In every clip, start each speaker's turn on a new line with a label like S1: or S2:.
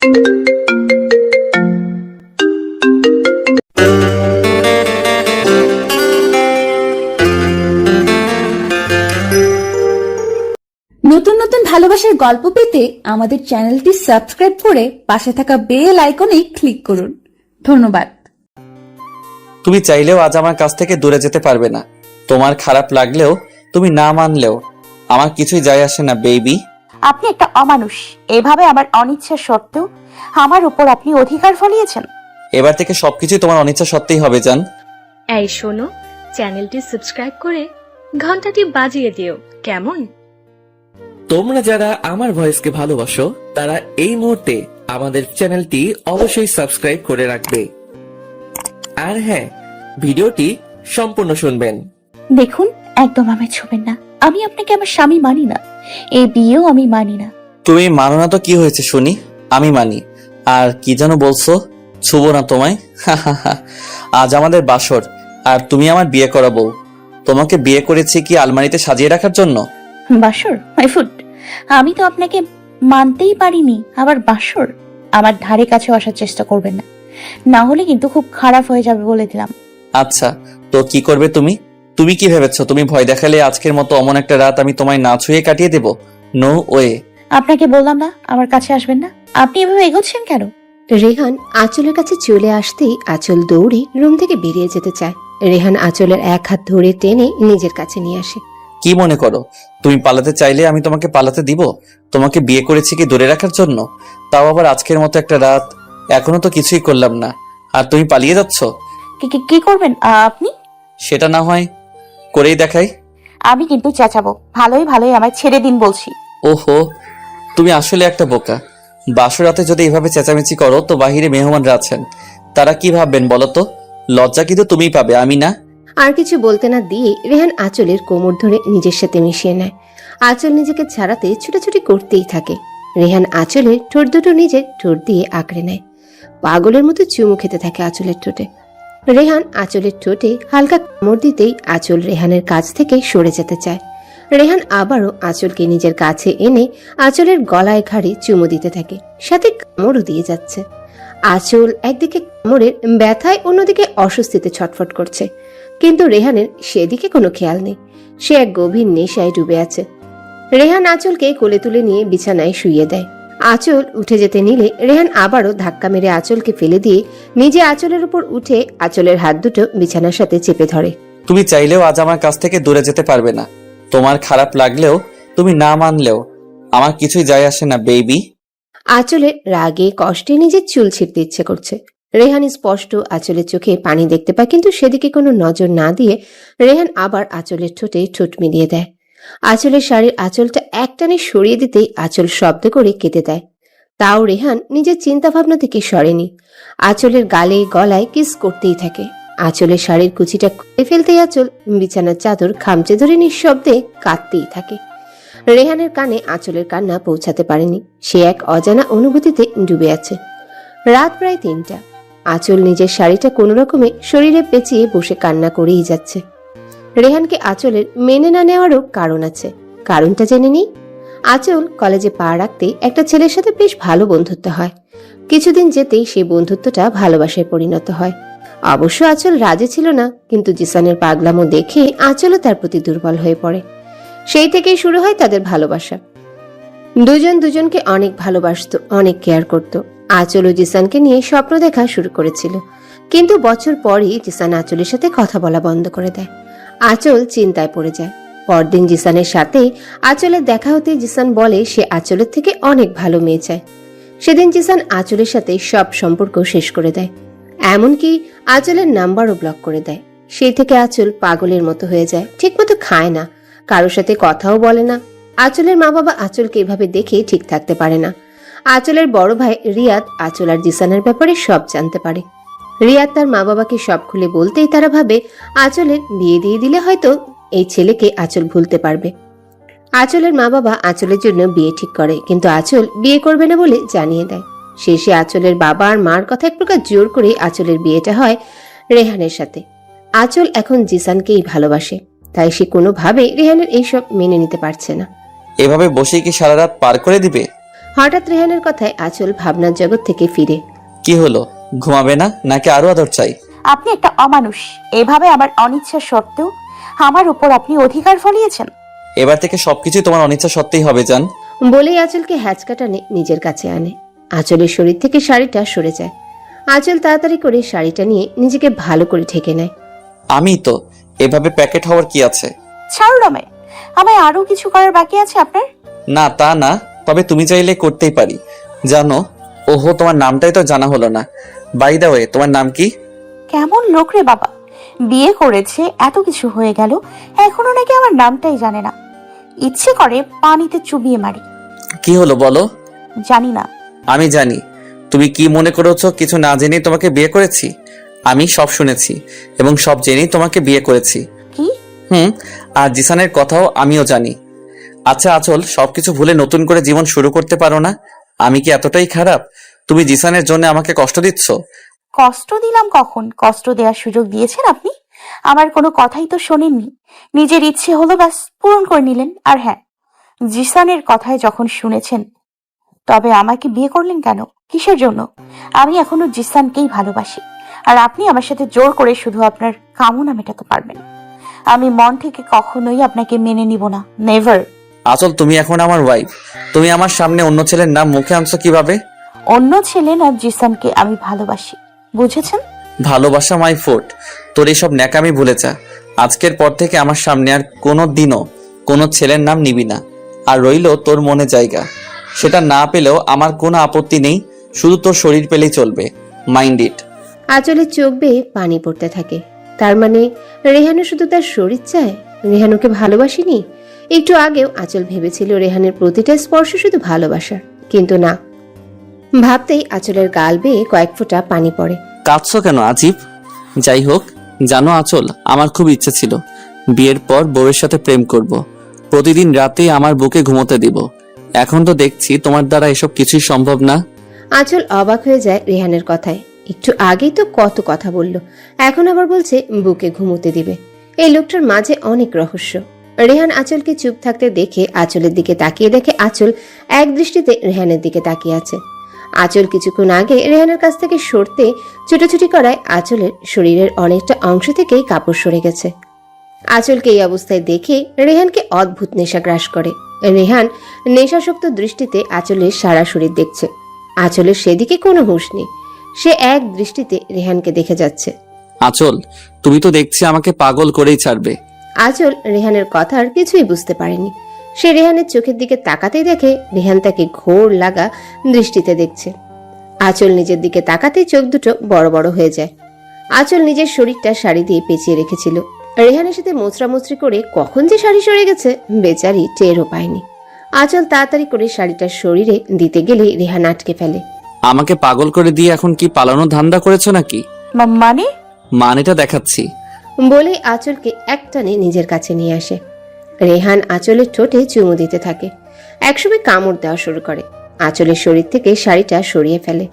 S1: নতুন নতুন ভালোবাসার গল্প পেতে আমাদের চ্যানেলটি সাবস্ক্রাইব করে পাশে থাকা বেল আইকনে ক্লিক করুন। ধন্যবাদ।
S2: তুমি চাইলেও আজ আমার কাছ থেকে দূরে যেতে পারবে না। তোমার খারাপ লাগলেও, তুমি না মানলেও আমার কিছুই যায় আসে না বেবি।
S3: আপনি একটা অমানুষ। এভাবে আমার অনিচ্ছা সত্ত্বেও আমার উপর আপনি অধিকার ফলিয়েছেন।
S2: এবার থেকে সবকিছুই তোমার অনিচ্ছা সত্যিই হবে জান।
S4: এই শোনো, চ্যানেলটি সাবস্ক্রাইব করে ঘন্টাটি বাজিয়ে দিও, কেমন?
S5: তোমরা যারা আমার ভয়েসকে ভালোবাসো তারা এই মুহূর্তে আমাদের চ্যানেলটি অবশ্যই সাবস্ক্রাইব করে রাখবে। আর হ্যাঁ, ভিডিওটি সম্পূর্ণ শুনবেন।
S3: দেখুন, একদম আমায় ছুবেন না। আমি আপনাকে আমার স্বামী মানি না, এই বিয়েও আমি মানি না।
S2: তুমি মানো না তো কি হয়েছে শুনি, আমি মানি। আর কি যেন বলছো, ছুবো না তোমায়? আজ আমাদের বাসর, আর তুমি আমার বিয়ে করা বউ। তোমাকে বিয়ে করেছি কি আলমারিতে সাজিয়ে রাখার জন্য?
S3: বাসর মাই ফুড। আমি তো আপনাকে মানতেই পারিনি, আবার বাসর? আমার ধারে কাছে আসার চেষ্টা করবেন না, না হলে কিন্তু খুব খারাপ হয়ে যাবে বলে দিলাম।
S2: আচ্ছা, তো কি করবে তুমি? তুমি কি ভেবেছো তুমি ভয় দেখালে আজকের মতো অমন একটা রাত আমি তোমায় না ছুঁয়ে কাটিয়ে দেব? No way.
S3: আপনাকে বললাম না আমার কাছে আসবেন না। আপনি এভাবে এগোচ্ছেন কেন?
S6: রেহান আঁচলের কাছে চলে আসতেই আঁচল দৌড়ে রুম থেকে বেরিয়ে যেতে চায়। রেহান আঁচলের এক হাত ধরে টেনে নিজের কাছে নিয়ে আসে।
S2: কি মনে করো তুমি পালাতে চাইলে আমি তোমাকে পালাতে দিব? তোমাকে বিয়ে করেছি কি দূরে রাখার জন্য? তাও আবার আজকের মতো একটা রাত। এখনো তো কিছুই করলাম না, আর তুমি পালিয়ে যাচ্ছ।
S3: কি করবেন আপনি?
S2: সেটা না হয় করেই দেখাই।
S3: আমি কিন্তু চেঁচাবো। ভালোই ভালোই আমায় ছেড়ে দিন বলছি।
S2: ওহো, তুমি আসলে একটা বোকা। বাসরাতে যদি এভাবে চেঁচামেচি করো তো বাহিরে মেহমানরা আছেন, তারা কি ভাববেন বলো তো? লজ্জা কিন্তু তুমিই পাবে, আমি না।
S6: আর কিছু বলতে না দিয়ে রেহান আঁচলের কোমর ধরে নিজের সাথে মিশিয়ে নেয়। আঁচল নিজেকে ছাড়াতে ছুটাছুটি করতেই থাকে। রেহান আঁচলের ঠোঁট দুটো নিজের ঠোঁট দিয়ে আঁকড়ে নেয়। পাগলের মতো চুমু খেতে থাকে আঁচলের ঠোঁটে। রেহান আঁচলের ঠোঁটে হালকা কামড় দিতেই আঁচল রেহানের কাছ থেকে সরে যেতে চায়। রেহান আবারও আঁচলকে নিজের কাছে এনে আঁচলের গলায় ঘাড়ে চুমু দিতে থাকে, সাথে কামড়ও দিয়ে যাচ্ছে। আঁচল একদিকে কামড়ের ব্যথায়, অন্যদিকে অস্বস্তিতে ছটফট করছে, কিন্তু রেহানের সেদিকে কোনো খেয়াল নেই। সে এক গভীর নেশায় ডুবে আছে। রেহান আঁচলকে কোলে তুলে নিয়ে বিছানায় শুইয়ে দেয়। আঁচল উঠে যেতে নিলে রেহান আবারও ধাক্কা মেরে আঁচলকে ফেলে দিয়ে নিজে আঁচলের উপর উঠে আঁচলের হাত দুটো বিছানার সাথে চেপে ধরে।
S2: তুমি চাইলেও আজ আমার কাছ থেকে দূরে যেতে পারবে না। তোমার খারাপ লাগলেও, তুমি না মানলেও আমার কিছুই যায় আসে না বেবি।
S6: আঁচলের রাগে কষ্টে নিজের চুল ছিঁড়তে ইচ্ছে করছে। রেহান স্পষ্ট আঁচলের চোখে পানি দেখতে পায়, কিন্তু সেদিকে কোনো নজর না দিয়ে রেহান আবার আঁচলের ঠোঁটে ঠোঁট মিলিয়ে দেয়। আঁচলের শাড়ির আঁচলটা একটানে সরিয়ে দিতেই আঁচল শব্দ করে কেটে দেয়। তাও রেহান নিজের চিন্তা ভাবনা থেকে সরেনি। আঁচলের গালে গলায় কিস করতেই থাকে। আঁচলের শাড়ির কুচিটা খুলে ফেলতেই আঁচল বিছানার চাদর খামচে ধরে নিঃশব্দে কাঁদতেই থাকে। রেহানের কানে আঁচলের কান্না পৌঁছাতে পারেনি। সে এক অজানা অনুভূতিতে ডুবে আছে। রাত প্রায় 3টা। আঁচল নিজের শাড়িটা কোনো রকমে শরীরে পেঁচিয়ে বসে কান্না করেই যাচ্ছে। রেহানকে আঁচলের মেনে না নেওয়ারও কারণ আছে। কারণটা জেনে নিই। আঁচল কলেজে পা রাখতে একটা ছেলের সাথে বেশ ভালো বন্ধুত্ব হয়। কিছুদিন যেতেই সেই বন্ধুত্বটা ভালোবাসায় পরিণত হয়। অবশ্য আঁচল রাজি ছিল না, কিন্তু জিসানের পাগলামো দেখে আঁচলও তার প্রতি দুর্বল হয়ে পড়ে। সেই থেকেই শুরু হয় তাদের ভালোবাসা। দুজন দুজনকে অনেক ভালোবাসতো, অনেক কেয়ার করত। আঁচল ও জিসানকে নিয়ে স্বপ্ন দেখা শুরু করেছিল, কিন্তু বছর পরই জিসান আঁচলের সাথে কথা বলা বন্ধ করে দেয়। আঁচল চিন্তায় পড়ে যায়। পরদিন জিসানের সাথে আঁচলের দেখা হতে জিসান বলে সে আঁচলের থেকে অনেক ভালো মেয়ে চায়। সেদিন জিসান আঁচলের সাথে সব সম্পর্ক শেষ করে দেয়, এমনকি আঁচলের নাম্বারও ব্লক করে দেয়। সেই থেকে আঁচল পাগলের মতো হয়ে যায়, ঠিকমতো খায় না, কারোর সাথে কথাও বলে না। আঁচলের মা বাবা আঁচলকে এভাবে দেখে ঠিক থাকতে পারে না। আঁচলের বড় ভাই রিয়াদ আঁচল আর জিসানের ব্যাপারে সব জানতে পারে। রিয়াদ তার মা বাবাকে সব খুলে বলতেই তারা ভাবে আঁচলের বিয়ে দিয়ে দিলে হয়তো এই ছেলেকে আঁচল ভুলতে পারবে। আঁচলের মা বাবা আঁচলের জন্য বিয়ে ঠিক করে, কিন্তু আঁচল বিয়ে করবে না বলে জানিয়ে দেয়। শেষে আঁচলের বাবা আর মার কথা এক প্রকার জোর করে আঁচলের বিয়েটা হয় রেহানের সাথে। আঁচল এখন জিসানকেই ভালোবাসে, তাই সে কোনোভাবে রেহানের এইসব মেনে নিতে পারছে না।
S2: এভাবে বসে কি সারা রাত পার করে দিবে?
S6: হঠাৎ রেহানের কথায় আঁচল ভাবনার জগৎ থেকে ফিরে।
S2: কি হলো, ঘুমাবে না নাকি আরো আদর চাই?
S3: আপনি একটা অমানুষ। এভাবে আমার অনিচ্ছা সত্ত্বেও আমার উপর আপনি অধিকার ফলিয়েছেন।
S2: এবার থেকে সবকিছুই তোমার অনিচ্ছা সত্যিই হবে জান।
S6: বলেই আঁচলকে হ্যাচকা টানে নিজের কাছে আনে। আঁচলের শরীর থেকে শাড়িটা সরে যায়। আঁচল তাড়াতাড়ি করে শাড়িটা নিয়ে নিজেকে ভালো করে ঢেকে নেয়।
S2: আমি তো এভাবে প্যাকেট হওয়ার কি আছে?
S3: ছাড়ুন আমায়। আমায় আরো কিছু করার বাকি আছে আপনার।
S2: না তা না, তবে তুমি চাইলে করতেই পারি। জানো, ওহো তোমার নামটাই তো জানা হলো না। বাই দা ওয়ে, তোমার নাম কি?
S3: কেমন লোক রে বাবা, বিয়ে করেছে, এত কিছু হয়ে গেল, এখনো নাকি আমার নামটাই জানে না। ইচ্ছে করে পানিতে চুবিয়ে মারি।
S2: কি হলো বলো?
S3: জানি না।
S2: আমি জানি। তুমি কি মনে করেছো কিছু না জেনেই তোমাকে বিয়ে করেছি? আমি সব শুনেছি এবং সব জেনেই তোমাকে বিয়ে করেছি।
S3: কি?
S2: আর জিসানের কথাও আমিও জানি। আচ্ছা আচল, সবকিছু ভুলে নতুন করে জীবন শুরু করতে পারো না? আমি কি এতটাই খারাপ? তুমি জিসানের জন্য আমাকে কষ্ট দিচ্ছ?
S3: কষ্ট দিলাম কখন? কষ্ট দেওয়ার সুযোগ দিয়েছেন আপনি? আমার কোনো কথাই তো শোনেননি। নিজের ইচ্ছে হলো, ব্যাস পূরণ করে নিলেন। আর হ্যাঁ, জিসানের কথায় যখন শুনেছেন, তবে আমাকে বিয়ে করলেন কেন? কিসের জন্য? আমি এখনো জিসানকেই ভালোবাসি। আর আপনি আমার সাথে জোর করে শুধু আপনার কামনা মেটাতে পারবেন। আমি মন থেকে কখনোই আপনাকে মেনে নিব না, নেভার।
S2: আচল, তুমি এখন আমার ওয়াইফ। তুমি আমার সামনে অন্য ছেলের নাম মুখে আনছো কিভাবে?
S3: অন্য ছেলে না, জিসানকে আমি ভালোবাসি, বুঝেছেন?
S2: ভালোবাসা মাই ফোর্ট। তোর এইসব ন্যাকামি ভুলে যা। আজকের পর থেকে আমার সামনে আর কোনো দিনও কোনো ছেলের নাম নিবি না। আর রইলো তোর মনে জায়গা, সেটা না পেলেও আমার কোনো আপত্তি নেই, শুধু তোর শরীর পেলেই চলবে। Mind it.
S6: আঁচলের চোখ বেয়ে পানি পড়তে থাকে। তার মানে রেহানও শুধু তার শরীর চায়? রেহানুকে ভালোবাসেনি? একটু আগেও আঁচল ভেবেছিল রেহানের প্রতিটা স্পর্শ শুধু ভালোবাসার, কিন্তু না। ভাবতেই আঁচলের গাল বেয়ে কয়েক ফোঁটা পানি পড়ে।
S2: কাঁদছো কেন আজিব? যাই হোক, জানো আচল, আমার খুব ইচ্ছে ছিল বিয়ের পর বউয়ের সাথে প্রেম করব, প্রতিদিন রাতে আমার বুকে ঘুমোতে দিব। এখন তো দেখছি তোমার দ্বারা এসব কিছুই সম্ভব না।
S6: আঁচল অবাক হয়ে যায় রেহানের কথায়। একটু আগেই তো কত কথা বলল, এখন আবার বলছে বুকে ঘুমোতে দিবে। এই লোকটার মাঝে অনেক রহস্য। রেহান আঁচলকে চুপ থাকতে দেখে আঁচলের দিকে তাকিয়ে দেখে আঁচল এক দৃষ্টিতে রেহানের দিকে তাকিয়ে আছে। আঁচল কিছুক্ষণ আগে রেহানের কাছ থেকে সরতে ছুটোছুটি করায় আঁচলের শরীরের অনেকটা অংশ থেকেই কাপড় সরে গেছে। আঁচলকে এই অবস্থায় দেখে রেহানকে অদ্ভুত নেশা গ্রাস করে। রেহান নেশাসক্ত দৃষ্টিতে আঁচলের সারা শরীর দেখছে। আঁচলের সেদিকে কোনো হুঁশ নেই। সে এক দৃষ্টিতে রেহানকে দেখে যাচ্ছে।
S2: আচল, তুমি তো দেখছি আমাকে পাগল করেই ছাড়বে।
S6: আঁচল রেহানের কথার কিছুই বুঝতে পারেনি। সে রেহানের চোখের দিকে তাকাতেই দেখে রেহান তাকে ঘোর লাগা দৃষ্টিতে দেখছে। আঁচল নিজের দিকে তাকাতেই চোখ দুটো বড় বড় হয়ে যায়। আঁচল নিজের শরীরটা শাড়ি দিয়ে পেঁচিয়ে রেখেছিল। রেহানের সাথে মোচড়ামুচড়ি করে কখন যে শাড়ি সরে গেছে বেচারি টেরও পায়নি। আঁচল তাড়াতাড়ি করে শাড়িটা শরীরে দিতে গেলে রেহান আটকে ফেলে।
S2: আমাকে পাগল করে দিয়ে এখন কি পালানোর ধান্দা করেছো নাকি?
S3: মানে?
S2: মানেটা দেখাচ্ছি।
S6: বলে আঁচলকে একটানে নিজের কাছে নিয়ে আসে। রেহান আঁচলের ঠোঁটে চুমু দিতে থাকে। একসময় কামড় দেওয়া শুরু করে। আঁচলের শরীর থেকে শাড়িটা সরিয়ে ফেলে।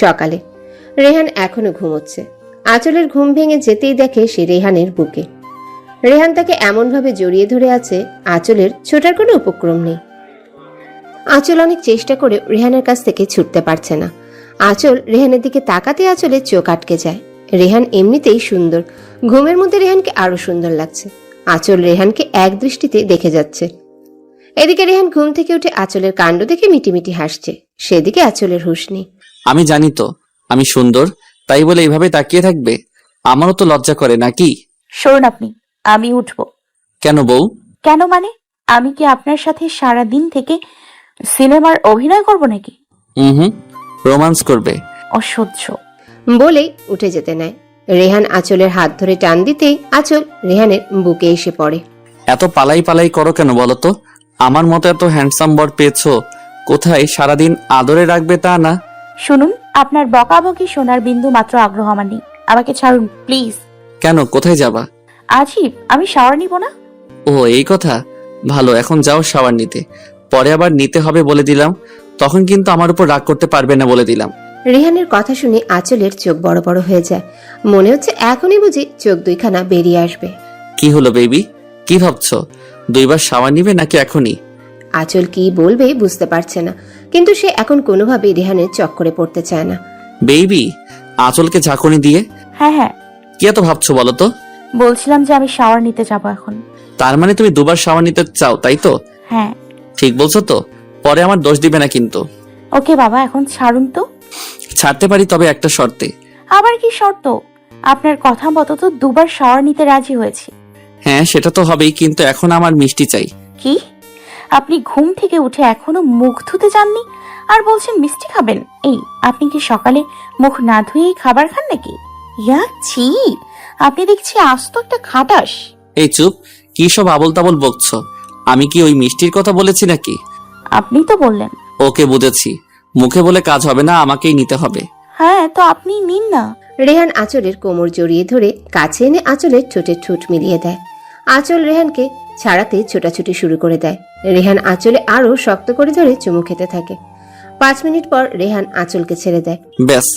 S6: সকালে রেহান এখনো ঘুমোচ্ছে। আঁচলের ঘুম ভেঙে যেতেই দেখে সে রেহানের বুকে। রেহান তাকে এমনভাবে জড়িয়ে ধরে আছে, আঁচলের ছোটার কোনো উপক্রম নেই। আঁচল অনেক চেষ্টা করে রেহানের কাছ থেকে ছুটতে পারছে না। আঁচল রেহানের দিকে তাকাতে আঁচলের চোখ আটকে যায়। রেহান এমনিতেই সুন্দর, ঘুমের মধ্যে রেহানকে আরো সুন্দর লাগছে। আঁচল রেহানকে এক দৃষ্টিতে দেখে যাচ্ছে। এদিকে রেহান ঘুম থেকে উঠে আঁচলের কাণ্ড দেখে মিটিমিটি হাসছে। সেদিকে আঁচলের হুঁশ নেই।
S2: আমি জানি তো আমি সুন্দর, তাই বলে এইভাবে তাকিয়ে থাকবে? আমারও তো লজ্জা করে নাকি?
S3: সরুন আপনি, আমি উঠবো।
S2: কেন বউ?
S3: কেন মানে? আমি কি আপনার সাথে সারা দিন থেকে সিনেমার অভিনয় করব নাকি?
S2: রোমান্স করবে?
S3: অসহ্য।
S6: বলেই উঠে যেতে নেয়। রেহান আঁচলের হাত ধরে টান দিতেই আঁচল রেহানের বুকে এসে পড়ে।
S2: এত পালাই পালাই করো কেন বলো তো? আমার মতো এত হ্যান্ডসাম বর পেয়েছো, কোথায় সারাদিন আদরে রাখবে তা না।
S3: শুনুন, আপনার বকাবকি শোনার বিন্দু মাত্র আগ্রহ আমার নেই। আমাকে ছাড়ুন প্লিজ।
S2: কেন, কোথায় যাবা?
S3: আজিব, আমি শাওয়ার নিব না।
S2: ও এই কথা, ভালো, এখন যাও শাওয়ার নিতে, পরে আবার নিতে হবে বলে দিলাম। তখন কিন্তু আমার উপর রাগ করতে পারবে না বলে দিলাম।
S6: রেহানের কথা শুনে আঁচলের চোখ বড় বড় হয়ে যায়। মনে হচ্ছে এখনই বুঝি চোখ দুইখানা বেরিয়ে আসবে।
S2: কি হলো বেবি, কি ভাবছো? 2বার শাওয়ার নিবে নাকি এখনই?
S6: আঁচল কি বলবে বুঝতে পারছে না, কিন্তু সে এখন কোনোভাবেই রেহানের চক্করে পড়তে চায় না।
S2: বেবি, আঁচলকে ঝাঁকুনি দিয়ে
S3: হ্যাঁ হ্যাঁ,
S2: কি এত ভাবছো বলো তো?
S3: বলছিলাম যে আমি শাওয়ার নিতে যাব এখন।
S2: তার মানে তুমি দুবার শাওয়ার নিতে চাও, তাই তো?
S3: হ্যাঁ।
S2: ঠিক বলছো তো? পরে আমার দোষ দিবে না কিন্তু।
S3: ওকে বাবা, এখন ছাড়ুন তো।
S2: ছাড়তে পারি, তবে একটা শর্তে।
S3: আবার কি শর্ত? আপনার কথা মতো তো দুবার শাওয়ার নিতে রাজি হয়েছি।
S2: হ্যাঁ, সেটা তো হবেই, কিন্তু এখন আমার মিষ্টি চাই।
S3: কি? আপনি ঘুম থেকে উঠে এখনো মুখ ধুতে যাননি আর বলছেন মিষ্টি খাবেন? এই, আপনি কি সকালে মুখ না ধুয়েই খাবার খান নাকি? ইয়া ছি, আপনি দেখছি আস্ত একটা খাটাস।
S2: এই চুপ, কি সব আবল তাবল বকছো? আমি কি ওই মিষ্টির কথা বলেছি নাকি?
S3: আপনি তো বললেন।
S2: ওকে, বুঝেছি। মুখে বলে কাজ হবে না, আমাকেই নিতে হবে।
S3: হ্যাঁ, তো আপনি নিন না।
S6: রেহান আঁচলের কোমর জড়িয়ে ধরে কাছে এনে আঁচলের ঠোঁটে ঠোঁট মিলিয়ে দেয়। আঁচল রেহানকে ছাড়াতে ছোটাছুটি শুরু করে দেয়। রেহান আঁচলে আরো শক্ত করে ধরে চুমু খেতে থাকে। 5 মিনিট পর রেহান আঁচলকে ছেড়ে দেয়।
S2: ব্যাস,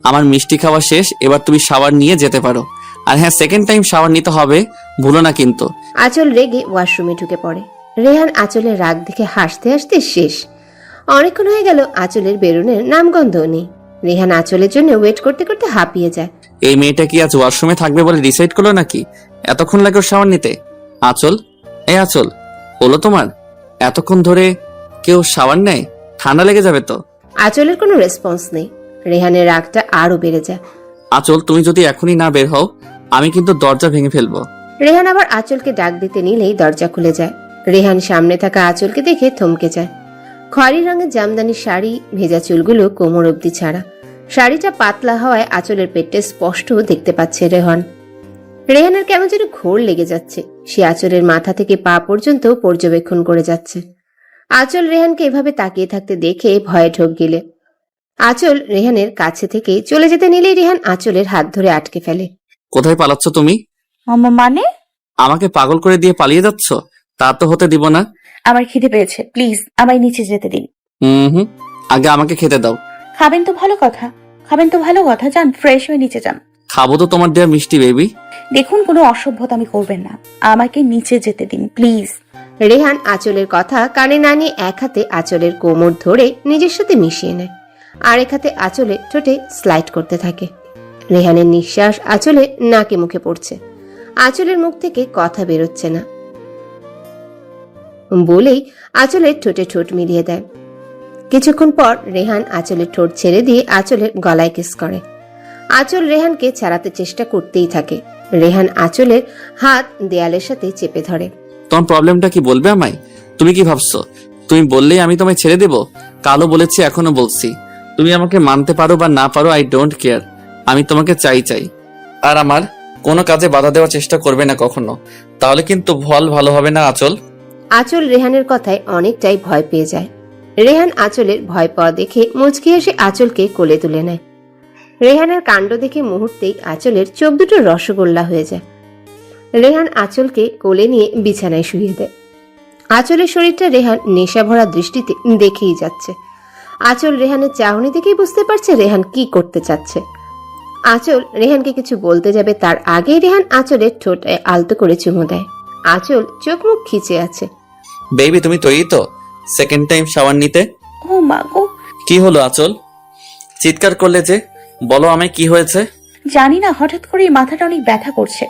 S2: আমার মিষ্টি খাওয়া শেষ, এবার তুমি শাওয়ার নিয়ে যেতে পারো। আর হ্যাঁ, সেকেন্ড টাইম শাওয়ার নিতে হবে, ভুলো না কিন্তু।
S6: আঁচল রেগে ওয়াশরুমে ঢুকে পড়ে। রেহান আঁচলের রাগ দেখে হাসতে হাসতে শেষ। অনেকক্ষণ হয়ে গেল আঁচলের বেরোনের নামগন্ধও নেই। রেহান আঁচলের জন্য ওয়েট করতে করতে হাঁপিয়ে যায়।
S2: এই মেয়েটা কি আজ ওয়াশরুমে থাকবে বলে ডিসাইড করলো নাকি? এতক্ষণ লাগে ওর শাওয়ার নিতে। আঁচল, এই আঁচল, হলো তোমার? এতক্ষণ ধরে কেউ শাওয়ার নেয়? ঠান্ডা লেগে যাবে তো।
S6: আঁচলের কোনো রেসপন্স নেই। রেহানের রাগটা আরো বেড়ে যায়।
S2: আঁচল, তুমি যদি এখনই না বের হও, আমি কিন্তু দরজা ভেঙে ফেলবো।
S6: রেহান আবার আঁচলকে ডাক দিতে নিলেই দরজা খুলে যায়। রেহান সামনে থাকা আঁচলকে দেখে থমকে যায়। খয়েরি রঙের জামদানি শাড়ি, ভেজা চুলগুলো কোমর অবধি ছাড়া। শাড়িটা পাতলা হওয়ায় আঁচলের পেটে স্পষ্ট দেখতে পাচ্ছে রেহান। রেহানের কেমন যেন ঘোর লেগে যাচ্ছে। সে আঁচলের মাথা থেকে পা পর্যন্ত পর্যবেক্ষণ করে যাচ্ছে। আঁচল রেহানকে এভাবে তাকিয়ে থাকতে দেখে ভয়ে ঢোক গিলে। আঁচল রেহানের কাছে থেকে চলে যেতে নিলেই রেহান আঁচলের হাত ধরে আটকে ফেলে।
S2: কোথায় পালাচ্ছ তুমি?
S3: মানে?
S2: আমাকে পাগল করে দিয়ে পালিয়ে যাচ্ছ? তা তো হতে দিব না।
S3: আমার খিদে পেয়েছে, প্লিজ আমায় নিচে যেতে দিন।
S2: হুম, আগে আমাকে খেতে দাও।
S3: খাবেন তো ভালো কথা, খাবেন তো ভালো কথা, যান ফ্রেশ হয়ে নিচে যান।
S2: খাবো তো তোমার দেয়া মিষ্টি, বেবি।
S3: দেখুন, কোনো অসভ্যতা আমি করবেন না, আমাকে নিচে যেতে দিন প্লিজ।
S6: রেহান আঁচলের কথা কানে না নিয়ে এক হাতে আঁচলের কোমর ধরে নিজের সাথে মিশিয়ে নেয়, আর এক হাতে আঁচলে ঠোঁটে স্লাইড করতে থাকে। রেহানের নিঃশ্বাস আঁচলে নাকে মুখে পড়ছে। আঁচলের মুখ থেকে কথা বেরোচ্ছে না বলেই আঁচলের ঠোঁটে ঠোঁট মিলিয়ে দেয়। কিছুক্ষণ পর রেহান আঁচলের ঠোঁট ছেড়ে দিয়ে আঁচলের গলায় কিস করে। আঁচল রেহানকে ছাড়াতে চেষ্টা করতেই থাকে। রেহান আঁচলের হাত দেয়ালের সাথে চেপে ধরে।
S2: তোমার প্রবলেমটা কি বলবে আমায়? তুমি কি ভাবছো তুমি বললেই আমি তোমায় ছেড়ে দেব? কালও বলেছি, এখনো বলছি, তুমি আমাকে মানতে পারো বা না পারো, আই ডোন্ট কেয়ার। আমি তোমাকে চাই। আর আমার কোনো কাজে বাধা দেওয়ার চেষ্টা করবে না কখনো, তাহলে কিন্তু ভালো হবে না আঁচল।
S6: আঁচল রেহানের কথায় অনেকটাই ভয় পেয়ে যায়। রেহান আঁচলের ভয় পাওয়া দেখে মুচকি হেসে আঁচলকে কোলে তুলে নেয়। রেহানের কাণ্ড দেখে মুহূর্তেই আঁচলের চোখ দুটো রসগোল্লা হয়ে যায়। রেহান আঁচলকে কোলে নিয়ে বিছানায় শুইয়ে দেয়। আঁচলের শরীরটা রেহান নেশা ভরা দৃষ্টিতে দেখেই যাচ্ছে। আঁচল রেহানের চাহনি দেখেই বুঝতে পারছে রেহান কি করতে চাচ্ছে। আঁচল রেহানকে কিছু বলতে যাবে তার আগেই রেহান আঁচলের ঠোঁটে আলতো করে চুমু দেয়। আঁচল চোখ মুখ খিচে আছে।
S2: বেবি, তুমি তৈরি তো সেকেন্ড টাইম শাওয়ার নিতে?
S3: ও মা গো!
S2: কি হলো আঁচল, চিৎকার করলে যে? বলো আমায় কি হয়েছে।
S3: জানি না, হঠাৎ করে মাথাটা অনেক ব্যথা করছে।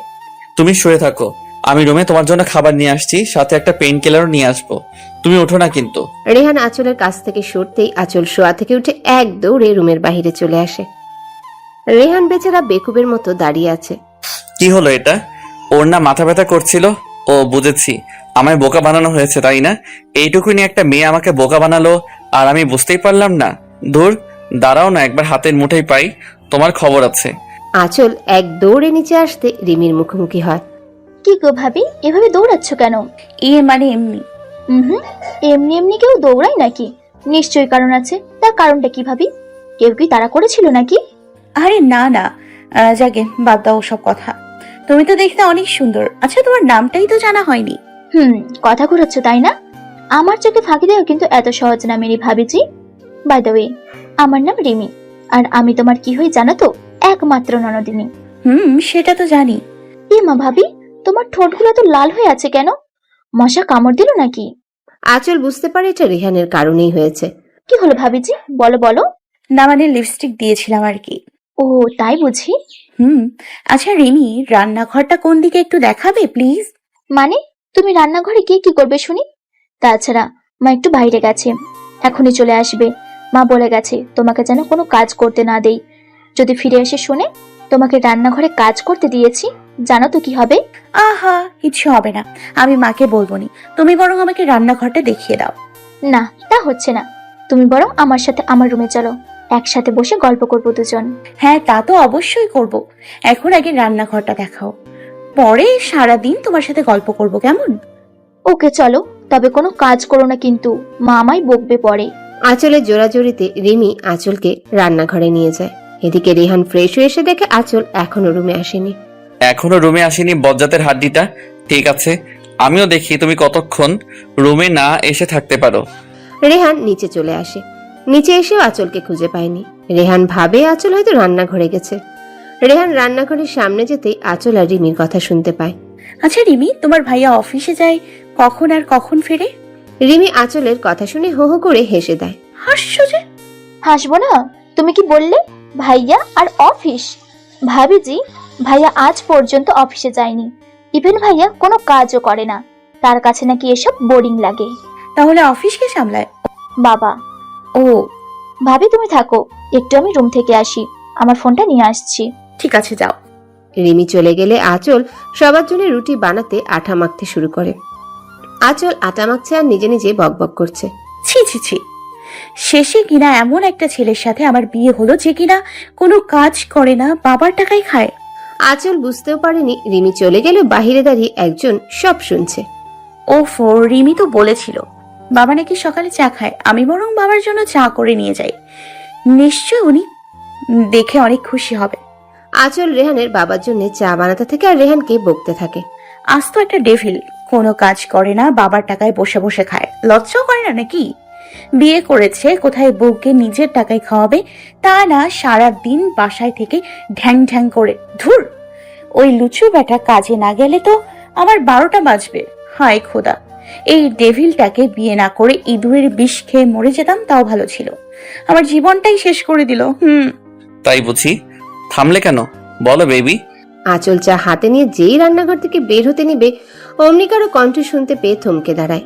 S2: তুমি শুয়ে থাকো, আমি রুমে তোমার জন্য খাবার নিয়ে আসছি, সাথে একটা পেইন কিলারও নিয়ে আসবো। তুমি ওঠো না কিন্তু।
S6: রেহান আঁচলের কাছ থেকে সরতেই আঁচল শোয়া থেকে উঠে এক দৌড়ে রুমের বাইরে চলে আসে। রেহান বেচারা বেকুবের মতো দাঁড়িয়ে আছে।
S2: কি হলো এটা? ওর না মাথা ব্যথা করছিল? ও, বুঝেছি, আমায় বোকা বানানো হয়েছে, তাই না? এইটুকুনি একটা মেয়ে আমাকে বোকা বানালো আর আমি বুঝতেই পারলাম না। ধুর, দাঁড়াও না, একবার হাতের মুঠোয় পাই, তোমার খবর আছে।
S6: আঁচল এক দৌড়ে নিচে আসতে রিমির মুখোমুখি হয়।
S7: কি গো ভাবি, এভাবে দৌড়াচ্ছ কেন?
S3: মানে এমনি।
S7: হুম, এমনি এমনি কেউ দৌড়ায় নাকি? নিশ্চয়ই কারণ আছে। তার কারণটা কি ভাবি? কেউ কি তাড়া করেছিল নাকি?
S3: আরে না না, যাকে বাদ দাও সব কথা। তুমি তো দেখতে অনেক সুন্দর। আচ্ছা, তোমার নামটাই তো জানা হয়নি।
S7: কথা ঘুরাচ্ছ তাই না? আমার চোখে ফাঁকি দেওয়া কিন্তু এত সহজ না মেরি ভাবিজি। বাই দ্য ওয়ে, আমার নাম রিমি, আর আমি তোমার কি হই জানো তো? একমাত্র ননদিনী।
S3: সেটা তো জানি।
S7: এ মা ভাবি, তোমার ঠোঁটগুলো তো লাল হয়ে আছে কেন? মশা কামড় দিল নাকি?
S6: আঁচল বুঝতে পারে এটা রেহানের কারণেই হয়েছে।
S7: কি হলো ভাবিজি, বলো বলো।
S3: না মানে লিপস্টিক দিয়েছিলাম আর কি।
S7: ও তাই বুঝি।
S3: আচ্ছা রিমি, রান্নাঘরটা কোন দিকে একটু দেখাবে প্লিজ?
S7: মানে তুমি রান্নাঘরে গিয়ে কি করবে শুনি? তাছাড়া মা একটু বাইরে গেছে, এখনই চলে আসবে। মা বলে গেছে তোমাকে যেন কোনো কাজ করতে না দেই। যদি ফিরে এসে শুনে তোমাকে রান্নাঘরে কাজ করতে দিয়েছি, জানো তো কি হবে?
S3: আহা, কিছু হবে না, আমি মাকে বলবো নি। তুমি বরং আমাকে রান্নাঘরটা দেখিয়ে দাও।
S7: না, তা হচ্ছে না। তুমি বরং আমার সাথে আমার রুমে চলো, একসাথে বসে গল্প করবো দুজন।
S3: হ্যাঁ, তা তো অবশ্যই করব। এখন আগে রান্নাঘরটা দেখাও, পরে সারাদিন তোমার সাথে গল্প করব, কেমন?
S7: ওকে চলো, তবে কোনো কাজ করো না কিন্তু, মা আমায় বকবে পরে।
S6: আঁচলের জোরাজোরিতে রিমি আঁচলকে রান্নাঘরে নিয়ে যায়। এদিকে রেহান ফ্রেশ হয়ে এসে দেখে আঁচল এখনো রুমে আসেনি।
S2: এখনো রুমে আসেনি বজ্জাতের হাড্ডিটা? ঠিক আছে, আমিও দেখি তুমি কতক্ষণ রুমে না এসে থাকতে পারো।
S6: রেহান নিচে চলে আসে। নিচে এসেও আঁচলকে খুঁজে পায়নি। রেহান ভাবে আঁচল হয়তো রান্নাঘরে গেছে। রেহান রান্নাঘরের সামনে যেতেই আঁচল আর রিমির কথা শুনতে পায়।
S3: আচ্ছা রিমি, তোমার ভাইয়া অফিসে যায় কখন আর কখন ফেরে?
S6: রিমি আঁচলের কথা শুনে হো হো করে হেসে দেয়।
S3: হাসছো যে?
S7: হাসবো না? তুমি কি বললে? ভাইয়া আর অফিস? ভাবিজি, ভাইয়া আজ পর্যন্ত অফিসে যায়নি। ইভেন ভাইয়া কোনো কাজও করে না, তার কাছে নাকি এসব বোরিং লাগে।
S3: তাহলে অফিস কে সামলায়?
S7: বাবা।
S3: ও
S7: ভাবি তুমি থাকো, একটু আমি রুম থেকে আসি, আমার ফোনটা নিয়ে আসছি।
S3: ঠিক আছে, যাও।
S6: রিমি চলে গেলে আঁচল সবার জন্য রুটি বানাতে আটা মাখতে শুরু করে। আঁচল আটা মাখছে আর নিজে নিজে বকবক করছে।
S3: ছি ছি ছি, শেষে কিনা এমন একটা ছেলের সাথে আমার বিয়ে হলো যে কিনা কোনো কাজ করে না, বাবার টাকাই খায়।
S6: আঁচল বুঝতেও পারেনি রিমি চলে গেলে বাহিরে দাঁড়িয়ে একজন সব শুনছে।
S3: ওফো, রিমি তো বলেছিল বাবা নাকি সকালে চা খায়, আমি বরং বাবার জন্য চা করে নিয়ে যাই, নিশ্চয় উনি দেখে অনেক খুশি হবে।
S6: আঁচল রেহানের বাবার জন্য চা বানাতে থাকে আর রেহানকে বকতে থাকে।
S3: আজ তো একটা ডেভিল, কোনো কাজ করে না, বাবার টাকায় বসে বসে খায়, লজ্জাও করে না নাকি? বিয়ে করেছে কোথায় বউকে নিজের টাকায় খাওয়াবে, তা না সারা দিন বাসায় থেকে ঢ্যাং ঢ্যাং করে। ধুর, ওই লুচু বেটা কাজে না গেলে তো আমার 12টা বাজবে। হায় খোদা, এই ডেভিলটাকে বিয়ে না করে ইঁদুরের বিষ খেয়ে মরে যেতাম তাও ভালো ছিল, আমার জীবনটাই শেষ করে দিল।
S2: তাই বুঝি? থামলে কেন, বলো বেবি।
S6: আঁচল চা হাতে নিয়ে যেই রান্নাঘর থেকে বের হতে নিবে অমনি কারো কণ্ঠ শুনতে পেয়ে থমকে দাঁড়ায়।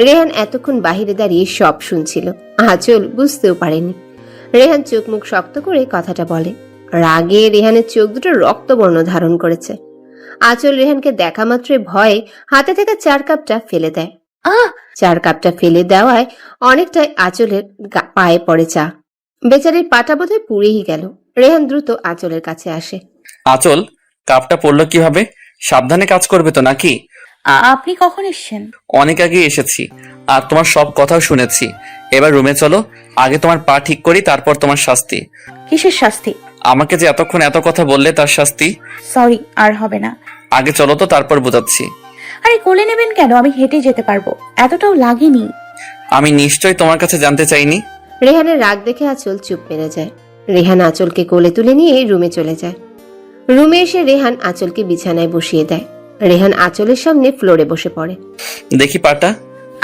S6: রেহান এতক্ষণ বাহিরে দাঁড়িয়ে সব শুনছিল, আঁচল বুঝতেও পারেনি। রেহান চোখ মুখ শক্ত করে কথাটা বলে। রাগে রেহানের চোখ দুটো রক্তবর্ণ ধারণ করেছে। আঁচল রেহানকে দেখা মাত্রই ভয়ে হাতে থাকা চার কাপটা ফেলে দেয়। চার কাপটা ফেলে দেওয়ায় অনেকটাই আঁচলের পায়ে পড়ে চা। বেচারির পাটা বোধহয় পুড়েই গেল। রেহান দ্রুত আঁচলের কাছে আসে।
S2: আঁচল, কাপটা পড়লো কিভাবে? সাবধানে কাজ করবে তো নাকি?
S3: আপনি কখন এসেছেন?
S2: অনেক আগে এসেছি আর তোমার সব কথাও শুনেছি। এবার রুমে চলো, আগে তোমার পা ঠিক করি, তারপর তোমার শাস্তি।
S3: কিসের শাস্তি?
S2: আমাকে যে এতক্ষণ এত কথা বললে তার শাস্তি।
S3: সরি, আর হবে না।
S2: আগে চলো তো, তারপর বোঝাচ্ছি।
S3: আরে কোলে নেবেন কেন, আমি হেঁটে যেতে পারবো, এতটাও লাগেনি।
S2: আমি নিশ্চয়ই তোমার কাছে জানতে চাইনি।
S6: রেহানের রাগ দেখে আঁচল চুপ মেরে যায়। রেহান আঁচলকে কোলে তুলে নিয়ে রুমে চলে যায়। রুমে এসে রেহান আঁচলকে বিছানায় বসিয়ে দেয়। রেহান আঁচলের সামনে ফ্লোরে বসে পড়ে।
S2: দেখি পাটা।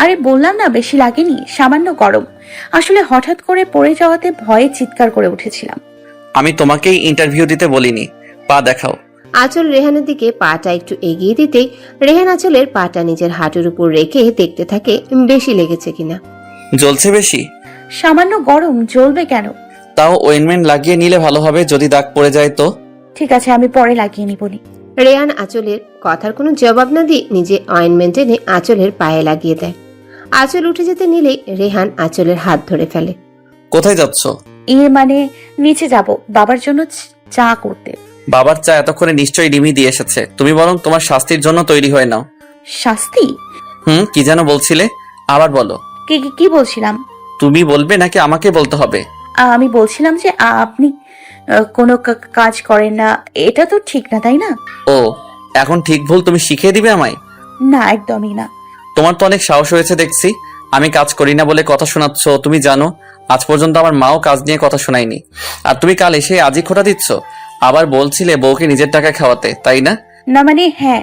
S3: আরে বললাম না বেশি লাগেনি, সামান্য গরম, আসলে হঠাৎ করে পড়ে যাওয়াতে ভয়ে চিৎকার করে উঠেছিলাম।
S2: আমি তোমাকেই ইন্টারভিউ দিতে বলিনি, পা দেখাও।
S6: আঁচল রেহানের দিকে পাটা একটু এগিয়ে দিতেই রেহান আঁচলের পাটা নিজের হাঁটুর উপর রেখে দেখতে থাকে বেশি লেগেছে কিনা।
S2: জ্বলছে বেশি?
S3: সামান্য গরম, জ্বলবে কেন?
S2: তাও ওয়েনমেন্ট লাগিয়ে নিলে ভালো হবে, যদি দাগ পড়ে যায় তো।
S3: ঠিক আছে, আমি পরে লাগিয়ে নিবনি।
S6: রেহান আঁচলের কথার কোনো জবাব না দিয়ে নিজে অয়েনমেন্ট এনে আঁচলের পায়ে লাগিয়ে দেয়। আঁচল উঠে যেতে নিলেই রেহান আঁচলের হাত ধরে ফেলে।
S2: কোথায় যাচ্ছ?
S3: মানে নিচে যাব, বাবার জন্য চা করতে।
S2: বাবার চা এতক্ষণে নিশ্চয়ই রিমি দিয়ে এসেছে, তুমি বরং তোমার শাস্তির জন্য তৈরি হয়ে নাও।
S3: শাস্তি?
S2: কি যেন বলছিলে, আবার বলো।
S3: কি বলছিলাম?
S2: তুমি বলবে নাকি আমাকে বলতে হবে?
S3: আমি বলছিলাম যে আপনি কোনো কাজ করেন না, এটা তো ঠিক না, তাই না?
S2: ও, এখন ঠিক ভুল তুমি শিখিয়ে দিবে আমায়?
S3: না, একদমই না।
S2: তোমার তো অনেক সাহস হয়েছে দেখছি, আমি কাজ করি না বলে কথা শোনাচ্ছ। তুমি জানো আজ পর্যন্ত আমার মাও কাজ নিয়ে কথা শোনায়নি, আর তুমি কাল এসে আজই খোটা দিচ্ছ। আবার বলছিলে বউকে নিজের টাকা খাওয়াতে, তাই না?
S3: না মানে হ্যাঁ।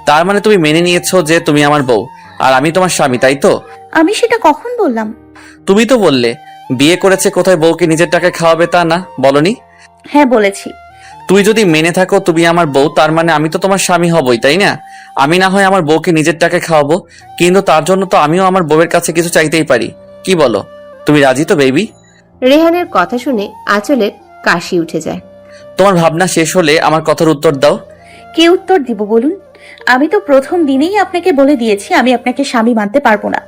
S2: তার মানে তুমি মেনে নিয়েছো যে তুমি আমার বউ আর আমি তোমার স্বামী, তাই তো?
S3: আমি সেটা কখন বললাম?
S2: তুমি তো বললে বিয়ে করেছে কোথায় বউকে নিজের টাকায় খাওয়াবে তা না, বলনি?
S3: হ্যাঁ বলেছি।
S2: তুই যদি মেনে থাকো তুমি আমার বউ, তার মানে আমি তো তোমার স্বামী হবই, তাই না? আমি না হয় আমার বউকে নিজের টাকায় খাওয়াবো, কিন্তু তার জন্য তো আমিও আমার বউয়ের কাছে কিছু চাইতেই পারি। কি বলো, তুমি রাজি তো বেবি?
S6: রেহানের কথা শুনে আঁচলের কাশি উঠে যায়।
S2: তোমার ভাবনা শেষ হলে আমার কথার উত্তর দাও।
S3: কি উত্তর দিব বলুন? আমি তো প্রথম দিনেই আপনাকে বলে দিয়েছি আমি আপনাকে স্বামী মানতে পারবো না।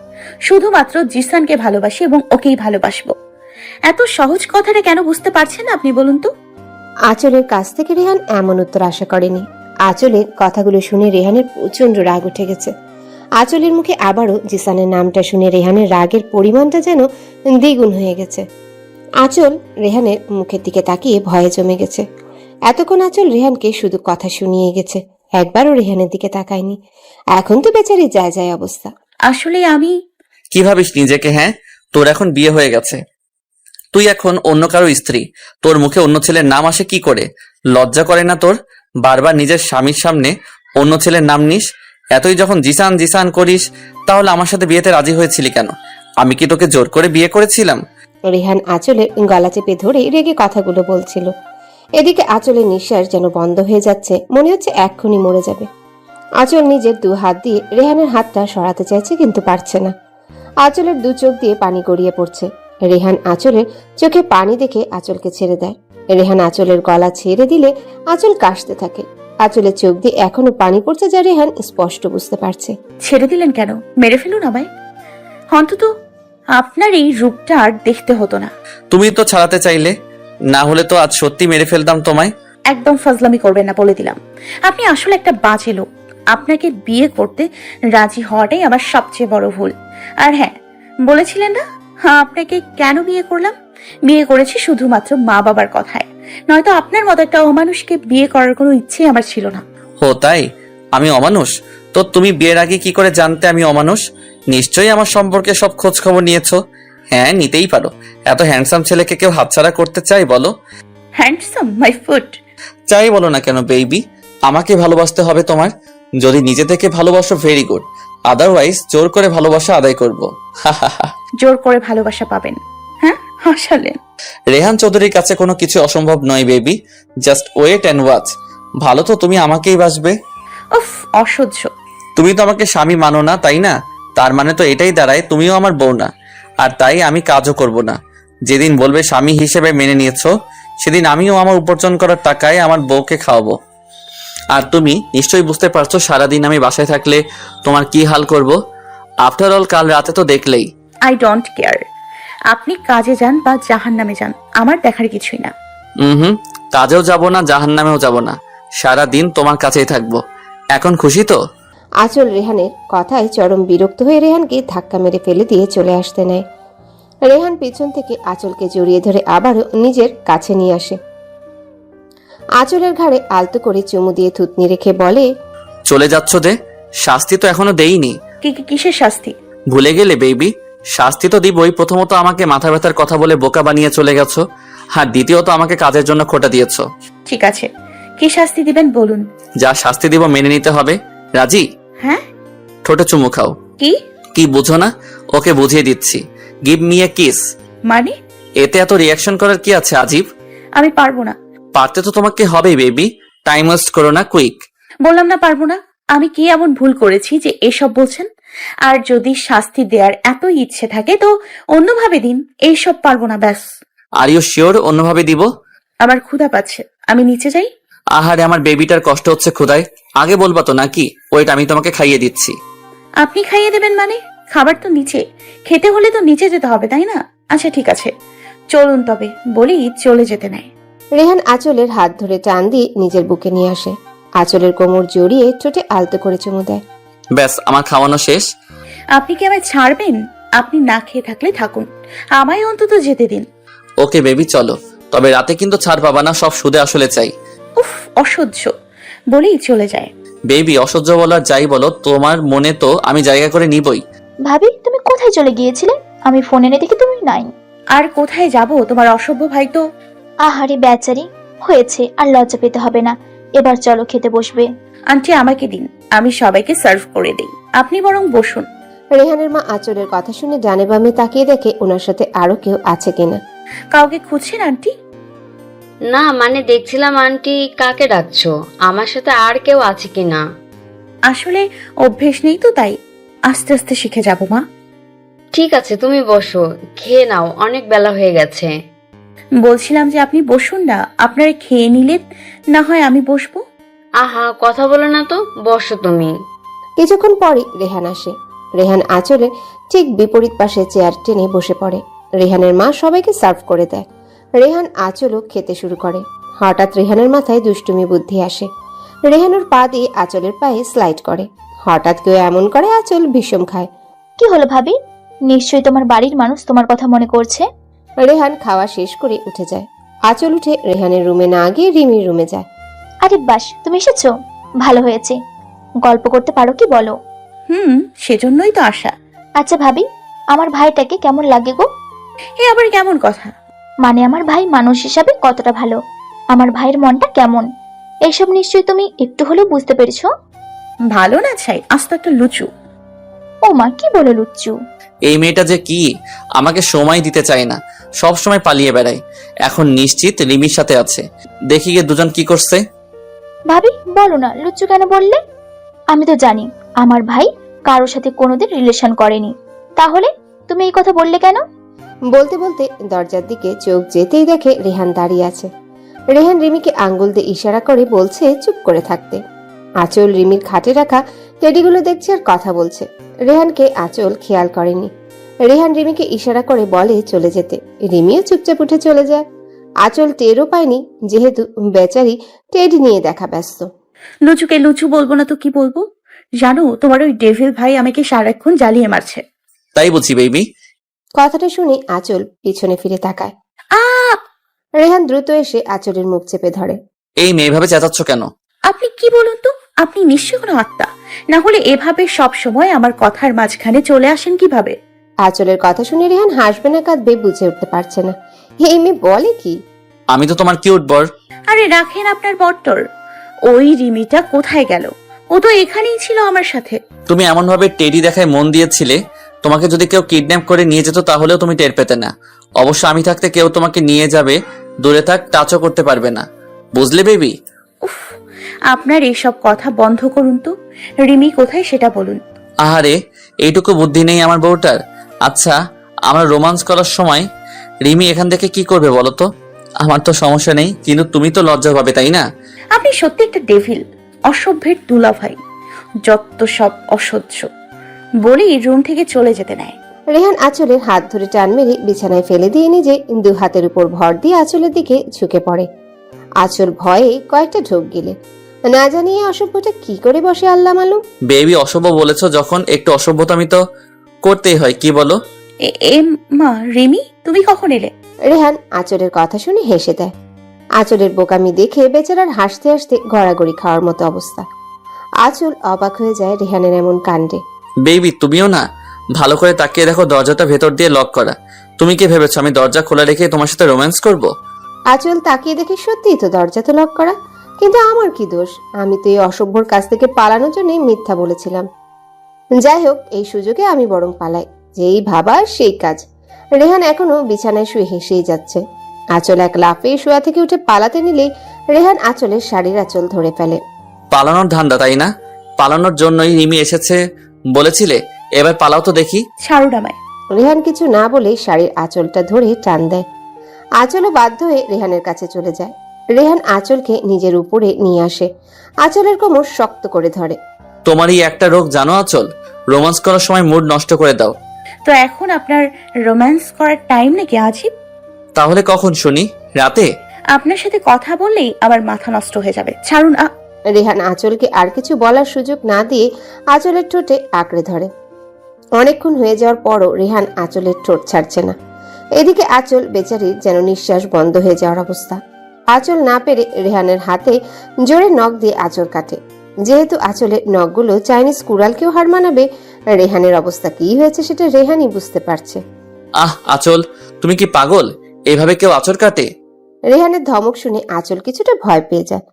S3: শুধুমাত্র জিসানকে ভালোবাসি এবং ওকেই ভালোবাসবো। এত সহজ কথাটা কেন বুঝতে পারছেন আপনি বলুন তো?
S6: আঁচলের কাছ থেকে রেহান এমন উত্তর আশা করেনি। আঁচলের কথাগুলো শুনে রেহানের প্রচন্ড রাগ উঠে গেছে। আঁচলের মুখে আবারও জিসানের নামটা শুনে রেহানের রাগের পরিমাণটা যেন দ্বিগুণ হয়ে গেছে। আঁচল রেহানের মুখের দিকে তাকিয়ে ভয়ে জমে গেছে। এতক্ষণ আঁচল রেহানকে শুধু কথা শুনিয়ে গেছে, একবারও রেহানের দিকে তাকায়নি। এখন তো বেচারি যায় যায় অবস্থা।
S3: আসলে আমি
S2: কি ভাবিস নিজেকে? হ্যাঁ, তোর এখন বিয়ে হয়ে গেছে, তুই এখন অন্য কারো স্ত্রী। তোর মুখে অন্য ছেলের নাম আসে কি করে? লজ্জা করে না তোর? বারবার নিজের স্বামীর সামনে অন্য ছেলের নাম নিস। এতই যখন জিসান জিসান করিস, তাহলে আমার সাথে বিয়েতে রাজি হয়েছিলি কেন? আমি কি তোকে জোর করে বিয়ে করেছিলাম?
S6: রেহান আঁচলের গলা চেপে ধরে রেগে কথাগুলো বলছিল। এদিকে আঁচলের নিঃশ্বাস যেন বন্ধ হয়ে যাচ্ছে, মনে হচ্ছে এক্ষুনি মরে যাবে। আঁচল নিজের দু হাত দিয়ে রেহানের হাতটা সরাতে চাইছে, কিন্তু পারছে না। আঁচলের দু চোখ দিয়ে পানি গড়িয়ে পড়ছে। রেহান আঁচলের চোখে পানি দেখে আঁচলকে ছেড়ে দেয়। রেহান আঁচলের গলা ছেড়ে দিলে আঁচল কাশতে থাকে। আঁচলের চোখ দিয়ে এখনো পানি পড়ছে, যা রেহান স্পষ্ট বুঝতে পারছে।
S3: ছেড়ে দিলেন কেন? মেরে ফেলুন আমায়। অন্তত আপনার এই রূপটা আর দেখতে হতো না।
S2: তুমি তো ছাড়াতে চাইলে, না হলে তো আজ সত্যি মেরে ফেলতাম তোমায়।
S3: একদম ফাজলামি করবেন না বলে দিলাম। আপনি আসলে একটা বাজে লোক। আপনাকে বিয়ে করতে রাজি হওয়াটাই আমার সবচেয়ে বড় ভুল। আর হ্যাঁ, বলেছিলেন না আপনাকে কেন বিয়ে করলাম? বিয়ে করেছি শুধুমাত্র মা বাবার কথায়, নয়তো আপনার মতো একটা অমানুষকে বিয়ে করার কোনো ইচ্ছে আমার ছিল না।
S2: ও তাই? আমি অমানুষ? তো তুমি বিয়ের আগে কি করে জানতে আমি অমানুষ? নিশ্চয়ই আমার সম্পর্কে সব খোঁজ খবর নিয়েছো। হ্যাঁ, নিতেই পারো। এত হ্যান্ডসাম ছেলেকে কেউ হাতছাড়া করতে চাই বলো?
S3: Handsome my foot.
S2: চাই বলো না কেন বেবি? আমাকে ভালোবাসতে হবে তোমার। যদি নিজে থেকে ভালোবাসো ভেরি গুড, আদারওয়াইজ জোর করে ভালোবাসা আদায় করবো।
S3: জোর করে ভালোবাসা পাবেন? হ্যাঁ আসলে
S2: রেহান চৌধুরীর কাছে কোনো কিছু অসম্ভব নয় baby, just wait and watch. ভালো তো তুমি আমাকেই বাসবে।
S3: উফ, অসহ্য।
S2: তুমি তো আমাকে স্বামী মানো না, তাই না? তার মানে তো এটাই দাঁড়ায় তুমিও আমার বউ না। আর তাই আমি কাজও করব না। যেদিন বলবে স্বামী হিসেবে মেনে নিয়েছো, সেদিন আমিও আমার উপার্জন করার টাকায় আমার বউকে খাওয়াবো। আর তুমি নিশ্চয়ই বুঝতে পারছো সারাদিন আমি বাসায় থাকলে তোমার কি হাল করব। আফটার অল কাল রাতে তো দেখলেই।
S3: I don't care. আপনি কাজে যান বা জাহান্নামে যান, আমার দেখার কিছুই না।
S2: হুম, কাজেও যাব না, জাহান্নামেও যাব না, সারাদিন তোমার কাছেই থাকবো। এখন খুশি তো?
S6: আঁচল রেহানের কথায় চরম বিরক্ত হয়ে রেহানকে ধাক্কা মেরে ফেলে দিয়ে চলে আসতে নেয়। রেহান পিছন থেকে আঁচলকে জড়িয়ে ধরে আবারও নিজের কাছে নিয়ে আসে। আঁচলের ঘাড়ে আলতো করে চুমু দিয়ে থুতনি রেখে বলে,
S2: চলে যাচ্ছ যে? শাস্তি তো এখনো দেইনি।
S3: কিসের শাস্তি?
S2: ভুলে গেলে বেবি? শাস্তি তো দিবই। প্রথমত আমাকে মাথা ব্যথার কথা বলে বোকা বানিয়ে চলে গেছো, আর দ্বিতীয়ত আমাকে কাজের জন্য খোটা দিয়েছো।
S3: ঠিক আছে, কি শাস্তি দিবেন বলুন?
S2: যা শাস্তি দিব মেনে নিতে হবে। রাজি?
S3: হ্যাঁ।
S2: ঠোঁটে চুমু খাও। কি বুঝো না? ওকে বুঝিয়ে দিচ্ছি। Give me a kiss.
S3: মানে?
S2: এতে এত রিয়াকশন করার কি আছে আজিব?
S3: আমি পারবো না।
S2: পারতে তো তোমাকে হবেই বেবি। টাইম ওয়েস্ট করো না, কুইক।
S3: বললাম না পারবো না। আমি কি এমন ভুল করেছি যে এসব বলছেন? আর যদি শাস্তি দেওয়ার এত ইচ্ছে থাকে তো অন্যভাবে দিন, এইসব পারবো না ব্যাস।
S2: আর ইউ শিওর অন্যভাবে দিব?
S3: আমার ক্ষুধা পাচ্ছে, আমি নিচে যাই।
S2: আহারে, আমার বেবিটার কষ্ট হচ্ছে ক্ষুধায়। আগে বলবা তো নাকি? ওয়েট, আমি তোমাকে খাইয়ে দিচ্ছি।
S3: আপনি খাইয়ে দেবেন মানে? খাবার তো নিচে, খেতে হলে তো নিচে যেতে হবে তাই না? আচ্ছা ঠিক আছে, চলুন তবে বলি চলে যেতে নেয়।
S6: রেহান আঁচলের হাত ধরে টান দিয়ে নিজের বুকে নিয়ে আসে। আঁচলের কোমর জড়িয়ে ঠোঁটে আলতো করে চুমু দেয়।
S2: ব্যাস, আমার খাওয়ানো শেষ।
S3: আপনি কি আমায় ছাড়বেন? আপনি না খেয়ে থাকলে থাকুন, আমায় অন্তত যেতে দিন।
S2: ওকে বেবি, চলো। তবে রাতে কিন্তু ছাড় পাবা না, সব সুদে আসলে চাই।
S3: উফ, অসহ্য বলেই চলে যায়।
S2: বেবি, অসহ্য বলার যাই বলো, তোমার মনে তো আমি জায়গা করে নিবই।
S7: ভাবি, তুমি কোথায় চলে গিয়েছিলে? আমি ফোন এনে দেখি তুমি নাই।
S3: আর কোথায় যাব? তোমার অসভ্য ভাই তো।
S7: আহারে বেচারি, হয়েছে, আর লজ্জা পেতে হবে না। এবার চলো খেতে বসবে।
S3: আন্টি আমাকে দিন, আমি সবাইকে সার্ভ করে দেই। আপনি বরং বসুন।
S6: রেহানের মা আঁচলের কথা শুনে ডানে বামে তাকিয়ে দেখে ওনার সাথে আরো কেউ আছে কিনা।
S3: কাউকে খুঁজছেন আন্টি?
S8: না, মানে দেখছিলাম আন্টি কাকে ডাকছো, আমার সাথে আর কেউ আছে কিনা।
S3: আসলে অভ্যেস নেই তো, তাই আস্তে আস্তে শিখে যাব মা।
S8: ঠিক আছে, তুমি বসো, খেয়ে নাও, অনেক বেলা হয়ে গেছে।
S3: বলছিলাম যে আপনি বসুন না, আপনারা খেয়ে নিলে না হয় আমি বসবো।
S8: আহা, কথা বলো না তো, বসো তুমি।
S6: কিছুক্ষণ পরই রেহান আসে। রেহান আঁচলের ঠিক বিপরীত পাশে চেয়ার টেনে বসে পড়ে। রেহানের মা সবাইকে সার্ভ করে দেয়। রেহান আঁচলও খেতে শুরু করে। হঠাৎ রেহানের মাথায় দুষ্টুমি বুদ্ধি আসে। রেহানুর পা দিয়ে আঁচলের পায়ে স্লাইড করে। হঠাৎ কেউ এমন করে আঁচল ভীষণ খায়।
S7: কি হলো ভাবি? নিশ্চয়ই তোমার বাড়ির মানুষ তোমার কথা মনে করছে।
S6: রেহান খাওয়া শেষ করে উঠে যায়। আঁচল উঠে রেহানের রুমে না গিয়ে রিমির রুমে যায়।
S7: আরে বাস, তুমি এসেছো, ভালো হয়েছে। গল্প করতে পারো কি বলো?
S3: সেজন্যই তো আসা।
S7: আচ্ছা ভাবি, আমার ভাইটাকে কেমন লাগে গো?
S3: এ আবার কেমন কথা?
S7: মানে আমার ভাই মানুষ হিসাবে কতটা ভালো, আমার ভাইয়ের মনটা কেমন, এইসব নিশ্চয়ই তুমি একটু হলেও বুঝতে পেরেছো।
S3: ভালো না চাই, আস্ত একটা লুচু।
S7: ও মা, কি বলে লুচ্চু?
S2: এই মেয়েটা যে কি, আমাকে সময় দিতে চায় না, সব সময় পালিয়ে বেড়ায়। এখন নিশ্চিত রিমির সাথে আছে। দেখি গিয়ে দুজন কি করছে।
S7: ভাবি বলো না, লুচ্চু কেন বললে? আমি তো জানি আমার ভাই কারোর সাথে কোনোদিন রিলেশন করেনি, তাহলে তুমি এই কথা বললে কেন?
S6: বলতে বলতে দরজার দিকে চোখ যেতেই দেখে রেহান দাঁড়িয়ে আছে। রেহান রিমিকে আঙ্গুল দিয়ে ইশারা করে বলছে চুপ করে থাকতে। আঁচল রিমির খাটে রাখা টেডিগুলো দেখছে আর কথা বলছে। রেহানকে আঁচল খেয়াল করেনি। রেহান রিমিকে ইশারা করে বলে চলে যেতে। রিমিও চুপচাপ উঠে চলে যায়। আঁচল টেরও পায়নি, যেহেতু বেচারি টেডি নিয়ে দেখা ব্যস্ত।
S3: লুচুকে লুচু বলবো না তো কি বলবো? জানো, তোমার ওই ডেভিল ভাই আমাকে সারাক্ষণ জ্বালিয়ে মারছে।
S2: তাই বুঝি বেবি?
S6: কথাটা শুনে আঁচল পিছনে ফিরে তাকায়। রেহান দ্রুত এসে আঁচলের মুখ চেপে ধরে।
S2: এই মেয়ে ভাবে চেঁচাচ্ছ কেন?
S3: আপনি কি বলুন তো, আপনি নিশ্চয় কোনো আত্মা, না হলে এভাবে সব সময় আমার কথার মাঝখানে চলে আসেন কিভাবে?
S6: আঁচলের কথা শুনে রেহান হাসবে না কাঁদবে বুঝে উঠতে পারছে না। এই মেয়ে বলে কি?
S2: আমি তো তোমার কিউট বর।
S3: আরে রাখেন আপনার বট্টর। ওই রিমিটা কোথায় গেল? ও তো এখানেই ছিল আমার সাথে।
S2: তুমি এমন ভাবে টেডি দেখায় মন দিয়েছিলে, তোমাকে যদি কেউ কিডন্যাপ করে নিয়ে যেত তাহলেও তুমি টের পেতে না। অবশ্য আমি থাকতে কেউ তোমাকে নিয়ে যাবে, দূরে থাক, টাচও করতে পারবে না। বুঝলে বেবি?
S3: উফ, আপনার এইসব কথা বন্ধ করুন তো। রিমি কোথায় সেটা বলুন।
S2: আহারে, এইটুকু বুদ্ধি নেই আমার বউটার। আচ্ছা, আমরা রোমান্স করার সময় রিমি এখান থেকে কি করবে বলো তো? আমার তো সমস্যা নেই, কিন্তু তুমি তো লজ্জা পাবে, তাই না?
S3: আপনি সত্যি একটা ডেভিল, অসভ্যের দুলা ভাই, যত সব অসহ্য। বলেই রুম থেকে চলে যেতে নেয়।
S6: রেহান আঁচলের হাত ধরে টান মেরে বিছানায় ফেলে দিয়ে নিজে দু হাতের উপর ভর দিয়ে আঁচলের দিকে ঝুঁকে পড়ে। আঁচল ভয়ে কয়েকটা ঢোক গিলে। না জানিয়ে অসভ্যটা কি করে বসে আল্লাহ মালুম।
S2: বেবি, অসভ্য বলেছো যখন, একটু অসভ্যতামি তো করতেই হয়, কি বলো?
S3: এ মা, রিমি তুমি কখন এলে?
S6: রেহান আঁচলের কথা শুনে হেসে দেয়। আঁচলের বোকামি দেখে বেচারার হাসতে হাসতে গড়াগড়ি খাওয়ার মতো অবস্থা। আঁচল অবাক হয়ে যায় রেহানের এমন কাণ্ডে।
S2: বেবি, তুমিও না, ভালো করে তাকিয়ে দেখো, দরজাটা ভেতর দিয়ে লক করা। তুমি কি ভেবেছো আমি দরজা খোলা রেখে তোমার সাথে রোম্যান্স করব?
S6: আঁচল তাকিয়ে দেখে সত্যিই তো দরজা তো লক করা, কিন্তু আমার কি দোষ? আমি তো এই অসভ্যর কাছ থেকে পালানোর জন্যই মিথ্যা বলেছিলাম। যাই হোক, এই সুযোগে আমি বরং পালাই, যেই ভাবা সেই কাজ। রেহান এখনো বিছানায় শুয়ে হেসেই যাচ্ছে। আঁচল এক লাফে শোয়া থেকে উঠে পালাতে নিলেই রেহান আঁচলের শাড়ির আঁচল ধরে ফেলে।
S2: পালানোর ধান্দা, তাই না? পালানোর জন্যই রিমি এসেছে বলেছিলে, এবার পালাও তো দেখি।
S3: ছাড়ুন আমায়।
S6: রেহান কিছু না বলেই শাড়ির আঁচলটা ধরে টান দেয়। আঁচলও বাধ্য হয়ে রেহানের কাছে চলে যায়। রেহান আঁচলকে নিজের উপরে নিয়ে আসে, আঁচলের কোমর শক্ত করে ধরে।
S2: তোমারই একটা রোগ জানো আঁচল, রোম্যান্স করার সময় মুড নষ্ট করে দাও।
S3: তো এখন আপনার রোম্যান্স করার টাইম নাকি আজিব?
S2: তাহলে কখন শুনি? রাতে?
S3: আপনার সাথে কথা বললেই আমার মাথা নষ্ট হয়ে যাবে। ছাড়ুন।
S6: রেহান আঁচলকে আর কিছু বলার সুযোগ না দিয়ে আঁচলের ঠোঁটে আঁকড়ে ধরে। অনেকক্ষণ হয়ে যাওয়ার পরও রেহান আঁচলের ঠোঁট ছাড়ছে না। এদিকে আঁচল বেচারির যেন নিঃশ্বাস বন্ধ হয়ে যাওয়ার অবস্থা। আঁচল না পেরে রেহানের হাতে জোরে নখ দিয়ে আঁচল কাটে। যেহেতু আঁচলের নখগুলো চাইনিজ কুড়ালকেও হার মানাবে, রেহানের অবস্থা কি হয়েছে সেটা রেহানই বুঝতে পারছে।
S2: আঁচল, তুমি কি পাগল? এইভাবে কেউ আঁচল কাটে?
S6: রেহানের ধমক শুনে আঁচল কিছুটা ভয় পেয়ে যায়।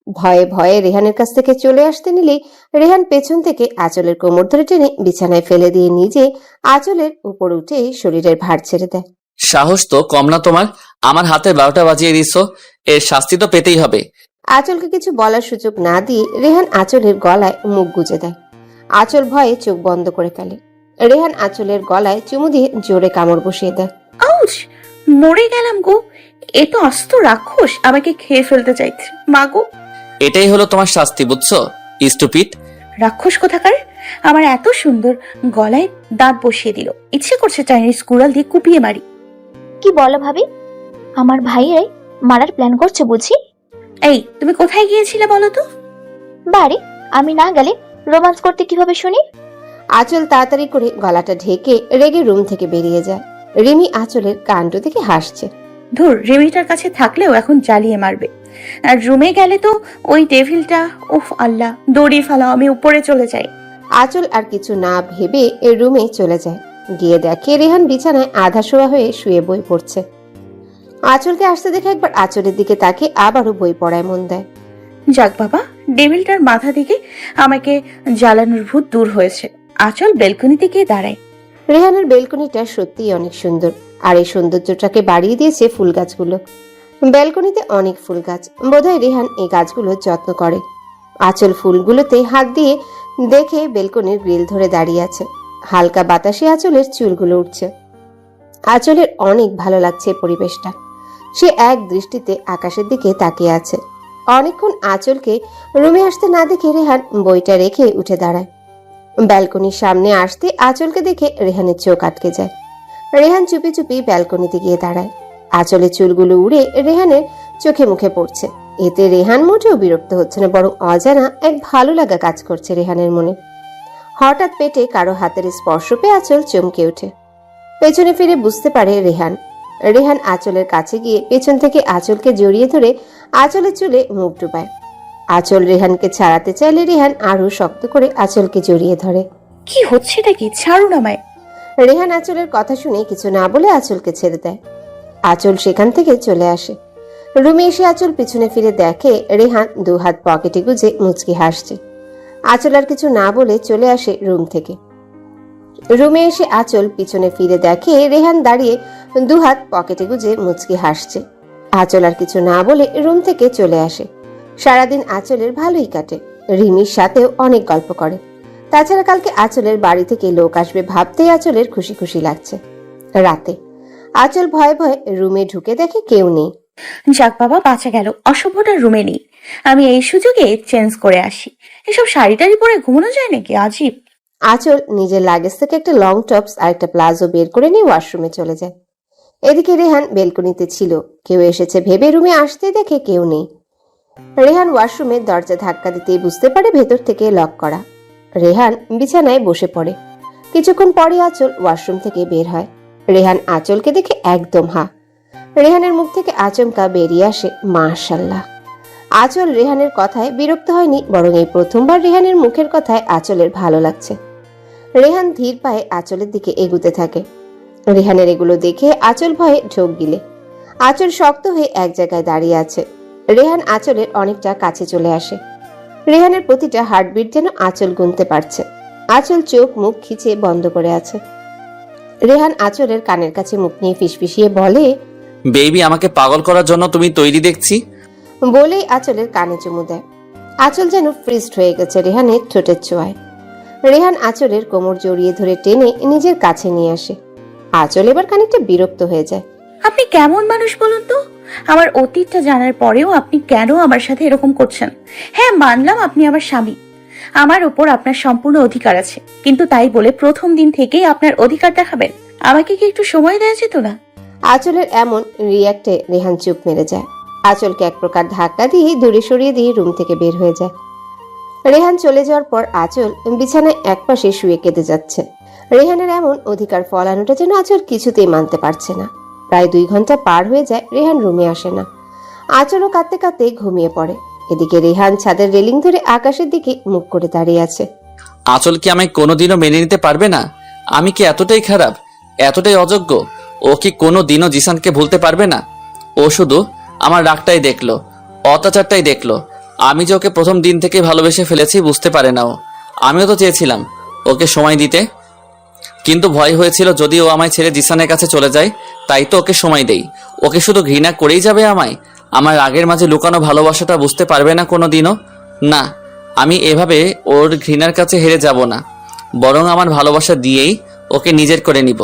S6: ভয়ে ভয়ে রেহানের কাছ থেকে চলে আসতে নিলেই রেহান পেছন থেকে আঁচলের কোমর ধরে টেনে বিছানায় ফেলে দিয়ে নিজে আঁচলের উপর উঠে শরীরের ভার ছেড়ে দেয়।
S2: সাহস তো কম না তোমার, আমার হাতে 12টা বাজিয়ে দিছো, এর শাস্তি তো পেতেই হবে।
S6: আঁচলকে কিছু বলার সুযোগ না দিয়ে রেহান আঁচলের গলায় মুখ গুজে দেয়। আঁচল ভয়ে চোখ বন্ধ করে ফেলে। রেহান আঁচলের গলায় চুমু দিয়ে জোরে কামড় বসিয়ে দেয়।
S3: আউচ! মরে গেলাম গো। এ তো আস্ত রাক্ষস, আমাকে খেয়ে ফেলতে চাইছে। মা গো!
S2: এটাই হলো তোমার শাস্তি, বুঝছো স্টুপিড?
S3: রাক্ষস কোথাকার! আমার এত সুন্দর গলায় দাঁত বসিয়ে দিল, ইচ্ছে করছে চাইনিজ কুড়াল দিয়ে কুপিয়ে মারি।
S7: কি বলো ভাবি? আমার ভাইয়ের মারার প্ল্যান করছে বুঝি?
S3: এই, তুমি কোথায় গিয়েছিলে বলো তো?
S7: বাড়ি। আমি না গেলে রোমান্স করতে কিভাবে শুনি?
S6: আঁচল তাড়াতাড়ি করে গলাটা ঢেকে রেগে রুম থেকে বেরিয়ে যায়। রিমি আঁচলের কাণ্ড থেকে হাসছে।
S3: ধুর, রিমিটার কাছে থাকলেও এখন জ্বালিয়ে মারবে। আর রুমে গেলে তো ওই ডেভিলটা, উফ আল্লাহ, দড়ি ফেলাও, আমি উপরে চলে যাই।
S6: আঁচল আর কিছু না ভেবে রুমে চলে যায়। গিয়ে দেখে রেহান বিছানায় আধা শোয়া হয়ে শুয়ে বই পড়ছে। আঁচলকে আসতে দেখে একবার আঁচলের দিকে তাকিয়ে আবারও বই পড়ায় মন দেয়।
S3: যাক বাবা, ডেভিলটার মাথা থেকে আমাকে জ্বালানোর ভূত দূর হয়েছে। আঁচল বেলকনিতে গিয়ে দাঁড়ায়।
S6: রেহানের বেলকনিটা সত্যিই অনেক সুন্দর, আর এই সৌন্দর্যটাকে বাড়িয়ে দিয়েছে ফুল গাছগুলো। ব্যালকনিতে অনেক ফুল গাছ, বোধহয় রেহান এই গাছগুলোর যত্ন করে। আঁচল ফুলগুলোতে হাত দিয়ে দেখে বেলকনির গ্রিল ধরে দাঁড়িয়ে আছে। হালকা বাতাসে আঁচলের চুলগুলো উঠছে। আঁচলের অনেক ভালো লাগছে এই পরিবেশটা। সে এক দৃষ্টিতে আকাশের দিকে তাকিয়ে আছে। অনেকক্ষণ আঁচলকে রুমে আসতে না দেখে রেহান বইটা রেখে উঠে দাঁড়ায়। ব্যালকনির সামনে আসতে আঁচলকে দেখে রেহানের চোখ আটকে যায়। রেহান চুপি চুপি ব্যালকনিতে গিয়ে দাঁড়ায়। আঁচলের চুলগুলো উড়ে রেহানের চোখে মুখে পড়ছে। এতে রেহান মোটেও বিরক্ত হচ্ছে না, বরং অজানা এক ভালো লাগা কাজ করছে রেহানের মনে। হঠাৎ পেটে কারো হাতের স্পর্শ পেয়ে আঁচল চমকে ওঠে। পেছনে ফিরে বুঝতে পারে রেহান। রেহান আঁচলের কাছে গিয়ে পেছন থেকে আঁচলকে জড়িয়ে ধরে আঁচলের চুলে মুখ ডুবায়। আঁচল রেহানকে ছাড়াতে চাইলে রেহান আরো শক্ত করে আঁচলকে জড়িয়ে ধরে।
S3: কি হচ্ছেটা কি? ছাড়ুন আমায়।
S6: রেহান আঁচলের কথা শুনে কিছু না বলে আঁচলকে ছেড়ে দেয়। আঁচল সেখান থেকে চলে আসে। রুমে এসে আঁচল পিছনে ফিরে দেখে রেহান 2 হাত পকেটে গুজে মুচকি হাসছে। আঁচল আর কিছু না বলে চলে আসে রুম থেকে। রুমে এসে আঁচল পিছনে ফিরে দেখে রেহান দাঁড়িয়ে 2 হাত পকেটে গুজে মুচকি হাসছে। আঁচল আর কিছু না বলে রুম থেকে চলে আসে। সারাদিন আঁচলের ভালোই কাটে। রিমির সাথেও অনেক গল্প করে। তাছাড়া কালকে আঁচলের বাড়ি থেকে লোক আসবে ভাবতেই আঁচলের খুশি খুশি লাগছে। রাতে আঁচল ভয়ে ভয়ে রুমে ঢুকে দেখে কেউ নেই।
S3: যাক বাবা, বাঁচা গেল। অসভ্যটা রুমে নেই। আমি এই সুযোগে চেঞ্জ করে আসি। এসব শাড়ি টাড়ি পরে ঘুমানো যায় নাকি? আজীব।
S6: আঁচল নিজের লাগেজ থেকে একটা লং টপস আর একটা প্লাজো বের করে নিয়ে ওয়াশরুমে চলে যায়। এদিকে রেহান বেলকনিতে ছিল। কেউ এসেছে ভেবে রুমে আসতে দেখে কেউ নেই। রেহান ওয়াশরুমের দরজা ধাক্কা দিতেই বুঝতে পারে ভেতর থেকে লক করা। রেহান বিছানায় বসে পড়ে। কিছুক্ষণ পরে আঁচল ওয়াশরুম থেকে বের হয়। রেহান আঁচলকে দেখে একদম হা। রেহানের মুখ থেকে আচমকা বেরিয়ে আসে মাশাআল্লাহ। আঁচল রেহানের কথায় বিরক্ত হয়নি, বরং এই প্রথমবার রেহানের মুখের কথায় আঁচলের ভালো লাগছে। রেহান ধীর পায়ে আঁচলের দিকে এগুতে থাকে। রেহানের এগুলো দেখে আঁচল ভয়ে ঢোক গিলে। আঁচল শক্ত হয়ে এক জায়গায় দাঁড়িয়ে আছে। রেহান আঁচলের অনেকটা কাছে চলে আসে। রেহানের প্রতিটা হার্টবিট যেন আঁচল গুনতে পারছে। আঁচল চোখ মুখ খিচে বন্ধ করে আছে। রেহান আঁচলের কানের কাছে মুখ নিয়ে ফিসফিসিয়ে বলে,
S2: বেবি, আমাকে পাগল করার জন্য তুমি তৈরি দেখছি।
S6: বলেই আঁচলের কানে চুমু দেয়। আঁচল যেন ফ্রিজড হয়ে গেছে রেহানের ঠোঁটের ছোঁয়ায়। রেহান আঁচলের কোমর জড়িয়ে ধরে টেনে নিজের কাছে নিয়ে আসে। আঁচল এবার খানিকটা বিরক্ত হয়ে যায়।
S3: আপনি কেমন মানুষ বলুন তো? আমার অতীতটা জানার পরেও আপনি কেন আমার সাথে এরকম করছেন? হ্যাঁ, মানলাম আপনি আমার স্বামী, আমার উপর আপনার সম্পূর্ণ অধিকার আছে, কিন্তু তাই বলে প্রথম দিন থেকেই আপনার অধিকার দেখাবেন? আমাকে কি একটু সময় দেওয়া যেত না?
S6: আঁচলের এমন রিয়াক্টে রেহান চুপ মেরে যায়। আঁচলকে এক প্রকার ধাক্কা দিয়ে দূরে সরিয়ে দিয়ে রুম থেকে বের হয়ে যায়। রেহান চলে যাওয়ার পর আঁচল বিছানায় একপাশে শুয়ে কেঁদে যাচ্ছে। রেহানের এমন অধিকার ফলানোটা যেন আঁচল কিছুতেই মানতে পারছে না। প্রায় 2 ঘন্টা পার হয়ে যায়, রেহান রুমে আসে না। আঁচলও কাঁদতে কাঁদতে ঘুমিয়ে পড়ে। এদিকে রেহান ছাদের রেলিং ধরে আকাশের দিকে মুখ করে দাঁড়িয়ে আছে।
S2: আঁচল কি আমায় কোনোদিনও মেনে নিতে পারবে না? আমি কি এতটাই খারাপ, এতটাই অযোগ্য? ও কি কোনোদিনও জিসানকে ভুলতে পারবে না? ও শুধু আমার রাগটাই দেখলো, অত্যাচারটাই দেখলো, আমি যে ওকে প্রথম দিন থেকে ভালোবেসে ফেলেছি বুঝতে পারে না ও। আমিও তো চেয়েছিলাম ওকে সময় দিতে, কিন্তু ভয় হয়েছিল যদি ও আমায় ছেড়ে জিসানের কাছে চলে যায়, তাই তো ওকে সময় দেই। ওকে শুধু ঘৃণা করেই যাবে আমায়? আমার রাগের মাঝে লুকানো ভালোবাসাটা বুঝতে পারবে না কোনো দিনও? না, আমি এভাবে ওর ঘৃণার কাছে হেরে যাব না, বরং আমার ভালোবাসা দিয়েই ওকে নিজের করে নিব।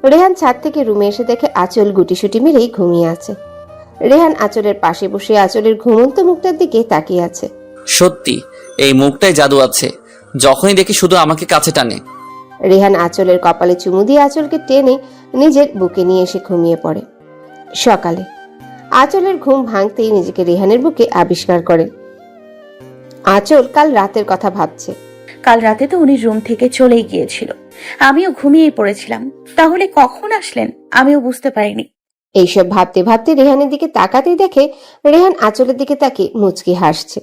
S6: রেহান ছাদ থেকে রুমে এসে দেখে আঁচল গুটিসুটি মেরেই ঘুমিয়ে আছে। রেহান আঁচলের পাশে বসে আঁচলের ঘুমন্ত মুখটার দিকে তাকিয়ে আছে।
S2: সত্যি এই মুখটায় জাদু আছে, যখনই দেখি শুধু আমাকে কাছে টানে।
S6: রেহান আঁচলের কপালে চুমু দিয়ে আঁচলকে টেনে নিজের বুকে নিয়ে এসে ঘুমিয়ে পড়ে। সকালে আঁচলের ঘুম ভাঙতেই নিজেকে রেহানের বুকে আবিষ্কার করে। আঁচল কাল রাতের কথা ভাবছে।
S3: কাল রাতে তো উনি রুম থেকে চলেই গিয়েছিল, আমিও ঘুমিয়েই পড়েছিলাম। তাহলে কখন আসলেন আমিও বুঝতে পারিনি।
S6: এইসব ভাবতে ভাবতে রেহানের দিকে তাকাতেই দেখে রেহান আঁচলের দিকে তাকিয়ে মুচকি হাসছে।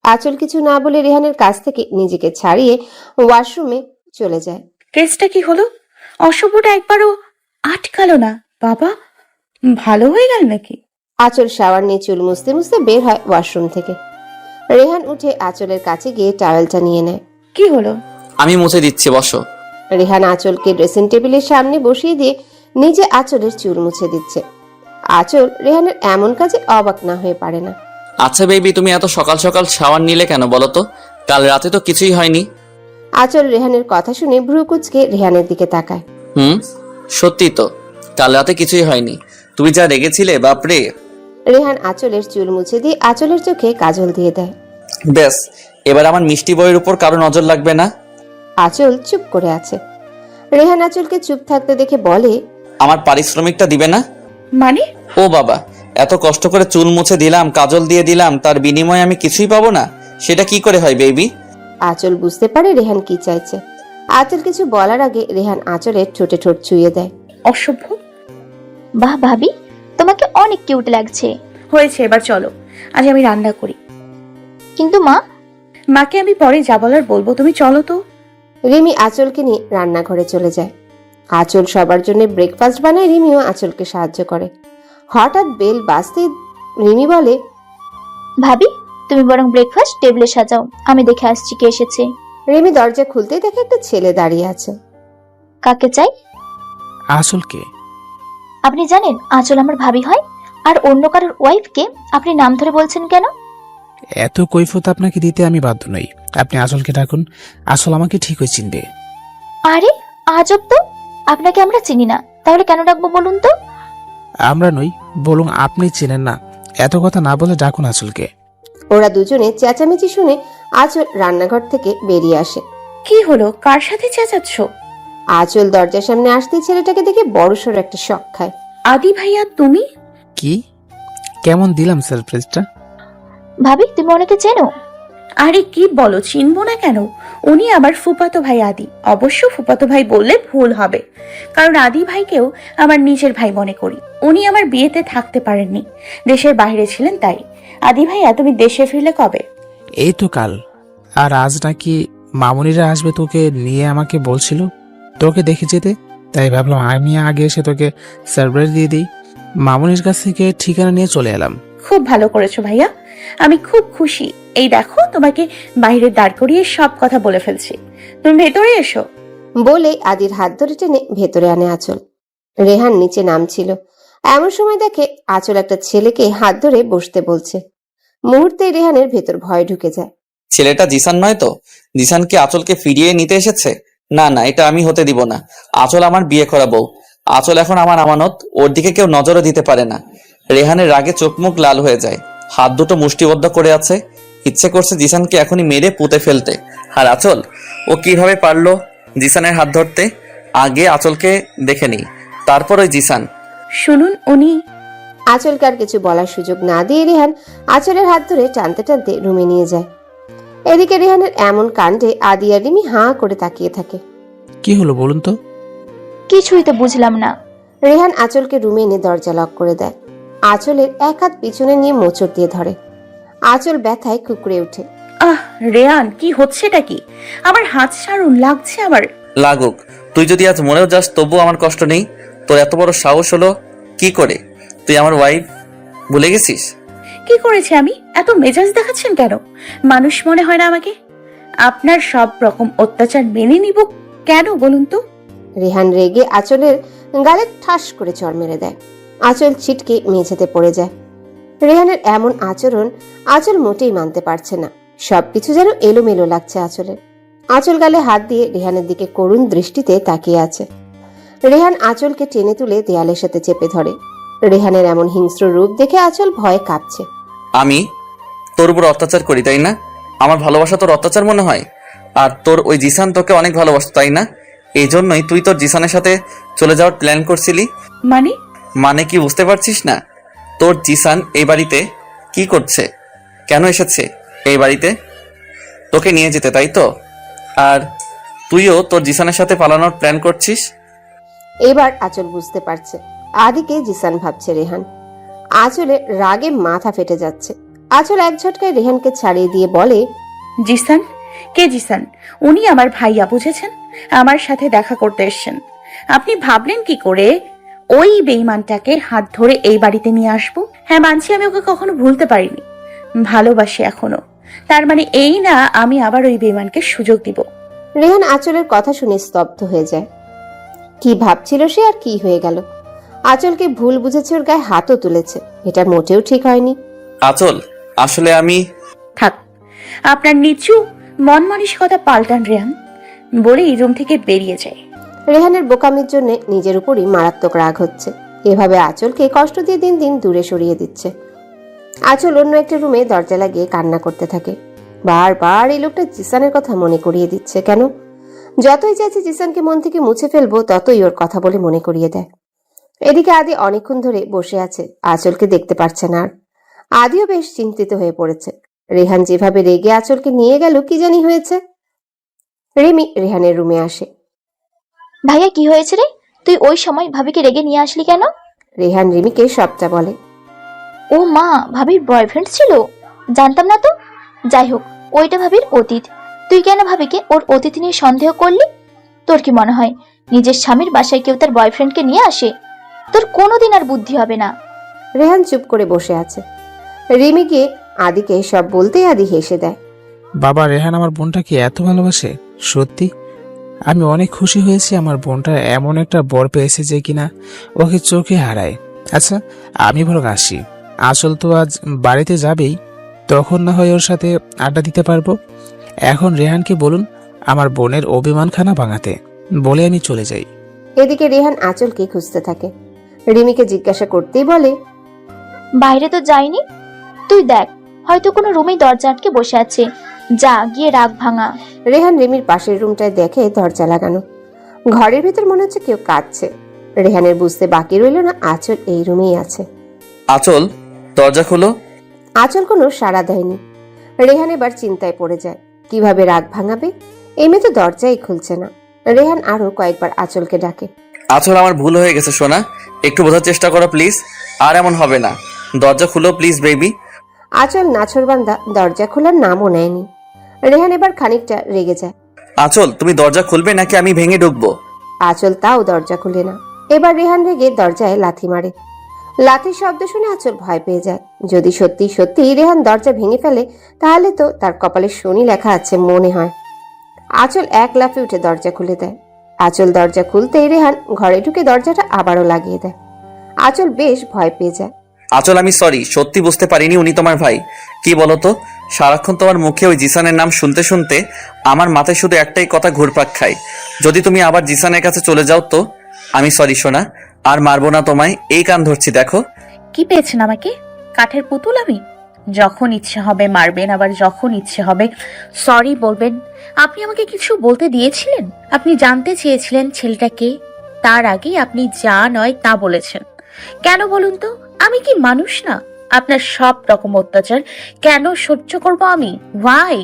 S6: আঁচল কিছু না বলে রেহানের কাছ থেকে নিজেকে ছাড়িয়ে ওয়াশরুমে চলে যায়।
S3: কেসটা কি হলো? অশুভটা একবারও আটকালো না। বাবা, ভালো হয়ে গেল নাকি?
S6: আঁচল শাওয়ার নিয়ে চুল মুছতে মুছতে বের হয় ওয়াশরুম থেকে। রেহান উঠে আঁচলের কাছে গিয়ে টাওয়েলটা নিয়ে নেয়।
S3: কি হলো?
S2: আমি মুছে দিচ্ছি, বসো।
S6: রেহান আঁচলকে ড্রেসিং টেবিলের সামনে বসিয়ে দিয়ে নিজে আঁচলের চুল মুছে দিচ্ছে। আঁচল রেহানের এমন কাজে অবাক না হয়ে পারে না।
S2: আচ্ছা বেবি, তুমি এত সকাল সকাল শাওয়ার নিলে কেন বলো তো? কাল রাতে তো কিছুই হয়নি।
S6: আঁচল রেহানের কথা শুনে ভ্রু কুঁচকে রেহানের দিকে তাকায়।
S2: সত্যি তো, কাল রাতে কিছুই হয়নি। তুমি যা রেগেছিলে, বাপরে।
S6: রেহান আঁচলের চুল মুছে দিয়ে আঁচলের চোখে কাজল দিয়ে দেয়।
S2: ব্যাস, এবার আমার মিষ্টি বইয়ের উপর কারো নজর লাগবে না।
S6: আঁচল চুপ করে আছে। রেহান আঁচলকে চুপ থাকতে দেখে বলে,
S2: আমার পারিশ্রমিকটা দিবে না?
S3: মানে?
S2: ও বাবা, এত কষ্ট করে চুল মুছে দিলাম, কাজল দিয়ে দিলাম, তার বিনিময়ে আমি কিছুই পাবো না? সেটা কি করে হয় বেবি?
S6: আঁচল বুঝতে পারে রেহান কি চাইছে। আঁচল কিছু বলার আগে রেহান আঁচলের ঠোঁটে ঠোঁট ছুঁয়ে দেয়।
S3: অসভ্য।
S7: বাহ ভাবি, তোমাকে অনেক কিউট লাগছে।
S3: হয়েছে, এবার চলো, আজ আমি রান্না করি।
S7: কিন্তু মা,
S3: মাকে আমি পরে যা বলার বলবো, তুমি চলো তো।
S6: রিমি আঁচলকে নিয়ে রান্নাঘরে চলে যায়। আঁচল সবার জন্য ব্রেকফাস্ট বানায়, রিমিও আঁচলকে সাহায্য করে। হঠাৎ বেল বাজতে রিমি বলে,
S7: ভাবি তুমি বরং ব্রেকফাস্ট টেবিলে সাজাও, আমি দেখে আসছি কে এসেছে।
S6: রিমি দরজা খুলতেই দেখে একটা ছেলে দাঁড়িয়ে আছে।
S7: কাকে চাই?
S9: আঁচলকে?
S7: আপনি জানেন আঁচল আমার ভাবি হয়, আর অন্য কারোর ওয়াইফকে আপনি নাম ধরে বলছেন কেন?
S9: এত কৈফত আপনাকে দিতে আমি বাধ্য নই। আপনি আঁচলকে ডাকুন, আসল আমাকে ঠিকই চিনবে।
S7: আরে আজব তো, আপনাকে আমরা চিনি না, তাহলে কেন ডাকবো বলুন তো?
S9: আমরা নই, বলুন আপনি চেনেন না। এত কথা না বলে ডাকুন আঁচলকে।
S6: ওরা দুজনে চেঁচামেচি শুনে আঁচল রান্নাঘর থেকে বেরিয়ে আসে।
S3: কি হলো, কার সাথে চেঁচাচ্ছ?
S6: আঁচল দরজার সামনে আসতেই ছেলেটাকে দেখে বড়সড় একটা শক খায়।
S3: আদি ভাইয়া তুমি?
S9: কি কেমন দিলাম সারপ্রাইজটা?
S7: ভাবি তুমি ওনাকে চেনো?
S3: আরে কি বলো, চিনবো না কেন? উনি আবার ফুফাতো ভাই আদি। অবশ্য ফুফাতো ভাই বললে ভুল হবে, কারণ আদি ভাইকেও আমার নিজের ভাই মনে করি। উনি আমার বিয়েতে থাকতে পারেননি, দেশের বাইরে ছিলেন তাই। আদি ভাইয়া তুমি দেশে ফিরলে কবে?
S9: এই তো কাল। আর আজ নাকি মামুনিরা আসবে তোকে নিয়ে, আমাকে বলছিল তোকে দেখে যেতে, তাই ভাবলাম আমি আগে এসে তোকে সারপ্রাইজ দিয়ে দিই। মামুনির কাছ থেকে ঠিকানা নিয়ে চলে এলাম।
S3: খুব ভালো করেছো ভাইয়া, আমি খুব খুশি। এই দেখো, তোমাকে বাইরে দাঁড় করিয়ে সব কথা বলে ফেলছি, তুমি ভেতরে এসো।
S6: বলে আদির হাত ধরে টেনে ভেতরে আনে আঁচল। রেহান নিচে নামছিল, এমন সময় দেখে আঁচল একটা ছেলেকে হাত ধরে বসতে বলছে। মুহূর্তে রেহানের ভেতর ভয় ঢুকে যায়।
S2: ছেলেটা জিসান নয় তো? জিসান কি আঁচলকে ফিরিয়ে নিতে এসেছে? না না, এটা আমি হতে দিব না। আঁচল আমার বিয়ে করা বউ। আঁচল এখন আমার আমানত, ওর দিকে কেউ নজরও দিতে পারে না। রেহানের রাগে চোখ মুখ লাল হয়ে যায়, হাত দুটো মুষ্টিবদ্ধ করে আছে। ইচ্ছে করছে জিসানকে এখনই মেরে পুঁতে ফেলতে। আর আঁচল, ও কিভাবে পারলো জিসানের হাত ধরতে? আগে আঁচলকে দেখে নিই, তারপর ওই জিসান।
S3: শুনুন, উনি।
S6: আঁচলকে আর কিছু বলার সুযোগ না দিয়ে রেহান আঁচলের হাত ধরে টানতে টানতে রুমে নিয়ে যায়। এদিকে রেহানের এমন কাণ্ডে আদি আর রিমি হাঁ করে তাকিয়ে থাকে।
S9: কি হলো বলুন তো?
S7: কিছুই তো বুঝলাম না।
S6: রেহান আঁচলকে রুমে এনে দরজা লক করে দেয়। আঁচলের এক হাত পিছনে নিয়ে মোচড় দিয়ে ধরে। আঁচল ব্যথায় কুকড়ে ওঠে।
S3: আহ রেয়ান, কি হচ্ছেটা কি? আমার হাত ছাড়ুন, লাগছে আমার।
S2: লাগুক, তুই যদি আজ মরেও যাস তবু আমার কষ্ট নেই। তোর এত বড় সাহস হলো কি করে? তুই আমার ওয়াইফ ভুলে গেছিস?
S3: কি করেছি আমি? এত মেজাজ দেখাচ্ছেন কেন? মানুষ মনে হয় না আমাকে? আপনার সব রকম অত্যাচার মেনে নিব কেন বলুন তো?
S6: রেহান রেগে আঁচলের গালে ঠাস করে চড় মেরে দেয়। আঁচল ছিটকে মেঝেতে পড়ে যায়। রেহানের এমন আচরণ আঁচল মোটেই মানতে পারছে না। সবকিছু যেন এলোমেলো লাগছে আঁচলের। আঁচল গালে হাত দিয়ে রেহানের দিকে করুণ দৃষ্টিতে তাকিয়ে আছে। রেহান আঁচলকে টেনে তুলে দেয়ালের সাথে চেপে ধরে। রেহানের এমন হিংস্র রূপ দেখে আঁচল ভয়ে কাঁপছে।
S2: আমি তোর উপর অত্যাচার করি তাই না? আমার ভালোবাসা তোর অত্যাচার মনে হয়? আর তোর ওই জিসান তোকে অনেক ভালোবাসতো তাই না? এই জন্যই তুই তোর জিসানের সাথে চলে যাওয়ার প্ল্যান করছিলি। মানে কি বুঝতে পারছিস না? তোর জিসান এই বাড়িতে কি করছে, কেন এসেছে এই বাড়িতে? তোকে নিয়ে যেতে, তাই তো? আর তুইও তোর জিসানের সাথে পালানোর প্ল্যান করছিস।
S6: এবার আঁচল বুঝতে পারছে আদিকে জিসান ভাবছে রেহান। আঁচলের রাগে মাথা ফেটে যাচ্ছে। আঁচল এক ঝটকায় রেহানকে ছাড়িয়ে দিয়ে বলে,
S3: জিসান? কে জিসান? উনি আমার ভাইয়া, বুঝেছেন? আমার সাথে দেখা করতে এসেছেন। আপনি ভাবলেন কি করে ওই বেঈমানটাকে হাত ধরে এই বাড়িতে নিয়ে আসবো? হ্যাঁ, মানছি আমি ওকে কখনো ভুলতে পারিনি, ভালোবাসি এখনো। তার মানে এই না আমি আবার ওই বেঈমানকে সুযোগ দিব।
S6: রেহান আঁচলের কথা শুনে স্তব্ধ হয়ে যায়। কি ভাবছিল সে আর কি হয়ে গেল? আঁচলকে ভুল বুঝেছে, ওর গায়ে হাতও তুলেছে। এটা মোটেও ঠিক হয়নি।
S2: আঁচল, আসলে আমি
S3: থাক, আপনার নিচু মন মানসিকতা পাল্টান রেহান, বলে এই রুম থেকে বেরিয়ে যায়।
S6: রেহানের বোকামির জন্য নিজের উপরই মারাত্মক রাগ হচ্ছে। এভাবে আঁচলকে কষ্ট দিয়ে দিন দিন দূরে সরিয়ে দিচ্ছে। আঁচল অন্য একটা রুমে দরজা লাগিয়ে কান্না করতে থাকে। বারবার এই লোকটা জিসানের কথা মনে করিয়ে দিচ্ছে কেন? যতই চাইছে জিসানকে মন থেকে মুছে ফেলবো, ততই ওর কথা বলে মনে করিয়ে দেয়। এদিকে আদি অনেকক্ষণ ধরে বসে আছে, আঁচলকে দেখতে পারছে না আর। আদিও বেশ চিন্তিত হয়ে পড়েছে। রেহান যেভাবে রেগে আঁচলকে নিয়ে গেল, কি জানি হয়েছে। রিমি রেহানের রুমে আসে।
S7: ভাইয়া কি হয়েছে রে? তুই ওই সময় ভাবিকে রেগে নিয়ে আসলি কেন?
S6: রেহান রিমিকে সবটা বলে।
S7: ও মা, ভাবির বয়ফ্রেন্ড ছিল? জানতাম না তো। যাই হোক, ওইটা ভাবির অতীত। তুই কেন ভাবিকে ওর অতীত নিয়ে সন্দেহ করলি? তোর কি মনে হয় নিজের স্বামীর বাসায় কেউ তার বয়ফ্রেন্ডকে নিয়ে আসে? তোর কোনোদিন আর বুদ্ধি হবে না।
S6: রেহান চুপ করে বসে আছে। রিমি গিয়ে আদিকে সব বলতেই আদি হেসে দেয়।
S9: বাবা, রেহান আমার বোনটাকে এত ভালোবাসে? সত্যি আমি অনেক খুশি হয়েছি আমার বোনটা এমন একটা বর পেয়েছে যে কিনা ওকে চোখে হারায়। আচ্ছা, আমি বরং আসি। আসল তো আজ বাড়িতে যাবেই, তখন না হয় ওর সাথে আড্ডা দিতে পারবো। এখন রেহানকে বলুন আমার বোনের অভিমানখানা ভাঙাতে, বলে আমি চলে যাই।
S6: এদিকে রেহান আঁচলকে খুঁজতে থাকে। রিমিকে জিজ্ঞাসা করতেই বলে,
S7: বাইরে তো যাইনি। তুই দেখ, হয়তো কোনো রুমেই দরজা আটকে বসে আছে। যা গিয়ে রাগ ভাঙা।
S6: রেহান রিমির পাশের রুমটায় দেখে দরজা লাগানো। ঘরের ভেতর মনে হচ্ছে কেউ কাঁদছে। রেহানের বুঝতে বাকি রইল না আঁচল এই রুমেই আছে।
S2: আঁচল, দরজা খোলো।
S6: আঁচল কোনো সাড়া দেয়নি। রেহান এবার চিন্তায় পড়ে যায়, কিভাবে রাগ ভাঙাবে। এই মেয়ে তো দরজাই খুলছে না। রেহান আরো কয়েকবার আঁচলকে ডাকে।
S2: আঁচল, আমার ভুল হয়ে গেছে সোনা, একটু বোঝার চেষ্টা করো প্লিজ। আর এমন হবে না, দরজা খুলো প্লিজ বেবি।
S6: আঁচল নাছরবান্দা দরজা খোলার নামও নেয়নি। রেহান এবার খানিকটা রেগে যায়।
S2: আঁচল, তুমি দরজা খুলবে নাকি আমি ভেঙে ঢুকবো?
S6: আঁচল তাও দরজা খুলে না। এবার রেহান রেগে দরজায় লাথি মারে। লাথির শব্দ শুনে আঁচল ভয় পেয়ে যায়। যদি সত্যি সত্যি রেহান দরজা ভেঙে ফেলে, তাহলে তো তার কপালে শনি লেখা আছে মনে হয়। আঁচল এক লাফে উঠে দরজা খুলে দেয়। আঁচল দরজা খুলতেই রেহান ঘরে ঢুকে দরজাটা আবারও লাগিয়ে দেয়। আঁচল বেশ ভয় পেয়ে যায়।
S2: আঁচল, আমি সরি, সত্যি বুঝতে পারিনি উনি তোমার ভাই। কি বলতো, সারাক্ষণ তোমার মুখে ওই জিসানের নাম শুনতে শুনতে আমার মাথায় শুধু একটাই কথা ঘুরপাক খায়, যদি তুমি আবার জিসানের কাছে চলে যাও তো। আমি সরি সোনা, আর মারবো না তোমায়, এই কান ধরছি দেখো।
S3: কি পেয়েছেন আমাকে? কাঠের পুতুল আমি? যখন ইচ্ছে হবে মারবেন, আবার যখন ইচ্ছে হবে সরি বলবেন। আপনি আমাকে কিছু বলতে দিয়েছিলেন? আপনি জানতে চেয়েছিলেন ছেলেটা কে? তার আগেই আপনি যা নয় তা বলেছেন। কেন বলুন তো? আমি কি মানুষ না? আপনার সব রকম অত্যাচার কেন সহ্য করব আমি? ওয়াই?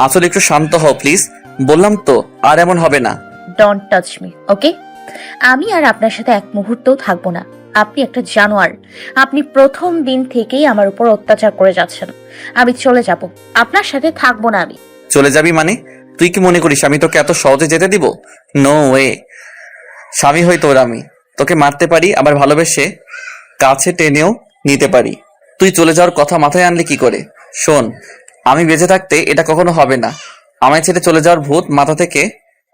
S2: আঁচল, একটু শান্ত হও প্লিজ, বললাম তো আর এমন হবে না।
S3: ডোন্ট টাচ মি, ওকে? আমি আর আপনার সাথে এক মুহূর্তও থাকবো না। আপনি একটা জানোয়ার। আপনি প্রথম দিন থেকেই আমার উপর অত্যাচার করে যাচ্ছেন। আমি চলে যাব, আপনার সাথে থাকবো না আমি।
S2: চলে যাবি মানে? তুই কি মনে করিস আমি তোকে এত সহজে যেতে দিব? No way. স্বামী হই তোর আমি, তোকে মারতে পারি, আবার ভালোবেসে কাছে টেনেও নিতে পারি। তুই চলে যাওয়ার কথা মাথায় আনলি কি করে? শোন, আমি বেঁচে থাকতে এটা কখনো হবে না। আমায় ছেড়ে চলে যাওয়ার ভূত মাথা থেকে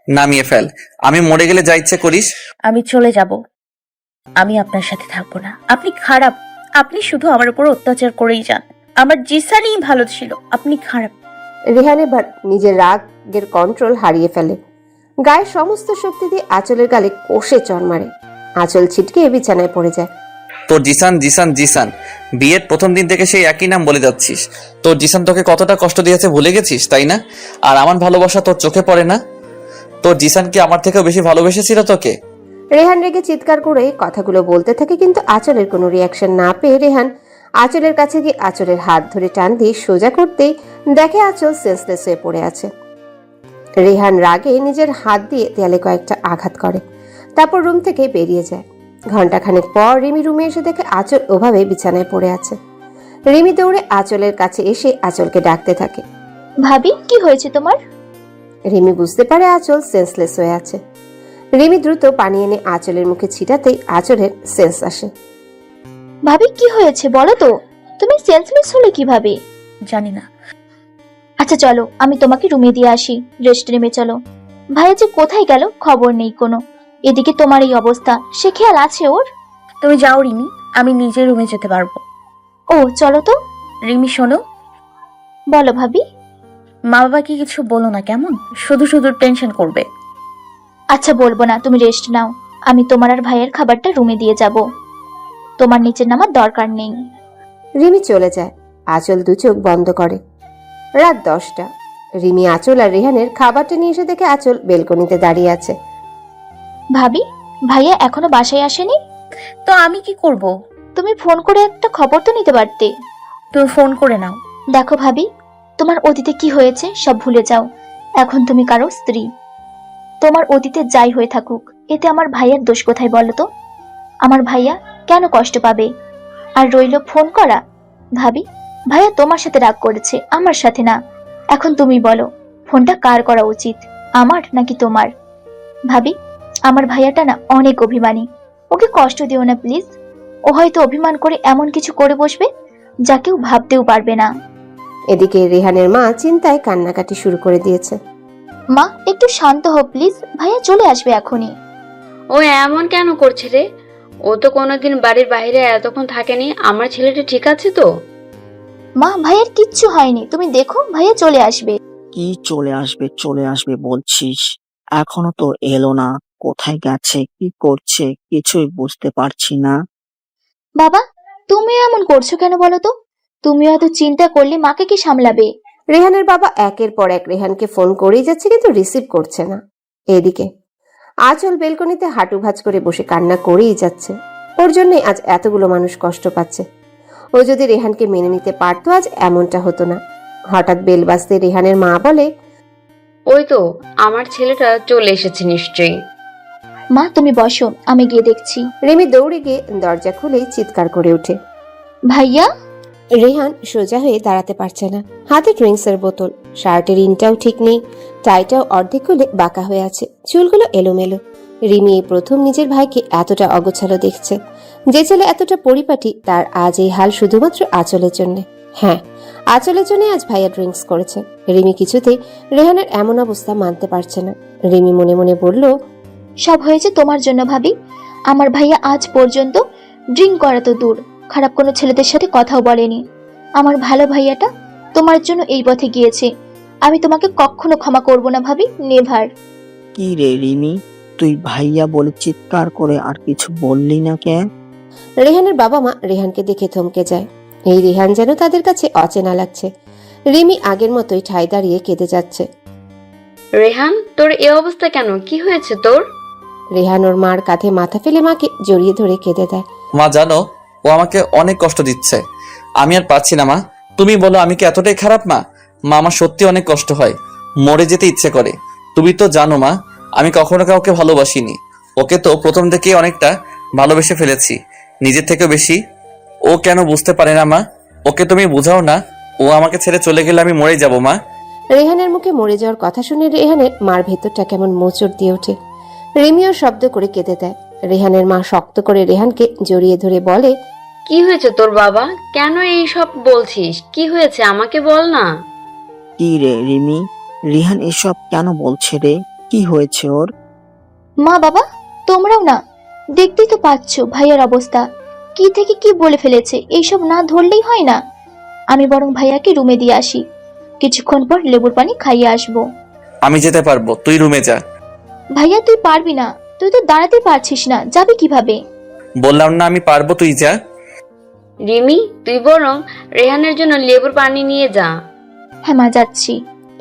S2: নামিয়ে ফেল। আমি মরে গেলে যা ইচ্ছে করিস।
S3: আমি চলে যাব, আমি আপনার সাথে থাকবো না। আপনি খারাপ, আপনি শুধু আমার উপর অত্যাচার করেই যান। আমার জিসানই ভালো ছিল, আপনি খারাপ।
S6: রেহান এবার নিজের রাগের কন্ট্রোল হারিয়ে ফেলে। গায়ের সমস্ত শক্তি দিয়ে আঁচলের গালে কষে চড় মারে। আঁচল ছিটকে বিছানায় পড়ে যায়।
S2: তোর জিসান জিসান জিসান, বিয়ের প্রথম দিন থেকে সেই একই নাম বলে যাচ্ছিস। তোর জিসান তোকে কতটা কষ্ট দিয়েছে ভুলে গেছিস, তাই না? আর আমার ভালোবাসা তোর চোখে পড়ে না? তোর জিসান কি আমার থেকেও বেশি ভালোবেসেছিল তোকে?
S6: রেহান রেগে চিৎকার করে কথাগুলো বলতে থাকে, কিন্তু আঁচলের কোনো রিয়াকশন না পেয়ে রেহান আঁচলের কাছে গিয়ে আঁচলের হাত ধরে টান দিয়ে সোজা করতেই দেখে আঁচল সেন্সলেস হয়ে পড়ে আছে। রেহান রাগে নিজের হাত দিয়ে দেয়ালে কয়েকটা আঘাত করে, তারপর রুম থেকে বেরিয়ে যায়। ঘন্টাখানেক পর রিমি রুমে এসে দেখে আঁচল ওভাবে বিছানায় পড়ে আছে। রিমি দৌড়ে আঁচলের কাছে এসে আঁচলকে ডাকতে থাকে।
S7: ভাবি, কি হয়েছে তোমার?
S6: রিমি বুঝতে পারে আঁচল সেন্সলেস হয়ে আছে। রিমি দ্রুত পানি এনে আঁচলের মুখে ছিটাতেই আঁচলের সেন্স আসে।
S7: ভাবি, কি হয়েছে বলো তো? তুমি সেন্সলেস হলে কিভাবে?
S3: জানি না।
S7: আচ্ছা চলো, আমি তোমাকে রুমে দিয়ে আসি। রেস্ট রুমে চলো। ভাইয়া যে কোথায় গেল খবর নেই কোনো। এদিকে তোমার এই অবস্থা, সে খেয়াল আছে ওর?
S3: তুমি যাও রিমি, আমি নিজের রুমে যেতে পারবো।
S7: ও চলো তো।
S3: রিমি শোনো,
S7: বলো ভাবি।
S3: মা বাবাকে কিছু বলো না কেমন, শুধু শুধু টেনশন করবে।
S7: আচ্ছা বলবো না, তুমি রেস্ট নাও। আমি তোমার আর ভাইয়ের খাবারটা রুমে দিয়ে যাব। তোমার নিচে নামার দরকার নেই।
S6: রিমি চলে যায়। আঁচল দু চোখ বন্ধ করে। রাত 10টা। রিমি আঁচল আর রেহানের খাবারটা নিয়ে এসে দেখে আঁচল বেলকনিতে দাঁড়িয়ে আছে।
S7: ভাবি, ভাইয়া এখনো বাসায় আসেনি?
S3: তো আমি কি করব?
S7: তুমি ফোন করে একটা খবর তো নিতে পারতে।
S3: তুমি ফোন করে নাও।
S7: দেখো ভাবি, তোমার অতীতে কি হয়েছে সব ভুলে যাও। এখন তুমি কারো স্ত্রী। তোমার অতীতে যাই হয়ে থাকুক, এতে আমার ভাইয়ার দোষ কোথায় বলো তো? আমার ভাইয়া কেন কষ্ট পাবে? আর রইল ফোন করা। ভাবি, ভাইয়া তোমার সাথে রাগ করেছে, আমার সাথে না। এখন তুমি বলো, ফোনটা কার করা উচিত, আমার নাকি তোমার? ভাবি, আমার ভাইয়াটা না অনেক অভিমানী। ওকে কষ্ট দিও না প্লিজ। ও হয়তো অভিমান করে এমন কিছু করে বসবে যা কেউ ভাবতেও পারবে না।
S6: এদিকে রেহানের মা চিন্তায় কান্নাকাটি শুরু করে দিয়েছে।
S7: মা, একটু শান্ত হও প্লিজ। ভাইয়া চলে আসবে এখনই।
S8: ও এমন কেন করছে রে? ও তো কোনোদিন বাড়ির বাইরে এতক্ষণ থাকেনি। আমার ছেলেটা ঠিক আছে তো?
S7: মা, ভাইয়ের কিচ্ছু হয়নি, তুমি দেখো ভাইয়া চলে আসবে।
S10: কি চলে আসবে বলছিস? এখনো তো এলো না। কোথায় গেছে, কি করছে কিছুই বুঝতে পারছি না।
S7: বাবা, তুমি এমন করছো কেন বলো তো? তুমি এত চিন্তা করলে মাকে কি সামলাবে?
S6: রেহানের বাবা একের পর এক রেহানকে ফোন করেই যাচ্ছে, কিন্তু রিসিভ করছে না। এদিকে আঁচল বেলকনিতে হাঁটু ভাঁজ করে বসে কান্না করেই যাচ্ছে। ওর জন্যই আজ এতগুলো মানুষ কষ্ট পাচ্ছে। ও যদি রেহানকে মেনে নিতে পারতো আজ এমনটা হতো না। হঠাৎ বেল বাজতে রেহানের মা বলে,
S8: ওই তো আমার ছেলেটা চলে এসেছে নিশ্চয়ই।
S7: মা তুমি বসো, আমি গিয়ে দেখছি।
S6: রিমি দৌড়ে গিয়ে দরজা খুলেই চিৎকার করে ওঠে।
S7: ভাইয়া!
S6: রেহান সোজা হয়ে দাঁড়াতে পারছে না। হাতে ড্রিঙ্কসের বোতল, শার্টের ইনটাও ঠিক নেই, টাইটাও অর্ধেক খুলে বাঁকা হয়ে আছে, চুলগুলো এলোমেলো। রিমি এই প্রথম নিজের ভাইকে এতটা অগোছালো দেখছে। যে ছেলে এতটা পরিপাটি, তার আজ এই হাল শুধুমাত্র আঁচলের জন্য। হ্যাঁ, আঁচলের জন্য আজ ভাইয়া ড্রিঙ্কস করেছে। রিমি কিছুতেই রেহানের এমন অবস্থা মানতে পারছে না। রিমি মনে মনে বলল,
S7: সব হয়েছে তোমার জন্য ভাবি। আমার ভাইয়া আজ পর্যন্ত ড্রিঙ্ক করা তো দূর, খারাপ কোনো ছেলেদের সাথে কথাও বলেনি। আমার ভালো ভাইয়াটা তোমার জন্য এই পথে গিয়েছে। আমি তোমাকে কখনো ক্ষমা করব না ভাবি, নেভার।
S10: কি রে রিমি, তুই ভাইয়া বলে চিৎকার করে আর কিছু বললি না কে?
S6: রেহানের বাবা মা রেহানকে দেখে থমকে যায়। এই রেহান যেন তাদের কাছে অচেনা লাগছে। রিমি আগের মতোই ঠায় দাঁড়িয়ে কেঁদে যাচ্ছে।
S8: রেহান, তোর এ অবস্থা কেন? কি হয়েছে তোর?
S6: রেহান ওর মার কাঁধে মাথা ফেলে মাকে জড়িয়ে ধরে কেঁদে দেয়।
S2: মা জানো, ও আমাকে অনেক কষ্ট দিচ্ছে। আমি আর পারছি না মা। তুমি বলো আমি কি এতটাই খারাপ মা? মা, আমার সত্যি অনেক কষ্ট হয়, মরে যেতে ইচ্ছে করে। তুমি তো জানো মা, আমি কখনো কাউকে ভালোবাসিনি। ওকে তো প্রথম থেকেই অনেকটা ভালোবেসে ফেলেছি, নিজের থেকেও বেশি। ও কেন বুঝতে পারে না মা? ওকে তুমি বুঝাও না। ও আমাকে ছেড়ে চলে গেলে আমি মরে যাব মা।
S6: রেহানের মুখে মরে যাওয়ার কথা শুনে রেহানের মার ভেতরটা কেমন মোচড় দিয়ে ওঠে। রিমিও শব্দ করে কেঁদে দেয়। রেহানের মা শক্ত করে রেহানকে জড়িয়ে ধরে বলে,
S8: কি কি হয়েছে তোর বাবা? কেন এই সব বলছিস? কি হয়েছে আমাকে বল না।
S10: কি রে রিমি, রিহান এসব কেন বলছে রে? কি হয়েছে ওর?
S7: মা বাবা, তোমরাও না, দেখতেই তো পাচ্ছ ভাইয়ার অবস্থা, কি থেকে কি বলে ফেলেছে। এইসব না ধরলেই হয় না। আমি বরং ভাইয়াকে রুমে দিয়ে আসি, কিছুক্ষণ পর লেবুর পানি খাইয়ে আসবো।
S2: আমি যেতে পারবো, তুই রুমে যা।
S7: ভাইয়া তুই পারবি না, তুই তো দাঁড়াতে পারছিস না, যাবি কিভাবে?
S2: বললাম না আমি পারবো, তুই যা।
S8: রিমি, তুই বরং রেহানের জন্য লেবুর পানি নিয়ে যা।
S7: হ্যাঁ মা, যাচ্ছি।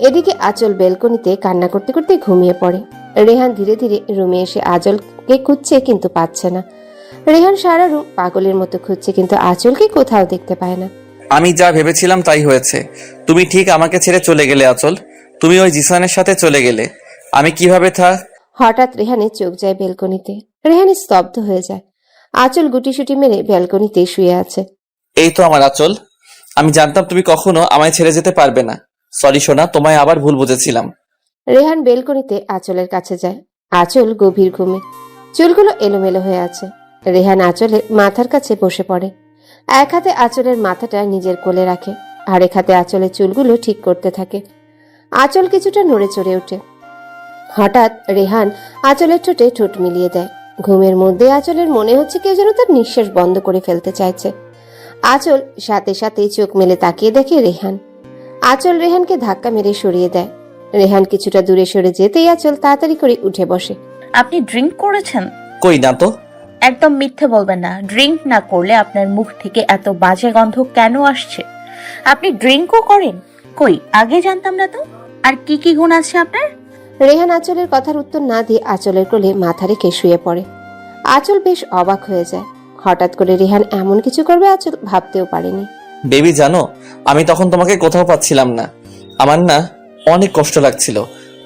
S6: এদিকে আঁচল বেলকনিতে কান্না করতে করতে ঘুমিয়ে পড়ে। রেহান ধীরে ধীরে রুমে এসে আঁচলকে খুঁজছে কিন্তু পাচ্ছে না। রেহান সারা রুম পাগলের মতো খুঁজছে কিন্তু আঁচলকে কোথাও দেখতে পায় না।
S2: আমি যা ভেবেছিলাম তাই হয়েছে। তুমি ঠিক আমাকে ছেড়ে চলে গেলে আঁচল। তুমি ওই জিসানের সাথে চলে গেলে। আমি কিভাবে
S6: হঠাৎ রেহানের চোখ যায় বেলকনিতে। রেহান স্তব্ধ হয়ে যায়। আঁচল গুটিসুটি মেরে ব্যালকনিতে শুয়ে আছে।
S2: এই তো আমার আঁচল। আমি জানতাম তুমি কখনো আমায় ছেড়ে যেতে পারবে না। সরি সোনা, তোমায় আবার ভুল বুঝেছিলাম।
S6: রেহান বেলকনিতে আঁচলের কাছে যায়। আঁচল গভীর ঘুমে, চুলগুলো এলোমেলো হয়ে আছে। রেহান আঁচলের মাথার কাছে বসে পড়ে। এক হাতে আঁচলের মাথাটা নিজের কোলে রাখে, আরেক হাতে আঁচলের চুলগুলো ঠিক করতে থাকে। আঁচল কিছুটা নড়ে চড়ে ওঠে। হঠাৎ রেহান আঁচলের ঠোঁটে ঠোঁট মিলিয়ে দেয়। ঘুমের মধ্যে আঁচলের মনে হচ্ছে কেউ যেন তার নিঃশ্বাস বন্ধ করে ফেলতে চাইছে। আঁচল সাথে সাথে চোখ মেলে তাকিয়ে দেখে রেহান। আঁচল রেহানকে ধাক্কা মেরে সরিয়ে দেয়। রেহান কিছুটা দূরে সরে যেতেই আঁচল তাড়াতাড়ি করে উঠে বসে।
S3: আপনি ড্রিঙ্ক করেছেন?
S2: কই না তো।
S3: একদম মিথ্যে বলবেন না। ড্রিঙ্ক না করলে আপনার মুখ থেকে এত বাজে গন্ধ কেন আসছে? আপনি ড্রিঙ্কও করেন? কই, আগে জানতাম না তো। আর কি কি গুণ আছে আপনার?
S6: রেহান আঁচলের কথার উত্তর না দিয়ে আঁচলের কোলে মাথা রেখে শুয়ে পড়ে। আঁচল বেশ অবাক হয়ে যায়। হঠাৎ করে রেহান এমন কিছু করবে আঁচল ভাবতেও পারেনি।
S2: বেবি জানো, আমি তখন তোমাকে কোথাও পাচ্ছিলাম না। আমার না অনেক কষ্ট লাগছিল।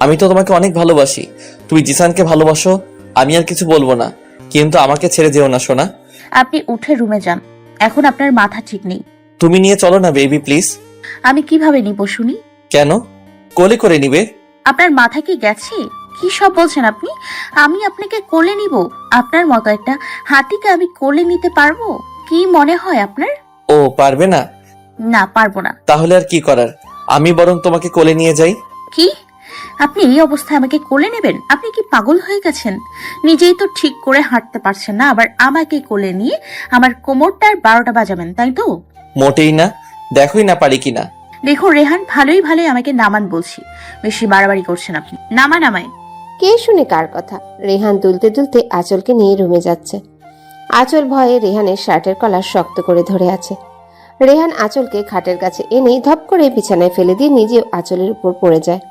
S2: আমি তো তোমাকে অনেক ভালোবাসি। তুমি জিসানকে ভালোবাসো, আমি আর কিছু বলবো না, কিন্তু আমাকে ছেড়ে যেও না সোনা।
S3: আপনি উঠে রুমে যান, এখন আপনার মাথা ঠিক নেই।
S2: তুমি নিয়ে চলো না বেবি প্লিজ।
S3: আমি কিভাবে নিব শুনি?
S2: কেন? কোলে করে নিবে।
S3: আপনার মাথা কি গেছে? কি সব বলছেন আপনি? আমি আপনাকে কোলে নিব? আপনার মতো একটা হাতিকে আমি কোলে নিতে পারবো? কি মনে হয় আপনার?
S2: ও পারবে না?
S3: না, পারবো না।
S2: তাহলে আর কি করার, আমি বরং তোমাকে কোলে নিয়ে যাই।
S3: কি? আপনি এই অবস্থায় আমাকে কোলে নেবেন? আপনি কি পাগল হয়ে গেছেন? নিজেই তো ঠিক করে হাঁটতে পারছেন না, আবার আমাকে কোলে নিয়ে আমার কোমরটার 12টা বাজাবেন, তাই তো?
S2: মোটেই না, দেখোই না পারি কিনা।
S3: দেখুন রেহান, ভালোই ভালোই আমাকে নামান বলছি, বেশি বাড়াবাড়ি করছেন আপনি। নামান আমায়।
S6: কে শুনে কার কথা? রেহান দুলতে দুলতে আঁচলকে নিয়ে রুমে যাচ্ছে। আঁচল ভয়ে রেহানের শার্টের কলার শক্ত করে ধরে আছে। রেহান আঁচলকে খাটের কাছে এনে ধপ করে বিছানায় ফেলে দিয়ে নিজেও আঁচলের উপর পড়ে যায়।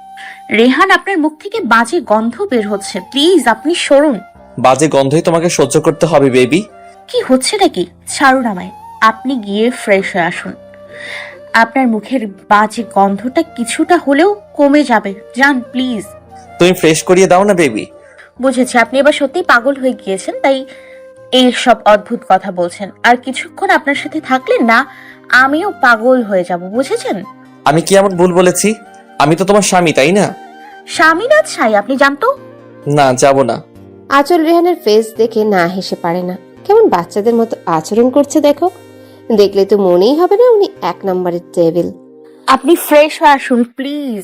S3: রেহান, আপনার মুখ থেকে বাজে গন্ধ বের হচ্ছে, প্লিজ আপনি সরুন।
S2: বাজে গন্ধই তোমাকে সহ্য করতে হবে বেবি।
S3: কি হচ্ছে নাকি? ছাড়ুন আমায়। আপনি গিয়ে ফ্রেশ হয়ে আসুন, আপনার মুখের বাজে গন্ধটা কিছুটা হলেও কমে যাবে। যান প্লিজ।
S2: তুমি ফ্রেশ করিয়ে দাও না বেবি।
S3: বুঝেছি, আপনি এবার সত্যি পাগল হয়ে গিয়েছেন, তাই এই সব অদ্ভুত কথা বলছেন। আর কিছুক্ষণ আপনার সাথে থাকলে না আমিও পাগল হয়ে যাব, বুঝেছেন?
S2: আমি কি এমন ভুল বলেছি? আমি তো তোমার স্বামী, তাই না?
S3: স্বামী না ছাই, আপনি জানতো?
S2: না, যাব না।
S6: আঁচল রেহানের ফেস দেখে না হেসে পারে না। কেমন বাচ্চাদের মতো আচরণ করছে দেখো। দেখলে তো মনেই হবে না উনি 1 নম্বরের টেবিল।
S3: আপনি ফ্রেশ হয়ে আসুন প্লিজ।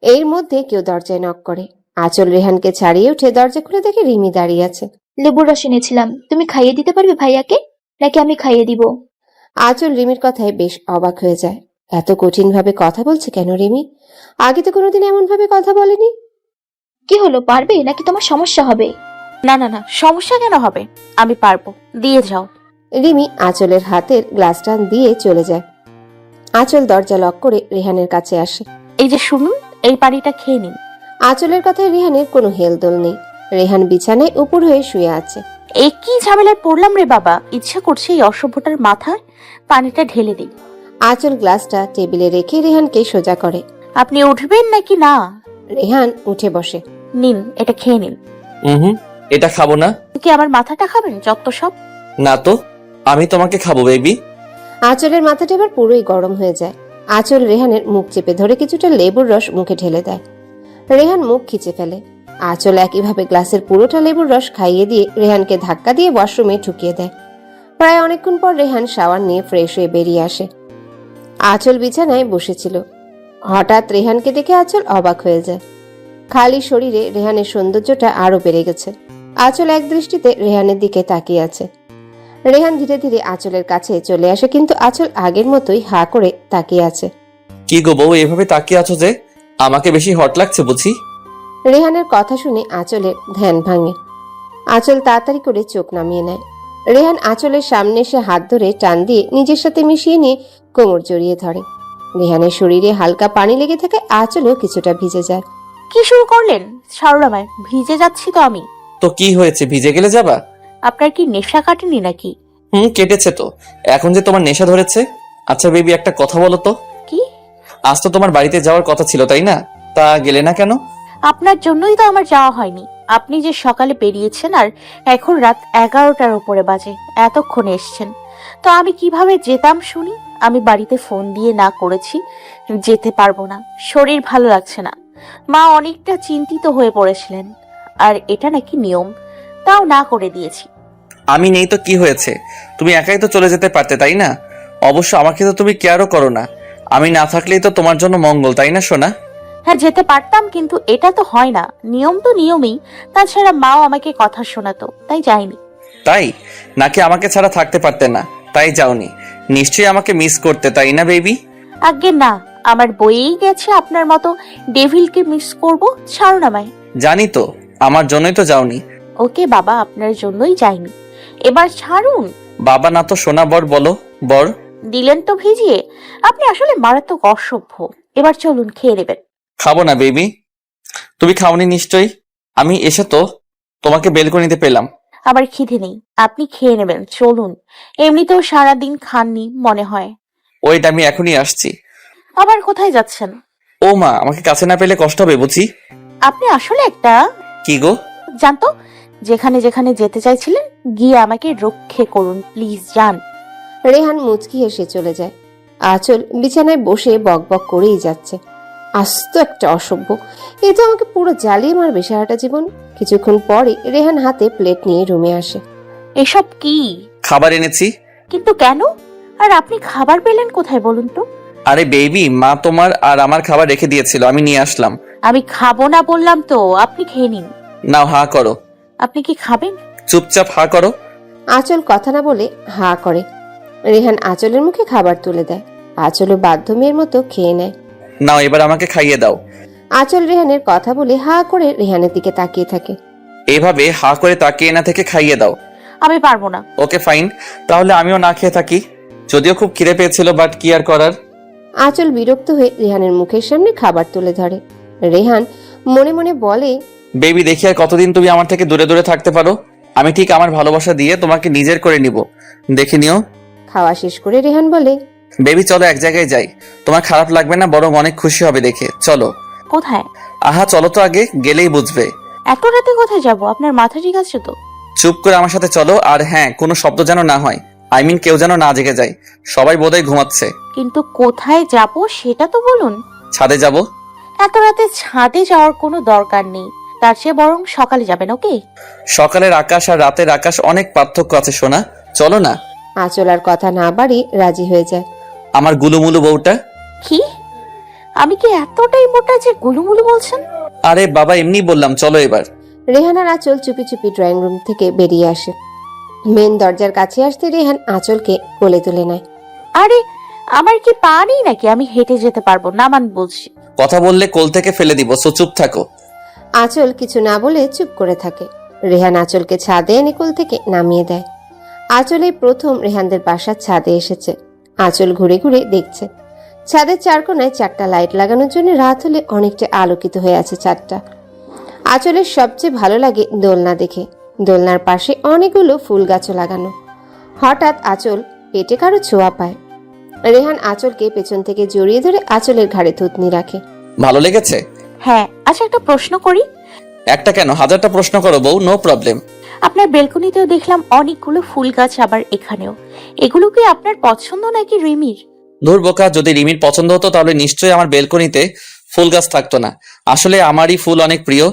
S6: এর মধ্যে কেউ দরজায় নক করে। আঁচল রেহানকে ছাড়িয়ে উঠে দরজা খুলে দেখে রিমি দাঁড়িয়ে আছে।
S7: লেবুর রস এনেছিলাম, তুমি খাইয়ে দিতে পারবে ভাইয়াকে, নাকি আমি খাইয়ে দিব?
S6: আঁচল রিমির কথায় বেশ অবাক হয়ে যায়। এত কঠিন ভাবে কথা বলছে কেন রিমি? আগে তো কোনোদিন এমন ভাবে কথা বলেনি।
S7: কি হলো, পারবে নাকি তোমার সমস্যা হবে?
S3: না না না, সমস্যা কেন হবে? আমি পারবো, দিয়ে যাও।
S6: রিমি আঁচলের হাতের গ্লাসটা দিয়ে চলে যায়। আঁচল দরজা লক করে রেহানের কাছে আসে।
S3: এই যে শুনুন, এই পানিটা খেয়ে নিন।
S6: আঁচলের কথায় রেহানের কোনো হেলদোল নেই। রেহান বিছানায় উপর হয়ে শুয়ে আছে।
S3: এই কি ঝামেলায় পড়লাম রে বাবা! ইচ্ছা করছে এই অসভ্যটার মাথায় পানিটা ঢেলে দিই।
S6: আঁচল গ্লাসটা টেবিলে রেখে রেহানকে সোজা করে।
S3: আপনি উঠবেন নাকি না?
S6: রেহান উঠে বসে।
S3: নিন, এটা খেয়ে নিন।
S2: এটা খাবো না।
S3: কি আমার মাথাটা খাবেন? যত সব।
S2: না তো, আমি তোমাকে খাবো বেবি।
S6: আঁচলের মাথাটা এবার পুরোই গরম হয়ে যায়। আঁচল রেহানের মুখ চেপে ধরে কিছুটা লেবুর রস মুখে ঢেলে দেয়। রেহান মুখ খিচে ফেলে। আঁচল একইভাবে গ্লাসের পুরোটা লেবুর রস খাইয়ে দিয়ে রেহানকে ধাক্কা দিয়ে ওয়াশরুমে ঢুকিয়ে দেয়। প্রায় অনেকক্ষণ পর রেহান শাওয়ার নিয়ে ফ্রেশ হয়ে বেরিয়ে আসে। আঁচল বিছানায় বসেছিল। হঠাৎ রেহানকে দেখে আঁচল অবাক হয়ে যায়। খালি শরীরে রেহানের সৌন্দর্যটা আরো বেড়ে গেছে। আঁচল এক দৃষ্টিতে রেহানের দিকে তাকিয়ে আছে। রেহান ধীরে ধীরে আঁচলের কাছে চলে আসে, কিন্তু আঁচল আগের মতোই হা করে তাকিয়ে আছে।
S2: কি গো বউ, এভাবে তাকিয়ে আছো যে? আমাকে বেশি হট লাগছে বুঝি?
S6: রেহানের কথা শুনে আঁচলের ধ্যান ভাঙে। আঁচল তাড়াতাড়ি করে চোখ নামিয়ে নেয়। রেহান আঁচলের সামনে এসে হাত ধরে টান দিয়ে নিজের সাথে মিশিয়ে নিয়ে কোমর জড়িয়ে ধরে। রেহানের শরীরে হালকা পানি লেগে থাকে, আঁচলও কিছুটা ভিজে যায়।
S3: কি শুরু করলেন? ছাড়ুন আমায়, ভিজে যাচ্ছি তো আমি।
S2: তো কি হয়েছে, ভিজে গেলে যাবা?
S3: আপনার কি নেশা কাটেনি নাকি?
S2: কেটেছে তো। এখন যে তোমার নেশা ধরেছে। আচ্ছা বেবি, একটা কথা বলো তো।
S3: কি?
S2: আজ তো তোমার বাড়িতে যাওয়ার কথা ছিল তাই না? তা গেলে না কেন?
S3: আপনার জন্যই তো আমার যাওয়া হয়নি। আপনি যে সকালে বেরিয়েছেন আর এখন রাত 11টার উপরে বাজে, এতক্ষণে এসছেন, তো আমি কিভাবে যেতাম শুনি? আমি বাড়িতে ফোন দিয়ে না করেছি যেতে পারবো না, শরীর ভালো লাগছে না। মা অনেকটা চিন্তিত হয়ে পড়েছিলেন, আর এটা নাকি নিয়ম, তাও না করে দিয়েছি।
S2: আমি নেই তো কি হয়েছে? তুমি একাই তো চলে যেতে পারতে তাই না? অবশ্য আমাকে তো তুমি কেয়ারও করো না। আমি না থাকলেই তো তোমার জন্য মঙ্গল, তাই না সোনা?
S3: হ্যাঁ, যেতে পারতাম, কিন্তু এটা তো হয় না। নিয়ম তো নিয়মই। তাছাড়া মাও আমাকে কথা শোনাতো, তাই যাইনি।
S2: তাই নাকি আমাকে ছাড়া থাকতে পারতে না তাই যাওনি? নিশ্চয়ই আমাকে মিস করতে, তাই না বেবি?
S3: আজ্ঞে না, আমার বইয়েই গেছে আপনার মতো ডেভিলকে মিস করব। ছাড়ুন আমায়।
S2: জানি তো, আমার জন্যই তো যাওনি।
S3: ওকে বাবা, আপনার জন্যই যাইনি, এবার ছাড়ুন।
S2: বাবা না তো সোনা, বর বলো। বর
S3: দিলেন তো ভিজিয়ে। আপনি আসলে মারাত্মক অসভ্য। এবার চলুন, খেয়ে নেবেন।
S2: খাবো না বেবি। তুমি খাওনি নিশ্চয়ই। আমি এসে তো তোমাকে বেলকনিতে পেলাম।
S3: আবার খিদে নেই, আপনি খেয়ে নেবেন, চলুন। এমনিতেও সারাদিন খাননি মনে হয়।
S2: ওইটা আমি এখনই আসছি।
S3: আবার কোথায় যাচ্ছেন?
S2: ও মা, আমাকে কাছে না পেলে কষ্ট হবে বুঝি।
S3: আপনি আসলে একটা
S2: কি গো?
S3: জানতো, যেখানে যেখানে যেতে চাইছিলেন গিয়ে আমাকে রক্ষে করুন, প্লিজ যান।
S6: রেহান মুচকি হেসে চলে যায়। আঁচল বিছানায় বসে বকবক করেই যাচ্ছে। আস্ত একটা অসভ্য, এ তো আমাকে পুরো জ্বালিয়ে মারবে সারাটা জীবন। কিছুক্ষণ পরে রেহান হাতে প্লেট নিয়ে রুমে আসে।
S3: এসব কি?
S2: খাবার এনেছি।
S3: কিন্তু কেন? আর আপনি খাবার পেলেন কোথায় বলুন তো?
S2: আরে বেবি, মা তোমার আর আমার খাবার রেখে দিয়েছিল, আমি নিয়ে আসলাম।
S3: আমি খাবো না বললাম তো, আপনি খেয়ে নিন।
S2: নাও, হা করো।
S3: আপনি কি খাবেন?
S2: চুপচাপ হা করো।
S6: আঁচল কথা না বলে হা করে। রেহান আঁচলের মুখে খাবার তুলে দেয়। আঁচলও বাধ্য মেয়ের মতো খেয়ে নেয়।
S2: নাও, এবার আমাকে খাইয়ে দাও।
S6: আঁচল রেহানের কথা বলে হা করে রেহানের দিকে তাকিয়ে থাকে।
S2: এভাবে হা করে তাকিয়ে না থেকে খাইয়ে দাও।
S3: আমি পারবো না।
S2: ওকে ফাইন, তাহলে আমিও না খেয়ে থাকি। যদিও খুব খিদে পেয়েছিল, বাট কি আর করার।
S6: আঁচল বিরক্ত হয়ে রেহানের মুখের সামনে খাবার তুলে ধরে। রেহান মনে মনে বলে,
S2: বেবি, দেখি আর কতদিন তুমি আমার থেকে দূরে দূরে থাকতে পারো। আমি ঠিক আমার ভালোবাসা দিয়ে তোমাকে নিজের করে নিব, দেখে নিও।
S6: খাওয়া শেষ করে রেহান বলে,
S2: বেবি চলো এক জায়গায় যাই, তোমার খারাপ লাগবে না, বরং অনেক খুশি হবে দেখে। চলো।
S3: কোথায়?
S2: আহা চলো তো, আগে গেলেই বুঝবে।
S3: এত রাতে কোথায় যাব? আপনার মাথা ঠিক আছে তো?
S2: চুপ করে আমার সাথে চলো। আর হ্যাঁ, কোনো শব্দ যেন না হয়। কেউ যেন না জেগে যায়। সবাই বোধহয় ঘুমাচ্ছে।
S3: কিন্তু কোথায় যাব সেটা তো বলুন।
S2: ছাদে যাব।
S3: এত রাতে ছাদে যাওয়ার কোনো দরকার নেই, তার চেয়ে বরং সকালে যাবেন। ওকে?
S2: সকালের আকাশ আর রাতের আকাশ অনেক পার্থক্য আছে সোনা, চলো না।
S6: আঁচল আর কথা না বাড়ি রাজি হয়ে যায়।
S2: আমার গুলুমুলু বউটা।
S3: কি? আমি কি এতটাই মোটা যে গুলুমুলু বলছেন?
S2: আরে বাবা, এমনি বললাম, চলো এবার।
S6: রেহান আর আঁচল চুপি চুপি ড্রয়িং রুম থেকে বেরিয়ে আসে। মেন দরজার কাছে আসতে রেহান আঁচলকে কোলে তুলে নেয়।
S3: আরে আমার কি পা নেই নাকি? আমি হেঁটে যেতে পারবো, নামান বলছি।
S2: কথা বললে কোল থেকে ফেলে দিব, সো চুপ থাকো।
S6: আঁচল কিছু না বলে চুপ করে থাকে। রেহান আঁচলকে ছাদে এনে কোল থেকে নামিয়ে দেয়। আঁচল এই প্রথম রেহানদের বাসার ছাদে এসেছে। আঁচল ঘুরে ঘুরে দেখছে। ছাদের চার কোনায় 4টা লাইট লাগানোর জন্য রাত হলে অনেকটা আলোকিত হয়ে আছে ছাদটা। আঁচলের সবচেয়ে ভালো লাগে দোলনা দেখে। দোলনার পাশে অনেকগুলো ফুল গাছও লাগানো। হঠাৎ আঁচল পেটে কারো ছোঁয়া পায়। রেহান আঁচলকে পেছন থেকে জড়িয়ে ধরে আঁচলের ঘাড়ে থুতনি রাখে।
S2: ভালো লেগেছে?
S3: হ্যাঁ। আচ্ছা, একটা প্রশ্ন করি।
S2: একটা কেন, হাজারটা প্রশ্ন করো বউ, নো প্রবলেম।
S3: আপনার বেলকনিতেও দেখলাম অনেকগুলো ফুল গাছ, আবার এখানেও। এগুলো কি আপনার পছন্দ নাকি রিমির?
S2: ধুর বোকা, যদি রিমির পছন্দ হতো তাহলে নিশ্চয়ই আমার বেলকনিতে ফুল গাছ থাকতো না। আসলে আমারই ফুল অনেক প্রিয়।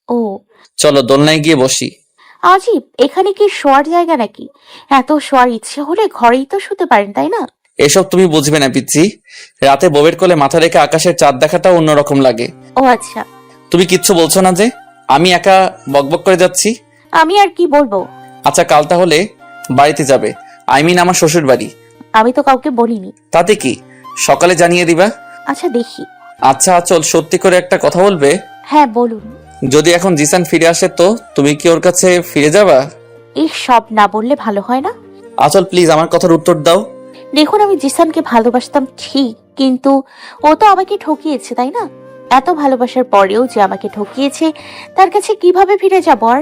S3: ও,
S2: চলো দোলনায় গিয়ে বসি।
S3: আজিব, এখানে কি শোয়ার জায়গা নাকি? এত শোয়ার ইচ্ছে হলে ঘরেই তো শুতে পারেন, তাই না?
S2: এসব তুমি বুঝবে না পিচ্ছি। রাতে বউয়ের কোলে মাথা রেখে আকাশের চাঁদ দেখাটা অন্যরকম লাগে।
S3: ও আচ্ছা,
S2: তুমি কিচ্ছু বলছো না যে? আমি একা বকবক করে যাচ্ছি।
S3: আমি আর কি বলবো?
S2: আচ্ছা, কাল তাহলে বাড়িতে যাবে? আমার শ্বশুর বাড়ি।
S3: আমি তো কাউকে বলিনি।
S2: তাতে কি, সকালে জানিয়ে দিবা।
S3: আচ্ছা দেখি।
S2: আচ্ছা আচল, সত্যি করে একটা কথা বলবে?
S3: হ্যাঁ বলুন।
S2: যদি এখন জিসান ফিরে আসে তো তুমি কি ওর কাছে ফিরে যাবা?
S3: এই সব না বললে ভালো হয় না?
S2: আচল প্লিজ আমার কথার উত্তর দাও।
S3: দেখুন, আমি জিসানকে ভালোবাসতাম ঠিক, কিন্তু ও তো আমাকে ঠকিয়েছে, তাই না? এত ভালোবাসার পরেও যে আমাকে ঠকিয়েছে, তার কাছে কিভাবে ফিরে যাব? আর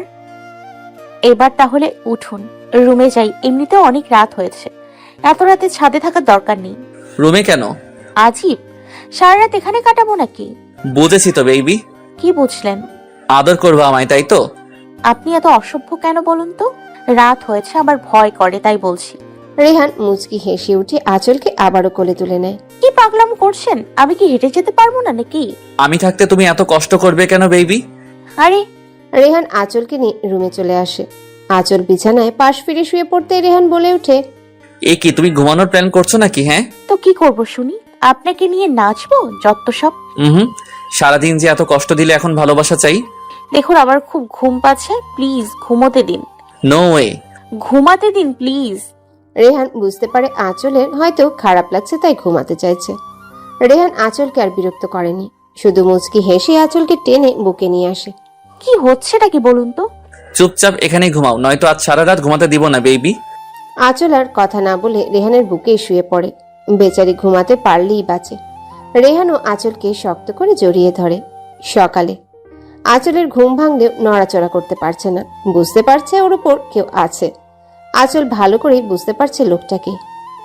S3: এবার তাহলে উঠুন, রুমে যাই। এমনিতেও অনেক রাত হয়েছে, এত রাতে ছাদে থাকার দরকার নেই।
S2: রুমে কেন?
S3: আজিব, সারা রাত এখানে কাটাবো নাকি?
S2: বুঝেছি তো বেবি।
S3: কি বুঝলেন?
S2: আদর করবা আমায়, তাই তো?
S3: আপনি এত অসভ্য কেন বলুন তো? রাত হয়েছে, আমার ভয় করে, তাই বলছি।
S6: রেহান মুচকি হেসে উঠে আঁচলকে আবারও কোলে তুলে নেয়।
S3: কি পাগলাম করছেন? আমি কি হেঁটে যেতে পারবো না নাকি?
S2: আমি থাকতে তুমি এত কষ্ট করবে কেন বেবি?
S3: আরে,
S6: রেহান আঁচলকে নিয়ে রুমে চলে আসে। আঁচল বিছানায় পাশ ফিরে শুয়ে পড়তে রেহান বলে ওঠে,
S2: এ কি, তুমি ঘুমানোর প্ল্যান করছো নাকি? হ্যাঁ।
S3: তো কি করব শুনি? আপনাকে নিয়ে নাচবো যত সব।
S2: হুম, সারাদিন যে এত কষ্ট দিলে এখন ভালোবাসা চাই।
S3: দেখুন, আমার খুব ঘুম পাচ্ছে, প্লিজ ঘুমোতে দিন।
S2: No way.
S3: ঘুমাতে দিন প্লিজ।
S6: রেহান বুঝতে পারে আঁচলের হয়তো খারাপ লাগছে, তাই ঘুমাতে চাইছে। রেহান আঁচলকে আর বিরক্ত করেনি, শুধু মুচকি হেসে আঁচলকে টেনে বুকে নিয়ে আসে।
S3: কি হচ্ছেটা কি বলুন তো?
S2: চুপচাপ এখানেই ঘুমাও, নয়তো আজ সারা রাত ঘুমাতে দিব না বেবি।
S6: আঁচল আর কথা না বলে রেহানের বুকেই শুয়ে পড়ে। বেচারি ঘুমাতে পারলেই বাঁচে। রেহানও আঁচলকে শক্ত করে জড়িয়ে ধরে। সকালে আঁচলের ঘুম ভাঙলেও নড়াচড়া করতে পারছে না, বুঝতে পারছে ওর উপর কেউ আছে। আঁচল ভালো করেই বুঝতে পারছে লোকটাকে।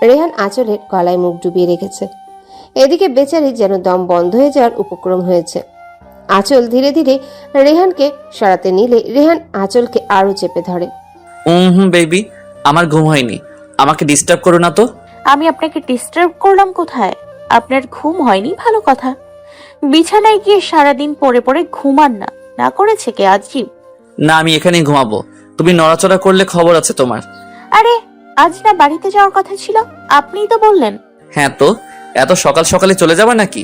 S6: রেহান আঁচলের গলায় মুখ ডুবিয়ে রেখেছে। এদিকে বেচারি যেন দম বন্ধ হয়ে যাওয়ার উপক্রম হয়েছে। আঁচল ধীরে ধীরে রেহানকে সরাতে নিলে রেহান আঁচলকে আরো চেপে ধরে।
S2: বেবি, আমার ঘুম হয়নি, আমাকে ডিস্টার্ব করো না তো।
S3: আমি আপনাকে ডিস্টার্ব করলাম কোথায়? আপনার ঘুম হয়নি, ভালো কথা। বিছানায় গিয়ে সারাদিন পড়ে পড়ে ঘুমান না, না করেছে কে? আজিব।
S2: না, আমি এখানেই ঘুমাবো। তুমি নড়াচড়া করলে খবর আছে তোমার।
S3: আরে, আজ না বাড়িতে যাওয়ার কথা ছিল, আপনিই তো বললেন।
S2: হ্যাঁ তো, এত সকাল সকালে চলে যাবা নাকি?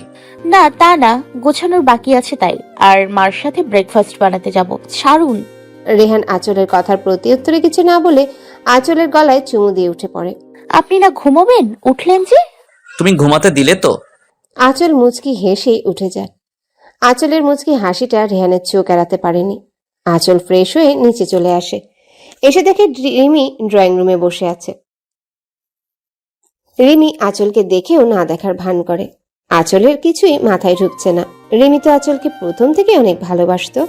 S3: না তা না, গোছানোর বাকি আছে তাই। আর মার সাথে ব্রেকফাস্ট বানাতে যাব। ছাড়ুন।
S6: রেহান আঁচলের কথার প্রতি উত্তরে কিছু না বলে আঁচলের গলায় চুমু দিয়ে উঠে পড়ে।
S3: আপনি না ঘুমোবেন, উঠলেন যে?
S2: তুমি ঘুমাতে দিলে তো।
S6: আঁচল মুচকি হেসে উঠে যায়। আঁচলের মুচকি হাসিটা রেহানের চোখ এড়াতে পারেনি। আঁচল ফ্রেশ হয়ে নিচে চলে আসে। এসে দেখে রিমি ড্রয়িং রুমে বসে আছে। রিমি আঁচলকে দেখেও না দেখার ভান করে। আঁচলের কিছুই মাথায় ঢুকছে না। রিমি তো আঁচলকে প্রথম থেকে অনেক ভালোবাসতো,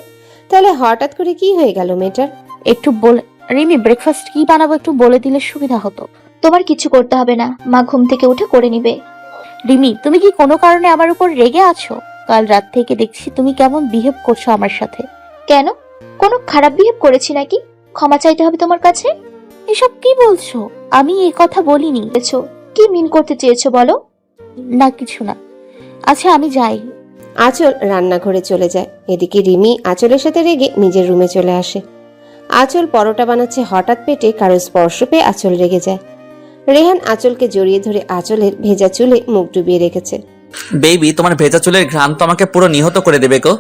S6: তাহলে হঠাৎ করে কি হয়ে গেল মেয়েটার?
S3: একটু বলে, রিমি ব্রেকফাস্ট কি বানাবো একটু বলে দিলে সুবিধা হতো।
S7: তোমার কিছু করতে হবে না, মা ঘুম থেকে উঠে করে নিবে।
S3: রিমি, তুমি কি কোনো কারণে আমার উপর রেগে আছো? কাল রাত থেকে দেখছি তুমি কেমন বিহেভ করছো আমার সাথে।
S7: কেন? কোনো খারাপ বিহেভ করেছি নাকি? ক্ষমা চাইতে হবে তোমার কাছে?
S3: এসব কি বলছো? আমি এই কথা বলিনি।
S7: বলেছো, কি মিন করতে চেয়েছো বলো?
S3: না কিছু না। আচ্ছা আমি যাই।
S6: আঁচল রান্নাঘরে চলে যায়। এদিকে রিমি আঁচলের সাথে রেগে নিজের রুমে চলে আসে। আঁচল পরোটা বানাচ্ছে, হঠাৎ পেটে কারো স্পর্শ পেয়ে আঁচল রেগে যায়। রেহান আঁচলকে জড়িয়ে ধরে আঁচলের ভেজা চুলে মুখ ডুবিয়ে রেখেছে।
S2: বেবি, তোমার ভেজা চুলের ঘ্রাণ তো আমাকে পুরো নিহত করে দেবে গো।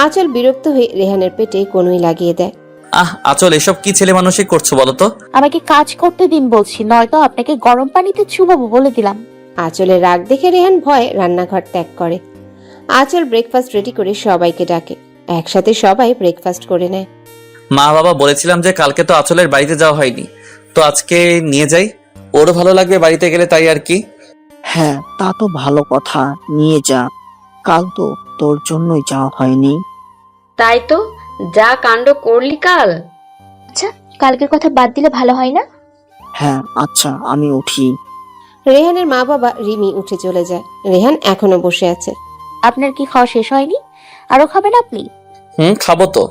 S6: আঁচল বিরক্ত হয়ে রেহানের পেটে কনুই লাগিয়ে দেয়।
S2: আচল, এসব কি ছেলে মানুষই করছো বলো তো?
S3: আমাকে কাজ করতে দিন বলছি, নয়তো আপনাকে গরম পানিতে চুবাবো বলে দিলাম।
S6: আঁচলের রাগ দেখে রেহান ভয়ে রান্নাঘর ত্যাগ করে। আঁচল ব্রেকফাস্ট রেডি করে সবাইকে ডাকে। একসাথে সবাই ব্রেকফাস্ট করে নেয়।
S2: মা বাবা বলেছিলাম যে কালকে তো আচলের বাড়িতে যাওয়া হয়নি, তো আজকে নিয়ে যাই, ওরও ভালো লাগবে বাড়িতে গেলে, তাই আর কি।
S10: হ্যাঁ, তা তো ভালো কথা, নিয়ে যা। কাল তো তোর জন্যই যাওয়া হয়নি।
S8: তাই তো, যা কাণ্ড করলি কাল।
S7: আচ্ছা, কালকের কথা বাদ দিলে ভালো হয় না?
S10: হ্যাঁ আচ্ছা, আমি উঠি।
S6: রেহানের মা বাবা রিমি উঠে চলে যায়। রেহান এখনো বসে আছে।
S3: আপনার কি খাওয়া শেষ হয়নি? আরো খাবেন আপনি?
S2: খাবো তো।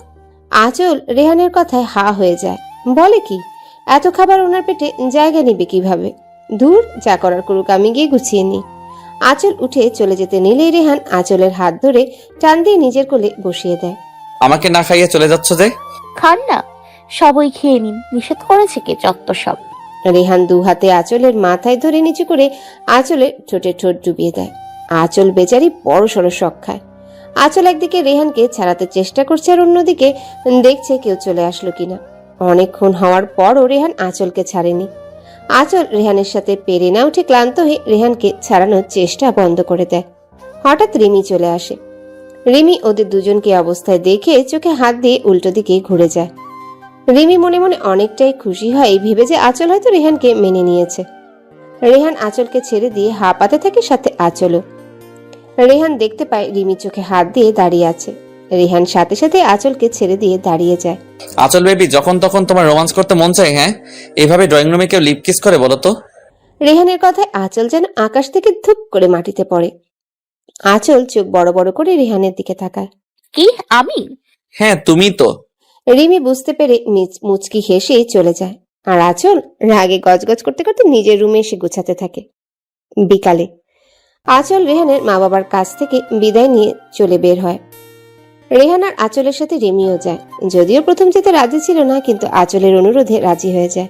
S6: আঁচল রেহানের কথায় হা হয়ে যায়। বলে কি, এত খাবার ওনার পেটে জায়গা নিবে কিভাবে? দূর, যা করার করুক, আমি গিয়ে গুছিয়ে নি। আঁচল উঠে চলে যেতে নিলেই রেহান আঁচলের হাত ধরে টান দিয়ে নিজের কোলে বসিয়ে দেয়।
S2: আমাকে না খাইয়ে চলে যাচ্ছ যে?
S3: খান না, সবই খেয়ে নিন, নিষেধ করেছে কে? যত সব।
S6: রেহান দু হাতে আঁচলের মাথায় ধরে নিচু করে আঁচলের ঠোঁটে ঠোঁট ডুবিয়ে দেয়। আঁচল বেচারি বড় সড়ো শখ খায়। আঁচল একদিকে রেহানকে ছাড়াতে চেষ্টা করছে, আর অন্যদিকে দেখছে কেউ চলে আসলো কিনা। অনেকক্ষণ হওয়ার পরও রেহান আঁচলকে ছাড়েনি। আঁচল রেহানের সাথে পেরে না উঠে ক্লান্ত হয়ে রেহানকে ছাড়ানোর চেষ্টা বন্ধ করে দেয়। হঠাৎ রিমি চলে আসে। রিমি ওদের দুজনকে অবস্থায় দেখে চোখে হাত দিয়ে উল্টো দিকে ঘুরে যায়। রিমি মনে মনে অনেকটাই খুশি হয় ভেবে যে আঁচল হয়তো রেহানকে মেনে নিয়েছে। রেহান আঁচলকে ছেড়ে দিয়ে হাঁপাতে থাকে, সাথে আঁচলও। রেহান দেখতে পায় রিমি চোখে হাত দিয়ে দাঁড়িয়ে আছে। রেহান সাথে সাথে আঁচলকে ছেড়ে দিয়ে দাঁড়িয়ে যায়।
S2: আচল বেবি, যখন তখন তোমার রোমান্স করতে মন চায়? হ্যাঁ, এভাবে ড্রয়িং রুমে কেউ লিপ কিস করে বলো তো?
S6: রেহানের কথায় আঁচল যেন আকাশ থেকে ধুপ করে মাটিতে পড়ে। আঁচল চোখ বড় বড় করে রেহানের দিকে তাকায়।
S3: কি আমি?
S2: হ্যাঁ, তুমি তো।
S6: রিমি বুঝতে পেরে মুচকি হেসে চলে যায়, আর আঁচল রাগে গজগজ করতে করতে নিজের রুমে এসে গুছাতে থাকে। বিকালে আঁচল রেহানের মা বাবার কাছ থেকে বিদায় নিয়ে চলে বের হয়। রেহান আর আঁচলের সাথে রিমিও যায়। যদিও প্রথম যেতে রাজি ছিল না, কিন্তু আঁচলের অনুরোধে রাজি হয়ে যায়।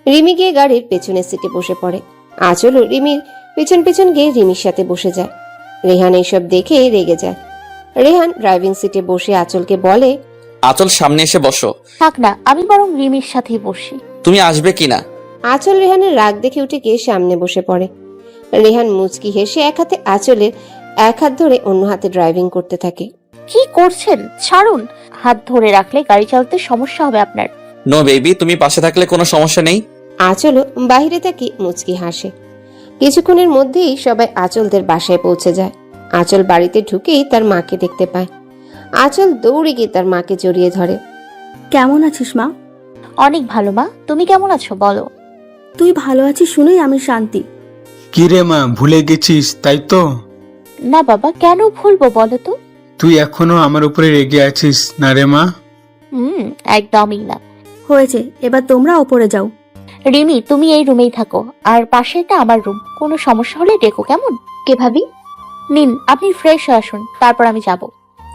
S6: রিমি গিয়ে গাড়ির পেছনের সিটে বসে পড়ে। আঁচলও রিমির পেছন পেছন গিয়ে রিমির সাথে বসে যায়। রেহান এইসব দেখে রেগে যায়। রেহান ড্রাইভিং সিটে বসে আঁচলকে বলে,
S2: আচল, সামনে এসে বসো।
S3: থাক না, আমি বরং রিমির সাথেই বসি।
S2: তুমি আসবে কিনা?
S6: আঁচল রেহানের রাগ দেখে উঠে গিয়ে সামনে বসে পড়ে। রেহান মুচকি হেসে এক হাতে আঁচলের এক হাত ধরে অন্য হাতে ড্রাইভিং করতে থাকে।
S3: কি করছেন? ছাড়ুন। হাত ধরে রাখলে গাড়ি চালাতে সমস্যা হবে আপনার।
S2: নো বেবি, তুমি পাশে থাকলে কোনো সমস্যা নেই।
S6: আঁচলও বাহিরে তাকিয়ে মুচকি হাসে। কিছুক্ষণের মধ্যেই সবাই আঁচলদের বাসায় পৌঁছে যায়। আঁচল বাড়িতে ঢুকেই তার মাকে দেখতে পায়। আঁচল দৌড়ে গিয়ে তার মাকে জড়িয়ে ধরে।
S1: কেমন আছিস মা?
S3: অনেক ভালো মা, তুমি কেমন আছো বলো?
S1: তুই ভালো আছিস শুনেই আমি শান্তি।
S11: কি রে মা, ভুলে গেছিস তাই তো?
S3: না বাবা, কেন ভুলবো বলো তো?
S11: তুই এখনো আমার উপরে রেগে আছিস না রে মা?
S3: একদমই না।
S1: হয়েছে, এবার তোমরা ওপরে যাও।
S3: রিমি, তুমি এই রুমেই থাকো, আর পাশেটা আমার রুম। কোনো সমস্যা হলে ডেকো, কেমন?
S7: কে ভাবি?
S3: নিন, আপনি ফ্রেশ হয়ে আসুন, তারপর আমি যাব।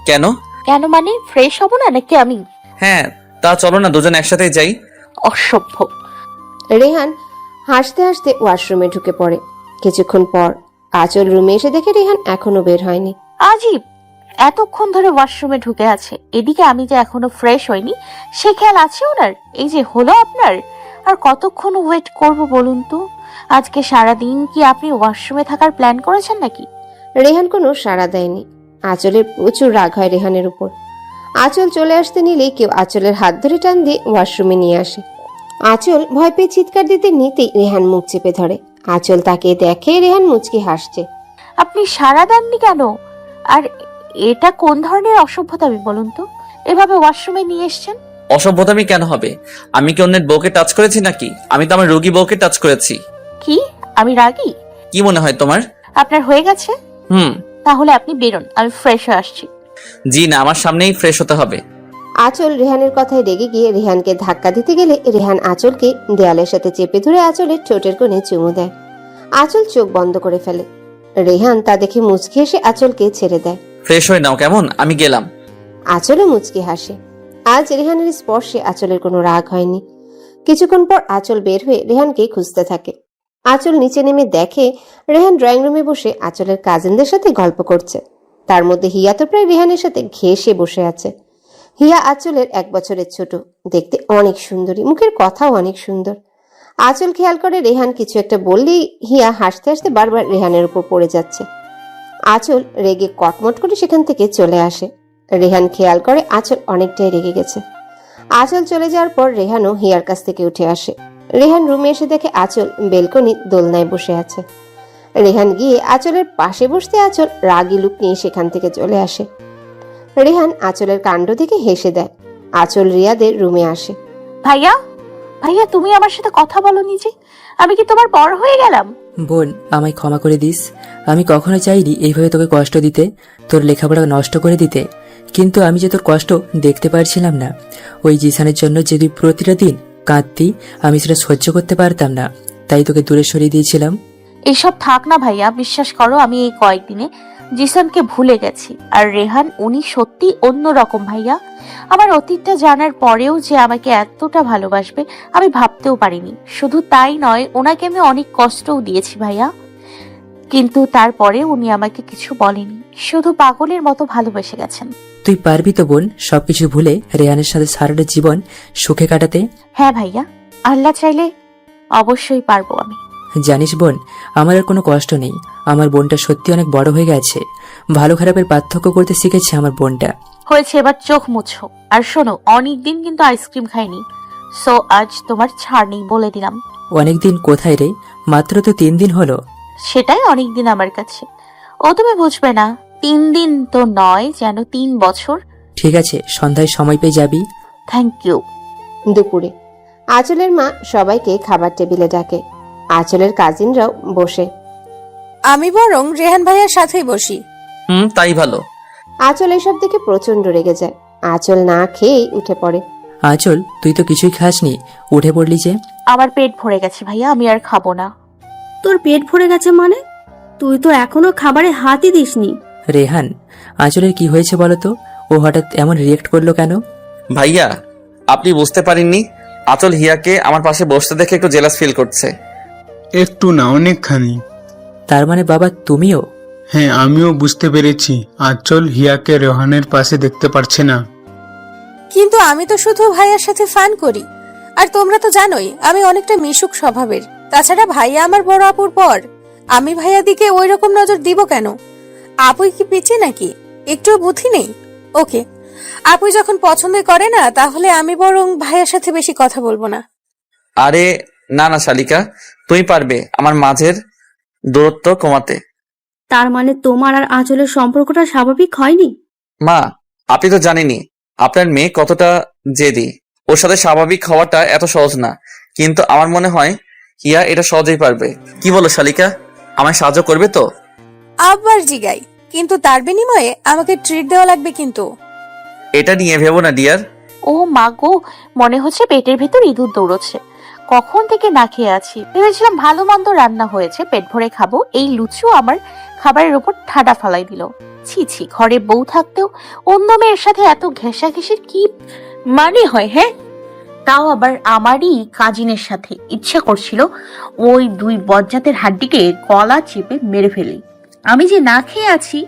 S2: কেন?
S3: কেন মানে, ফ্রেশ হব না নাকি আমি?
S2: হ্যাঁ, তা চলো না দুজন একসাথে যাই।
S3: অসভ্য।
S6: রেহান হাসতে হাসতে ওয়াশরুমে ঢুকে পড়ে। কিছুক্ষণ পর আঁচল রুমে এসে দেখে রেহান এখনো বের হয়নি।
S3: আজীব, এতক্ষণ ধরে ওয়াশরুমে ঢুকে আছে, এদিকে আমি যে এখনো ফ্রেশ হইনি সে খেয়াল আছে ওনার? এই যে হলো আপনার, আর কতক্ষণ ওয়েট করব বলুন তো? আজকে সারাদিন কি আপনি ওয়াশরুমে থাকার প্ল্যান করেছেন নাকি?
S6: রেহান কোনো সাড়া দেয়নি। আঁচলের প্রচুর রাগ হয় রেহানের উপর। আঁচল চলে আসতে নিলেই কেউ আঁচলের হাত ধরে টান দিয়ে ওয়াশরুমে নিয়ে আসে। আঁচল ভয় পেয়ে চিৎকার দিতে নিতেই রেহান মুখ চেপে ধরে। আঁচল তাকে দেখে রেহান মুচকি হাসছে।
S3: আপনি সাড়া দেননি কেন? আর এটা কোন ধরনের অসভ্যতামি বলুন তো, এভাবে ওয়াশরুমে নিয়ে এসছেন?
S2: অসভ্যতামি কেন হবে? আমি কি অন্যের বউকে টাচ করেছি নাকি? আমি তো আমার রোগী বউকে টাচ করেছি।
S3: কি আমি রাগী?
S2: কি মনে হয় তোমার?
S3: আপনার হয়ে গেছে? তাহলে আপনি বেরোন, আমি ফ্রেশ হয়ে আসছি।
S2: জি না, আমার সামনেই ফ্রেশ হতে হবে।
S6: আঁচল রেহানের কথায় রেগে গিয়ে রেহানকে ধাক্কা দিতে গেলে রেহান আঁচলকে দেয়ালের সাথে চেপে ধরে আঁচলের ঠোঁটের কোণে চুমু দেয়। আঁচল চোখ বন্ধ করে ফেলে। রেহান তা দেখে মুচকি হেসে আঁচলকে ছেড়ে দেয়।
S2: ফ্রেশ হয়ে নাও কেমন, আমি গেলাম।
S6: আঁচলও মুচকি হাসে। আজ রেহানের স্পর্শে আঁচলের কোনো রাগ হয়নি। কিছুক্ষণ পর আঁচল বের হয়ে রেহানকে খুঁজতে থাকে। আঁচল নিচে নেমে দেখে রেহান ড্রয়িং রুমে বসে আঁচলের কাজিনদের সাথে গল্প করছে। তার মধ্যে হিয়া তো প্রায় রেহানের সাথে ঘেঁষে বসে আছে। হিয়া আঁচলের 1 বছরের ছোট, দেখতে অনেক সুন্দরী, মুখের কথাও অনেক সুন্দর। আঁচল খেয়াল করে রেহান কিছু একটা বললেই হিয়া হাসতে হাসতে বারবার রেহানের উপর পড়ে যাচ্ছে। আঁচল রেগে কটমট করে সেখান থেকে চলে আসে। রেহান খেয়াল করে আঁচল অনেকটাই রেগে গেছে। আঁচল চলে যাওয়ার পর রেহানও হিয়ার কাছ থেকে উঠে আসে। রেহান রুমে এসে দেখে আঁচল বেলকনি দোলনায় বসে আছে। রেহান গিয়ে আঁচলের পাশে বসতে আঁচল রাগী লুক নিয়ে সেখান থেকে চলে আসে। রেহান আঁচলের কাণ্ড দেখে হেসে দেয়। আঁচল রিয়াদের রুমে আসে।
S3: ভাইয়া, ভাইয়া তুমি আমার সাথে কথা বলোনি যে? আমি কি তোমার বড় হয়ে গেলাম?
S12: বোন, আমায় ক্ষমা করে দিস। আমি কখনো চাইনি এইভাবে তোকে কষ্ট দিতে, তোর লেখাপড়া নষ্ট করে দিতে, কিন্তু আমি যে তোর কষ্ট দেখতে পারছিলাম না। ওই জিসানের জন্য যে তুই প্রতিটা দিন কাঁদতি, আমি সেটা সহ্য করতে পারতাম না, তাই তোকে দূরে সরিয়ে দিয়েছিলাম।
S3: এইসব থাক না ভাইয়া, বিশ্বাস করো আমি এই কয়েকদিনে জিসানকে ভুলে গেছি। আর রেহান উনি সত্যি অন্যরকম ভাইয়া। আমার অতীতটা জানার পরেও যে আমাকে এতটা ভালোবাসবে আমি ভাবতেও পারিনি। শুধু তাই নয়, ওনাকে আমি অনেক কষ্টও দিয়েছি ভাইয়া, কিন্তু তারপরে উনি আমাকে কিছু বলেনি, শুধু পাগলের মতো ভালোবেসে গেছেন।
S12: তুই পারবি তো বোন সবকিছু ভুলে রেহানের সাথে সারাটা জীবন সুখে কাটাতে?
S3: হ্যাঁ ভাইয়া, আল্লাহ চাইলে অবশ্যই পারবো আমি।
S12: জানিস বোন, আমার আর কোনো কষ্ট নেই। আমার বোনটা সত্যি অনেক বড় হয়ে গেছে, ভালো খারাপের পার্থক্য করতে শিখেছে আমার বোনটা।
S3: হয়েছে, এবার চোখ মুছো। আর শোনো, অনেকদিন কিন্তু আইসক্রিম খাইনি, সো আজ তোমার ছাড় নেই বলে দিলাম।
S12: অনেকদিন কোথায় রে, মাত্র তো 3 দিন হলো।
S3: সেটাই অনেকদিন আমার কাছে। ও তুমি বুঝবে না, 3 দিন তো নয়, যেন 3 বছর।
S12: ঠিক আছে, সন্ধ্যায় সময় পেয়ে যাবি।
S3: Thank you.
S6: দুপুরে আঁচলের মা সবাইকে খাবার টেবিলে ডাকে। আঁচলের কাজিনরাও বসে।
S13: আমি বরং রেহান ভাইয়ার সাথেই বসি।
S2: তাই ভালো।
S6: আঁচল এসব দেখে প্রচন্ড রেগে যায়। আঁচল না খেয়েই উঠে পড়ে।
S12: আঁচল, তুই তো কিছুই খাসনি, উঠে পড়লি যে?
S3: আমার পেট ভরে গেছে ভাইয়া, আমি আর খাবো না।
S13: তোর পেট ভরে গেছে মানে? তুই তো এখনো খাবারে হাতই দিসনি।
S12: রেহান, আঁচলের কি হয়েছে বলতো? ও হঠাৎ এমন রিয়েক্ট করলো কেন?
S2: ভাইয়া, আপনি বুঝতে পারেননি? আঁচল হিয়াকে আমার পাশে বসতে দেখে একটু জেলাস ফিল করছে।
S11: একটু না, অনেকখানি।
S12: তার মানে বাবা তুমিও?
S11: হ্যাঁ, আমিও বুঝতে পেরেছি। আঁচল হিয়াকে রেহানের পাশে দেখতে পারছে না।
S13: কিন্তু আমি তো শুধু ভাইয়ার সাথে ফান করি, আর তোমরা তো জানোই আমি অনেকটা মিশুক স্বভাবের। তাছাড়া ভাইয়া আমার বড় আপুর পর, আমি ভাইয়া দিকে ওই রকম নজর দিব কেন? আপুই কি পিছে নাকি? একটু বুদ্ধি নেই? ওকে, আপুই যখন পছন্দ করে না, তাহলে আমি বরং ভাইয়ার সাথে বেশি কথা বলবো না।
S2: আরে না না শালিকা, তুমি পারবে আমার মাঝের দূরত্ব কমাতে।
S13: তার মানে তোমার আর আঁচলের সম্পর্কটা স্বাভাবিক হয়নি?
S2: মা, আপনি তো জানেনই আপনার মেয়ে কতটা জেদি। ওর সাথে স্বাভাবিক হওয়াটা এত সহজ না, কিন্তু আমার মনে হয় হিয়া এটা সহজেই পারবে। কি বলো শালিকা, আমায় সাহায্য করবে তো?
S13: আবার জিগাই, কিন্তু তার বিনিময়ে আমাকে ট্রিট দেওয়া লাগবে কিন্তু।
S2: এটা নিয়ে ভেবো না ডিয়ার।
S3: ও মা গো, মনে হচ্ছে পেটের ভেতর ইঁদুর দৌড়চ্ছে। কখন থেকে না খেয়ে আছি, ভেবেছিলাম ভালো মন্দ রান্না হয়েছে, পেট ভরে খাবো। এই লুচু আমার খাবারের উপর ঠাডা ফালাই দিল। ছি ছি, ঘরে বউ থাকতেও অন্য মেয়ের সাথে এত ঘেঁষাঘেঁষির কি মানে হয়? হ্যাঁ, তাও আবার আমারই কাজিনের সাথে। ইচ্ছা করছিল ওই 2 বজ্জাতের হাড্ডিকে গলা চেপে মেরে ফেলি। আমি যে না খেয়ে আছি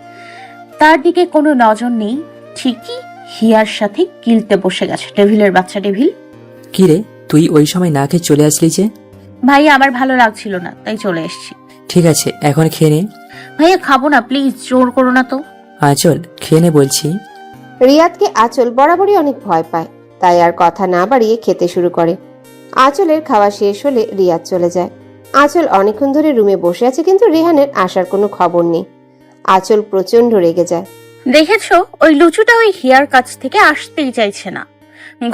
S3: তার দিকে কোনো নজর নেই, ঠিকই হিয়ার সাথে গিলতে বসে গেছে। ডেভিলের বাচ্চা ডেভিল।
S12: কি রে, তুই ওই সময় না খেয়ে চলে আসলি যে?
S3: ভাইয়া, আমার ভালো লাগছিল না, তাই চলে এসেছি।
S12: ঠিক আছে, এখন খেয়ে নে।
S3: ভাইয়া খাবো না, প্লিজ, জোর করো না তো।
S12: আঁচল, খেয়ে নে বলছি।
S6: রিয়াদকে আঁচল বরাবরই অনেক ভয় পায়, তাই আর কথা না বাড়িয়ে খেতে শুরু করে। আঁচলের খাওয়া শেষ হলে রিয়াদ চলে যায়। আঁচল অনেকক্ষণ ধরে রুমে বসে আছে, কিন্তু রেহানের আসার কোনো খবর নেই। আঁচল প্রচন্ড রেগে যায়।
S3: দেখেছো, ওই লুচুটা ওই হিয়ার কাছ থেকে আসতেই চাইছে না।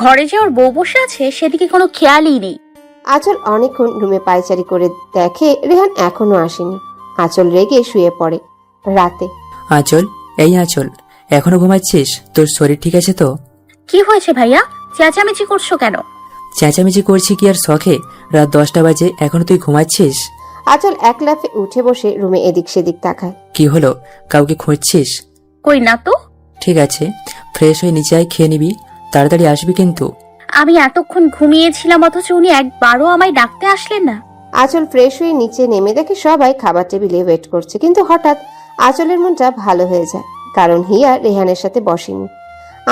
S3: ঘরে যে ওর বউ বসে আছে সেদিকে কোনো খেয়ালই নেই।
S6: আঁচল অনেকক্ষণ রুমে পায়চারি করে দেখে রেহান এখনো আসেনি। আঁচল রেগে শুয়ে পড়ে। রাতে
S12: আঁচল, এই আঁচল, এখনো ঘুমাচ্ছিস? তোর শরীর ঠিক আছে তো?
S3: কি হয়েছে ভাইয়া, চেঁচামেচি করছো কেন?
S12: চেঁচামেচি করছি কি আর শখে? রাত 10টা বাজে, এখনো তুই ঘুমাচ্ছিস?
S6: আঁচল এক লাফে উঠে বসে রুমে এদিক সেদিক তাকায়।
S12: কি হলো, কাউকে খুঁজছিস?
S3: কই না তো।
S12: ঠিক আছে, ফ্রেশ হয়ে নিচে আয়, খেয়ে নিবি। তাড়াতাড়ি আসবি কিন্তু।
S3: আমি এতক্ষণ ঘুমিয়েছিলাম, অথচ উনি একবারও আমায় ডাকতে আসলেন না।
S6: আঁচল ফ্রেশ হয়ে নিচে নেমে দেখে সবাই খাবার টেবিলে ওয়েট করছে, কিন্তু হঠাৎ আঁচলের মনটা ভালো হয়ে যায়, কারণ হিয়া রেহানের সাথে বসেনি।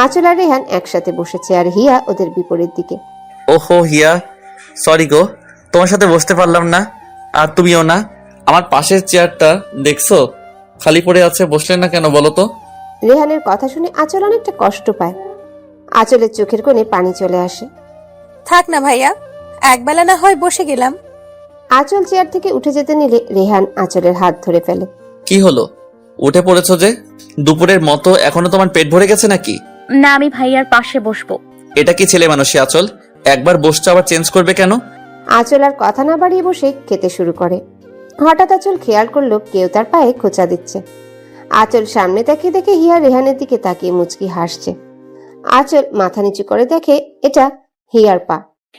S6: আঁচল আর রেহান একসাথে বসেছে, আর হিয়া ওদের বিপরীত দিকে।
S2: ওহো হিয়া, সরি গো, তোমার সাথে বসতে পারলাম না। আর তুমিও না। আমার পাশের চেয়ারটা দেখছো খালি পড়ে আছে, বসলে না কেন বলো তো?
S6: রেহানের কথা শুনে আঁচল অনেকটা কষ্ট পায়। আঁচলের চোখের কোণে পানি চলে আসে।
S13: থাক না ভাইয়া, একবেলা না হয় বসে গেলাম।
S6: আঁচল চেয়ার থেকে উঠে যেতে নিলে রেহান আঁচলের হাত ধরে ফেলে।
S2: কি হলো, উঠে পড়েছো যে? দুপুরের মতো এখনো তোমার পেট ভরে গেছে নাকি?
S3: না, আমি ভাইয়ার পাশে বসবো।
S2: এটা কি ছেলে মানুষই আঁচল? একবার বসছো আবার চেঞ্জ করবে কেন?
S6: আঁচল আর কথা না বাড়িয়ে বসে খেতে শুরু করে। হঠাৎ আঁচল খেয়াল করলো কেউ তার পায়ে খোঁচা দিচ্ছে। আঁচল সামনে তাকিয়ে দেখে হিয়া রেহানের দিকে তাকিয়ে মুচকি হাসছে। আঁচল মাথা নিচু করে দেখে এটা হিয়ার পা।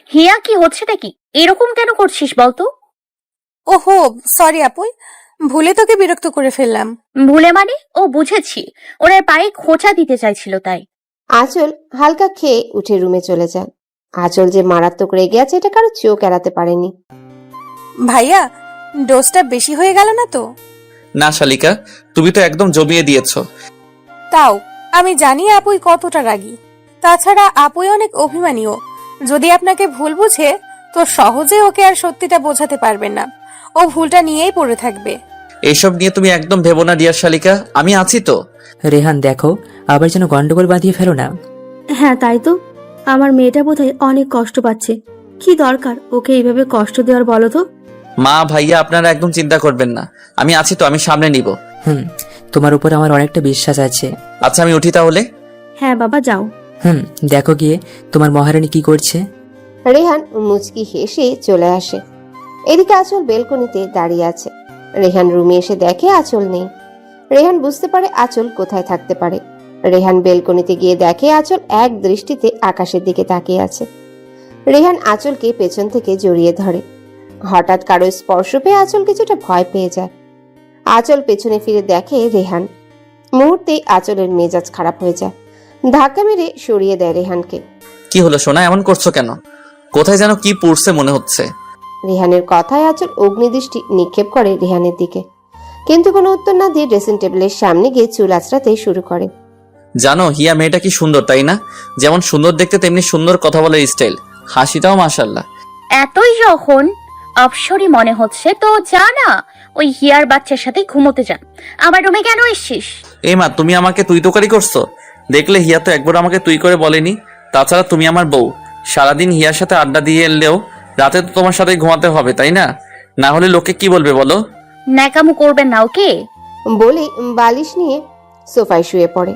S3: হিয়া, কি হচ্ছেটা কি? এরকম কেন করছিস বলতো?
S13: ওহো সরি আপুই, ভুলে তোকে বিরক্ত করে ফেললাম।
S3: ভুলে মানে? ও বুঝেছি, ওনার পায়ে খোঁচা দিতে চাইছিল তাই।
S6: আঁচল হালকা খেয়ে উঠে রুমে চলে যায়। আঁচল যে মারাত্মক রেগে আছে এটা কারো চোখ এড়াতে পারেনি।
S13: ভাইয়া, ডোজটা বেশি হয়ে গেল না তো?
S2: না শালিকা, তুমি তো একদম জমিয়ে দিয়েছো।
S13: তাও আমি জানি আপুই কতটা রাগী। তাছাড়া আপুই অনেক অভিমানীও। যদি আপনাকে ভুল বুঝে তো সহজে ওকে আর সত্যিটা বোঝাতে পারবেন না। ও ভুলটা নিয়েই পড়ে থাকবে।
S2: এইসব নিয়ে তুমি একদম ভেবো না ডিয়ার শালিকা, আমি আছি তো।
S12: রেহান দেখো, আবার যেন গন্ডগোল বাঁধিয়ে ফেলো না।
S14: হ্যাঁ তাই তো, আমার মেয়েটা বোধহয় অনেক কষ্ট পাচ্ছে। কি দরকার ওকে এইভাবে কষ্ট দেওয়ার বলো তো?
S2: মা ভাইয়া আপনারা একদম চিন্তা করবেন না, আমি আছি তো, আমি সামনে নিব।
S12: তোমার উপর আমার অনেকটা বিশ্বাস আছে।
S2: আচ্ছা আমি উঠি তাহলে।
S14: হ্যাঁ বাবা যাও।
S12: দেখো গিয়ে তোমার মহারানী কি করছে।
S6: রেহান মুচকি হেসে চলে আসে। এদিকে আঁচল বেলকনিতে দাঁড়িয়ে আছে। রেহান রুমে এসে দেখে আঁচল নেই। রেহান বুঝতে পারে আঁচল কোথায় থাকতে পারে। রেহান বেলকনিতে গিয়ে দেখে আঁচল এক দৃষ্টিতে আকাশের দিকে তাকিয়ে আছে। রেহান আঁচলকে পেছন থেকে জড়িয়ে ধরে। হঠাৎ কারো স্পর্শ পেয়ে আঁচল কিছুটা ভয় পেয়ে যায়। আঁচল পেছনে ফিরে দেখে রেহান। মুহূর্তেই আঁচলের মেজাজ খারাপ হয়ে যায়। ধাক্কা মেরে সরিয়ে দেয় রেহানকে।
S2: কি হলো সোনা, এমন করছো কেন? কোথায় যেন কি পড়ছে মনে হচ্ছে।
S6: রেহানের কথায় আঁচল অগ্নিদৃষ্টি নিক্ষেপ করে রেহানের দিকে, কিন্তু কোনো উত্তর না দিয়ে ড্রেসিং টেবিলের সামনে গিয়ে চুল আঁচড়াতে শুরু করে।
S2: জানো হিয়া মেয়েটা কি সুন্দর তাই না? যেমন সুন্দর দেখতে তেমনি সুন্দর কথা বলার স্টাইল, হাসিটাও মাশাআল্লাহ।
S3: এতই যখন অপসরি মনে হচ্ছে তো যা না, ওই হিয়ার বাচ্চার সাথে ঘুমোতে যা। আমার রুমে কেন এসছিস?
S2: এই মা, তুমি আমাকে তুই তোকারি করছো? দেখলে হিয়া তো একবার আমাকে তুই করে বলেনি। তাছাড়া তুমি আমার বউ, সারাদিন হিয়ার সাথে আড্ডা দিয়ে এলেও রাতে তো তোমার সাথে ঘুমাতে হবে তাই না? না হলে লোকে কি বলবে বলো?
S3: ন্যাকামো করবেন না ওকে
S6: বলে বালিশ নিয়ে সোফায় শুয়ে পড়ে।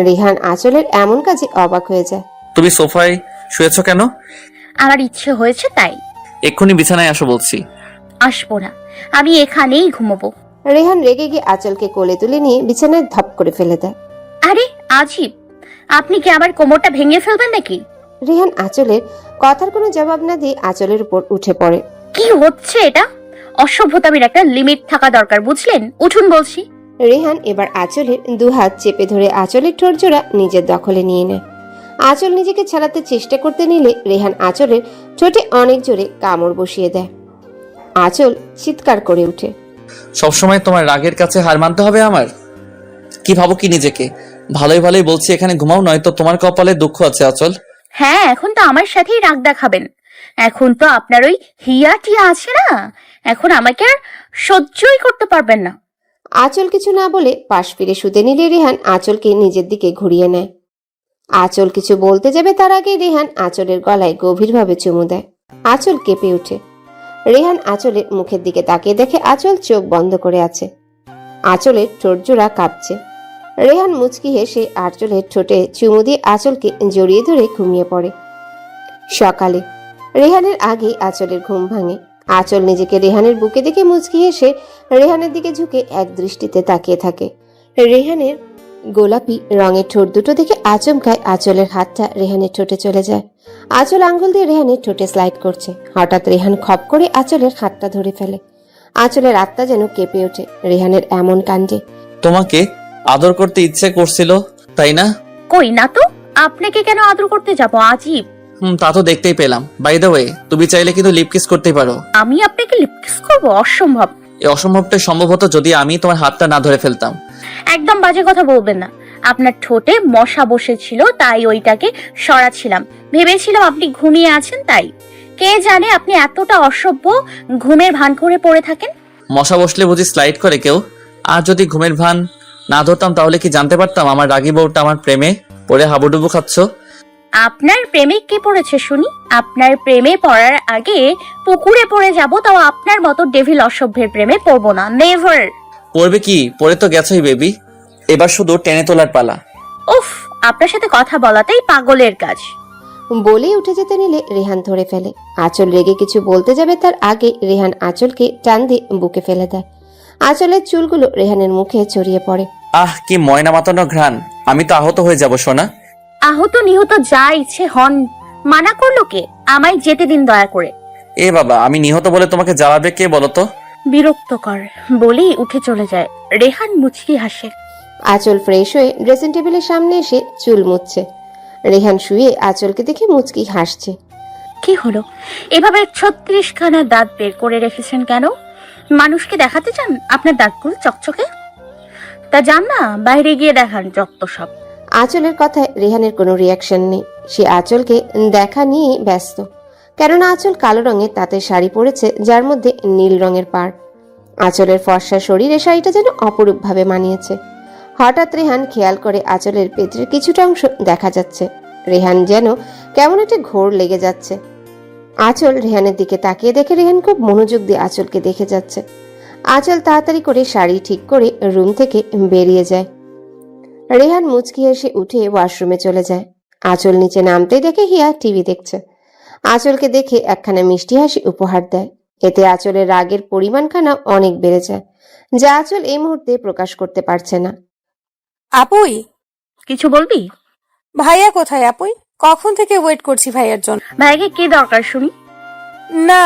S6: রেহান আঁচলের এমন কাজে অবাক হয়ে যায়।
S2: তুমি সোফায় শুয়েছো কেন?
S3: আমার ইচ্ছে হয়েছে তাই।
S2: এক্ষুনি বিছানায় আসো বলছি।
S3: আসবো না, আমি এখানেই ঘুমোবো।
S6: রেহান রেগে গিয়ে আঁচলকে কোলে তুলে নিয়ে বিছানায় ধপ করে ফেলে দেয়।
S3: আরে আজিব, আপনি কি আমার কোমরটা ভেঙে ফেলবেন নাকি?
S6: রেহান আঁচলের কথার কোনো জবাব না দিয়ে আঁচলের উপর উঠে পড়ে।
S3: কি হচ্ছে এটা? অসভ্যতামির একটা লিমিট থাকা দরকার, বুঝলেন? উঠুন বলছি।
S6: রেহান এবার আঁচলের দুহাত চেপে ধরে আঁচলের ঠোঁটজোড়া নিজের দখলে নিয়ে নেয়। আঁচল নিজেকে ছাড়াতে চেষ্টা করতে নিলে রেহান আঁচলের ঠোঁটে অনেক জোরে কামড় বসিয়ে দেয়। আঁচল চিৎকার করে উঠে।
S2: সবসময় তোমার রাগের কাছে হার মানতে হবে আমার? কি ভাবো কি নিজেকে? ভালোই ভালোই বলছি এখানে ঘুমাও, নয়তো তোমার কপালে দুঃখ আছে আঁচল।
S3: হ্যাঁ, এখন তো আমার সাথেই রাগ দেখাবেন। এখন তো আপনার ওই হিয়া টিয়া আছে না, এখন আমাকে আর সহ্যই করতে পারবেন না।
S6: আঁচল কিছু না বলে পাশ ফিরে শুতে নিলে রেহান আঁচলকে নিজের দিকে ঘুরিয়ে নেয়। আঁচল কিছু বলতে যাবে তার আগে রেহান আঁচলের গলায় গভীরভাবে চুমু দেয়। আঁচল কেঁপে ওঠে। রেহান আঁচলের মুখের দিকে তাকিয়ে দেখে আঁচল চোখ বন্ধ করে আছে। আঁচলের ঠোঁট জোড়া কাঁপছে। রেহান মুচকি হেসে আঁচলের ঠোঁটে চুমু দিয়ে আঁচলকে জড়িয়ে ধরে ঘুমিয়ে পড়ে। সকালে রেহানের আগেই আঁচলের ঘুম ভাঙে। আঁচল নিজেকে রেহানের বুকে দেখে মুচকি হেসে রেহানের দিকে ঝুঁকে এক দৃষ্টিতে তাকিয়ে থাকে। রেহানের গোলাপি রঙের ঠোঁট দুটো দেখে আচমকায় আঁচলের হাতটা রেহানের ঠোঁটে চলে যায়। আঁচল আঙ্গুল দিয়ে রেহানের ঠোঁটে স্লাইড করছে। হঠাৎ রেহান খপ করে আঁচলের হাতটা ধরে ফেলে। আঁচলের আত্মা যেন কেঁপে ওঠে রেহানের এমন কাণ্ডে।
S2: তোমাকে আদর করতে ইচ্ছে করছিল তাই না?
S3: কই না তো, আপনাকে কেন আদর করতে যাব? আজীব।
S2: তা তো দেখতেই পেলাম। বাই দ্য ওয়ে, তুমি চাইলে কিন্তু লিপ কিস করতে পারো।
S3: আমি আপনাকে লিপ কিস করবো? অসম্ভব।
S2: এই অসম্ভবটা সম্ভব হতো যদি আমি তোমার হাতটা না ধরে ফেলতাম।
S3: একদম বাজে কথা বলবেন না। আপনার ঠোঁটে মশা বসেছিল তাই ওইটাকে সরাচ্ছিলাম। ভেবেছিলাম আপনি ঘুমিয়ে আছেন তাই। কে জানে আপনি এতটা অসভ্য, ঘুমের ভান করে পড়ে থাকেন।
S2: মশা বসলে বুঝি স্লাইড করে কেউ? আর যদি ঘুমের ভান না ধরতাম তাহলে কি জানতে পারতাম আমার রাগী বউটা আমার প্রেমে পড়ে হাবুডুবু খাচ্ছ?
S3: আপনার প্রেমে কে পড়েছে শুনি? আপনার প্রেমে পড়ার আগে পুকুরে পড়ে যাব, তাও আপনার মতো ডেভিল অসভ্যের প্রেমে পড়বো না। নেভার।
S2: পড়বে কি? পড়ে তো গেছই বেবি, এবার শুধু টেনে তোলার পালা।
S3: উফ, আপনার সাথে কথা বলাতেই পাগলের কাজ।
S6: বলে উঠে যেতে নিলে রেহান ধরে ফেলে। আঁচল রেগে কিছু বলতে যাবে তার আগে রেহান আঁচলকে টান দিয়ে বুকে ফেলে দেয়। আঁচলের চুলগুলো রেহানের মুখে ছড়িয়ে পড়ে।
S2: আহ, কি ময়না মাতানো ঘ্রাণ! আমি তো আহত হয়ে যাব সোনা।
S3: আহত নিহত যা ইচ্ছে হন, মানা করলো কে? আমায় যেতে দিন দয়া করে।
S2: এ বাবা, আমি নিহত বলে তোমাকে জ্বালাবে কে বলো তো?
S3: বিরক্তকর বলেই উঠে চলে যায়। রেহান মুচকি হাসে।
S6: আঁচল ফ্রেশ হয়ে ড্রেসিং টেবিলের সামনে এসে চুল মুছছে। রেহান শুয়ে আঁচলকে দেখে মুচকি হাসছে।
S3: কি হলো, এভাবে 36খানা দাঁত বের করে রেখেছেন কেন? মানুষকে দেখাতে চান আপনার দাঁতগুলো চকচকে? তা যান না, বাইরে গিয়ে দেখান যত সব।
S6: আঁচলের কথায় রেহানের কোনো রিয়াকশন নেই। সে আঁচলকে দেখা নিয়ে ব্যস্ত, কেননা আঁচল কালো রঙের তাঁতের শাড়ি পরেছে, যার মধ্যে নীল রঙের পাড়। আঁচলের ফর্সা শরীরে শাড়িটা যেন অপরূপভাবে মানিয়েছে। হঠাৎ রেহান খেয়াল করে আঁচলের পেটের কিছুটা অংশ দেখা যাচ্ছে। রেহান যেন কেমন একটা ঘোর লেগে যাচ্ছে। আঁচল রেহানের দিকে তাকিয়ে দেখে রেহান খুব মনোযোগ দিয়ে আঁচলকে দেখে যাচ্ছে। আঁচল তাড়াতাড়ি করে শাড়ি ঠিক করে রুম থেকে বেরিয়ে যায়। রেহান মুচকি এসে উঠে ওয়াশরুমে চলে যায়। আঁচল নিচে নামতেই দেখে হিয়া টিভি দেখছে। আঁচলকে দেখে একখানা মিষ্টি হাসি উপহার দেয়। এতে আঁচলের রাগের পরিমাণখানা অনেক বেড়ে যায়, যা আঁচল এই মুহূর্তে প্রকাশ করতে পারছে না।
S13: আপুই,
S3: কিছু বলবি?
S13: ভাইয়া কোথায় আপুই? কখন থেকে ওয়েট করছি ভাইয়ার জন্য।
S3: ভাইকে কি দরকার শুনি?
S13: না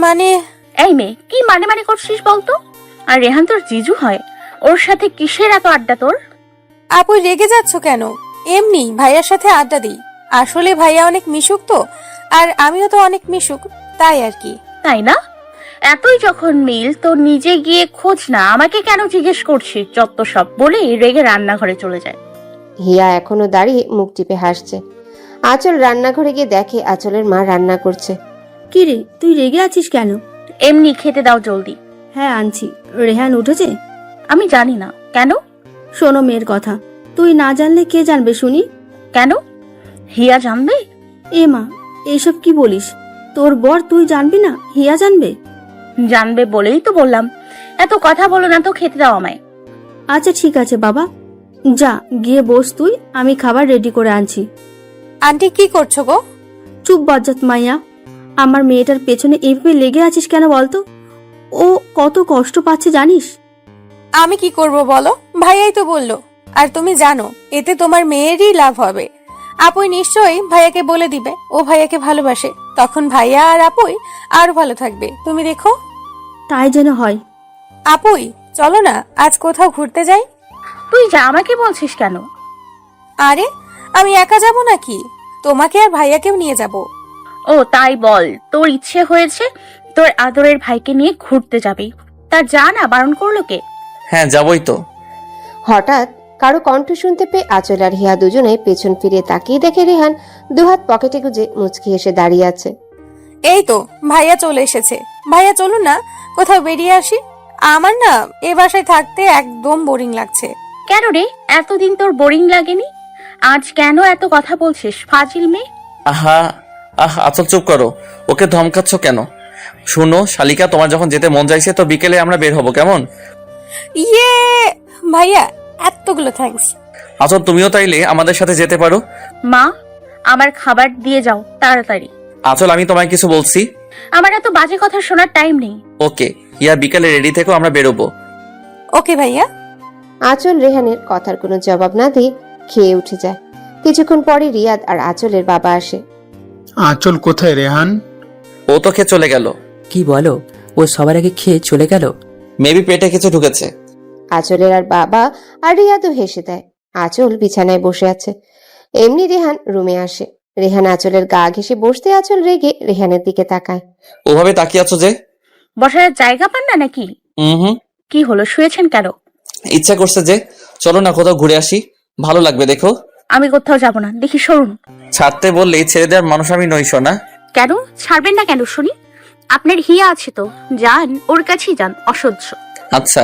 S13: মানে
S3: এই মেয়ে, কি মানে মানে করছিস বলতো? আর রেহান তোর জিজু হয়, ওর সাথে কিসের এত আড্ডা তোর?
S13: আপুই রেগে যাচ্ছ কেন? এমনি ভাইয়ার সাথে আড্ডা দিই। আসলে ভাইয়া অনেক মিশুক তো, আর আমিও তো অনেক মিশুক, তাই আর কি।
S3: তাই না? এতই যখন মিল তো নিজে গিয়ে খোঁজ না, আমাকে কেন জিজ্ঞেস করছিস যত সব বলে রেগে রান্নাঘরে চলে যায়।
S6: হিয়া এখনো দাঁড়িয়ে মুখ টিপে হাসছে। আঁচল রান্নাঘরে গিয়ে দেখে আঁচলের মা রান্না করছে।
S14: কি রে, তুই রেগে আছিস কেন?
S3: এমনি খেতে দাও জলদি।
S14: হ্যাঁ আনছি। রেহান উঠেছে?
S3: আমি জানি না। কেন?
S14: শোনো মেয়ের কথা, তুই না জানলে কে জানবে শুনি?
S3: কেন? হিয়া জানবে?
S14: এ মা, এইসব কি বলিস? তোর বর, তুই জানবি না হিয়া জানবে?
S3: জানবে বলেই তো বললাম। এত কথা বলো না তো, খেতে দাও আমায়।
S14: আচ্ছা ঠিক আছে বাবা, যা গিয়ে বস তুই, আমি খাবার রেডি করে আনছি।
S13: আন্টি কি করছো গো?
S14: চুপ বজ্জাত মাইয়া, আমার মেয়েটার পেছনে এইভাবে লেগে আছিস কেন বলতো? ও কত কষ্ট পাচ্ছে জানিস?
S13: আমি কি করব বলো, ভাইয়াই তো বললো। আর তুমি জানো এতে তোমার মেয়েরই লাভ হবে। আপুই নিশ্চয়ই ভাইয়াকে বলে দিবে ও ভাইয়াকে ভালোবাসে, তখন ভাইয়া আর আপুই আরো ভালো থাকবে, তুমি দেখো।
S14: তাই যেন হয়।
S13: আপুই চলো না, আজ কোথাও ঘুরতে যাই।
S3: তুই যা, আমাকে বলছিস কেন?
S13: আরে আমি একা যাব নাকি, তোমাকে আর ভাইয়াকেও নিয়ে যাব।
S3: ও তাই বল, তোর ইচ্ছে হয়েছে তোর আদরের ভাইকে নিয়ে ঘুরতে যাবি, তা যা না, বারণ করলো কে?
S2: হ্যাঁ যাবই তো।
S6: হঠাৎ কারো কণ্ঠ শুনতে পেয়ে আঁচল আর হিয়া দুজনে পেছন ফিরে তাকিয়ে দেখে রেহান দুহাত পকেটে গুজে মুচকি এসে দাঁড়িয়ে আছে।
S13: এই তো ভাইয়া চলে এসেছে। ভাইয়া চলুন না কোথাও বেরিয়ে আসি, আমার না এ বাসায় থাকতে একদম বোরিং লাগছে।
S3: কেন রে, এতদিন তোর বোরিং লাগেনি? আজ কেন এত কথা বলছিস ফাজিল মেয়ে?
S2: আচল চুপ করো, ওকে ধমকাচ্ছ কেন? শুনো শালিকা, তোমার যখন যেতে মন চাইছে তো বিকেলে আমরা বের হবো, কেমন?
S13: ইয়ে ভাইয়া, এতগুলো থ্যাঙ্কস।
S2: আচল তুমিও তাইলে আমাদের সাথে যেতে পারো।
S3: মা, আমার খাবার দিয়ে যাও তাড়াতাড়ি।
S2: আচল আমি তোমায় কিছু বলছি।
S3: আমার এত বাজে কথা শোনার টাইম নেই।
S2: ওকে ইয়া, বিকালে রেডি থেকো, আমরা বেরোবো।
S13: ওকে ভাইয়া।
S6: আঁচল রেহানের কথার কোনো জবাব না দিয়ে খেয়ে উঠে যায়। কিছুক্ষণ পরে রিয়াদ আর আঁচলের বাবা আসে।
S11: আঁচল কোথায় রেহান?
S2: ও তো খেয়ে চলে গেল।
S12: কি বলো, ও সবার আগে খেয়ে চলে গেল?
S2: মেবি পেটে কিছু ঢুকেছে।
S6: আঁচলের আর বাবা আর রিয়াদও হেসে দেয়। আঁচল বিছানায় বসে আছে। এমনি রেহান রুমে আসে। রেহান আঁচলের গা ঘেঁষে বসতে আঁচল রেগে রেহানের দিকে তাকায়।
S2: ওভাবে তাকিয়ে আছো যে?
S3: বসার জায়গা পান না নাকি?
S2: হুম।
S3: কি হলো, শুয়েছেন কেন?
S2: ইচ্ছা করছে যে, চলো না কোথাও ঘুরে আসি, ভালো লাগবে দেখো।
S3: আমি কোথাও যাব না, দেখি সরুন।
S2: ছাড়তে বললেই ছেড়ে দেওয়ার মানুষ আমি নই সোনা।
S3: কেন ছাড়বেন না কেন শুনি? আপনার হিয়া আছে তো, যান ওর কাছেই যান, অসহ্য।
S2: আচ্ছা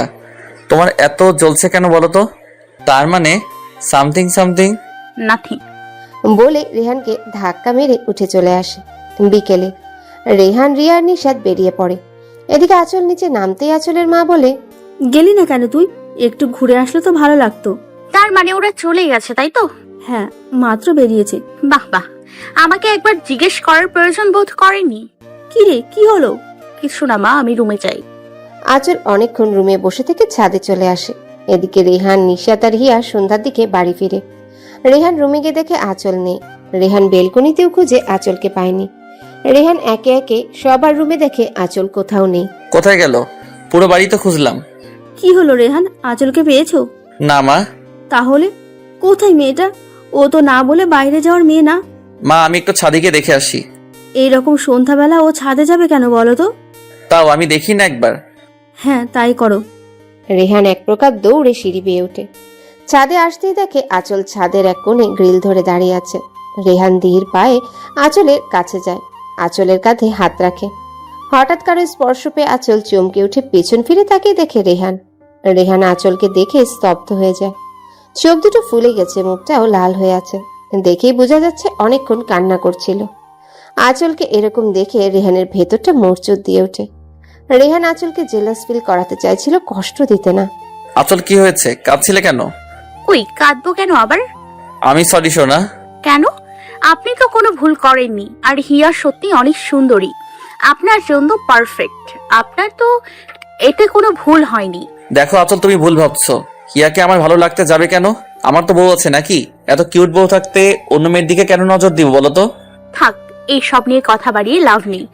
S2: তোমার এত জ্বলছে কেন বলো তো? তার মানে সামথিং
S3: নাথিং
S6: বলে রেহানকে ধাক্কা মেরে উঠে চলে আসে। বিকেলে রেহান, রিয়া আর নিশাদ বেরিয়ে পড়ে। এদিকে আঁচল নিচে নামতেই আঁচলের মা বলে,
S14: গেলি না কেন তুই? একটু ঘুরে আসলে তো ভালো লাগতো।
S3: তার মানে ওরা চলে গেছে তাই তো?
S14: হ্যাঁ, মাত্র বেরিয়েছে।
S3: বাহ বাহ, আমাকে একবার জিজ্ঞেস করার প্রয়োজন বোধ করেনি।
S14: কি রে, কি হলো?
S3: কিছু না মা, আমি রুমে যাই।
S6: আঁচল অনেকক্ষণ রুমে বসে থেকে ছাদে চলে আসে। এদিকে রেহান, নিশাত আর হিয়া সন্ধ্যার দিকে বাড়ি ফিরে। রেহান রুমে গিয়ে দেখে আঁচল নেই। রেহান বেলকনিতেও খুঁজে আঁচলকে পায়নি। রেহান একে একে সবার রুমে দেখে আঁচল কোথাও নেই।
S2: কোথায় গেল? পুরো বাড়ি তো খুঁজলাম।
S14: কি হলো রেহান, আঁচলকে পেয়েছো?
S2: না মা।
S14: তাহলে কোথায় মেয়েটা? ও তো না বলে বাইরে যাওয়ার মেয়ে না।
S2: মা আমি একটু ছাদে গিয়ে দেখে আসি।
S14: এইরকম সন্ধ্যাবেলা ও ছাদে যাবে কেন বলো তো?
S2: তাও আমি দেখি না একবার।
S14: হ্যাঁ তাই করো।
S6: রেহান এক প্রকার দৌড়ে সিঁড়ি বেয়ে ওঠে। ছাদে আসতেই দেখে আঁচল ছাদের এক কোণে গ্রিল ধরে দাঁড়িয়ে আছে। রেহান ধীর পায়ে আঁচলের কাছে যায়, আঁচলের কাঁধে হাত রাখে। হঠাৎ কারো স্পর্শ পেয়ে আঁচল চমকে উঠে পেছন ফিরে তাকিয়ে দেখে রেহান। রেহান আঁচলকে দেখে স্তব্ধ হয়ে যায়। চোখ দুটো ফুলে গেছে, মুখটাও লাল হয়ে আছে। দেখেই বোঝা যাচ্ছে অনেকক্ষণ কান্না করছিল। আঁচলকে এরকম দেখে রেহানের ভেতরটা মোচড় দিয়ে ওঠে। রেহান আঁচলকে জেলাস ফিল করাতে চাইছিল, কষ্ট দিতে না।
S2: আঁচল কি হয়েছে? কাঁদছিলে কেন?
S3: কই কাঁদবো কেন আবার?
S2: আমি সরি সোনা।
S3: কেন? আপনি তো কোনো ভুল করেননি, আর হিয়া সত্যি অনেক সুন্দরী, আপনার জন্য পারফেক্ট। আপনার তো এতে কোনো ভুল হয়নি।
S2: দেখো আঁচল, তুমি ভুল ভাবছো। হিয়াকে আমার ভালো লাগতে যাবে কেন? আমার তো বউ আছে নাকি? এত কিউট বউ থাকতে অন্য মেয়ের দিকে কেন নজর দিব বলো তো?
S3: থাক, এই সব নিয়ে কথা বাড়িয়ে লাভ নেই।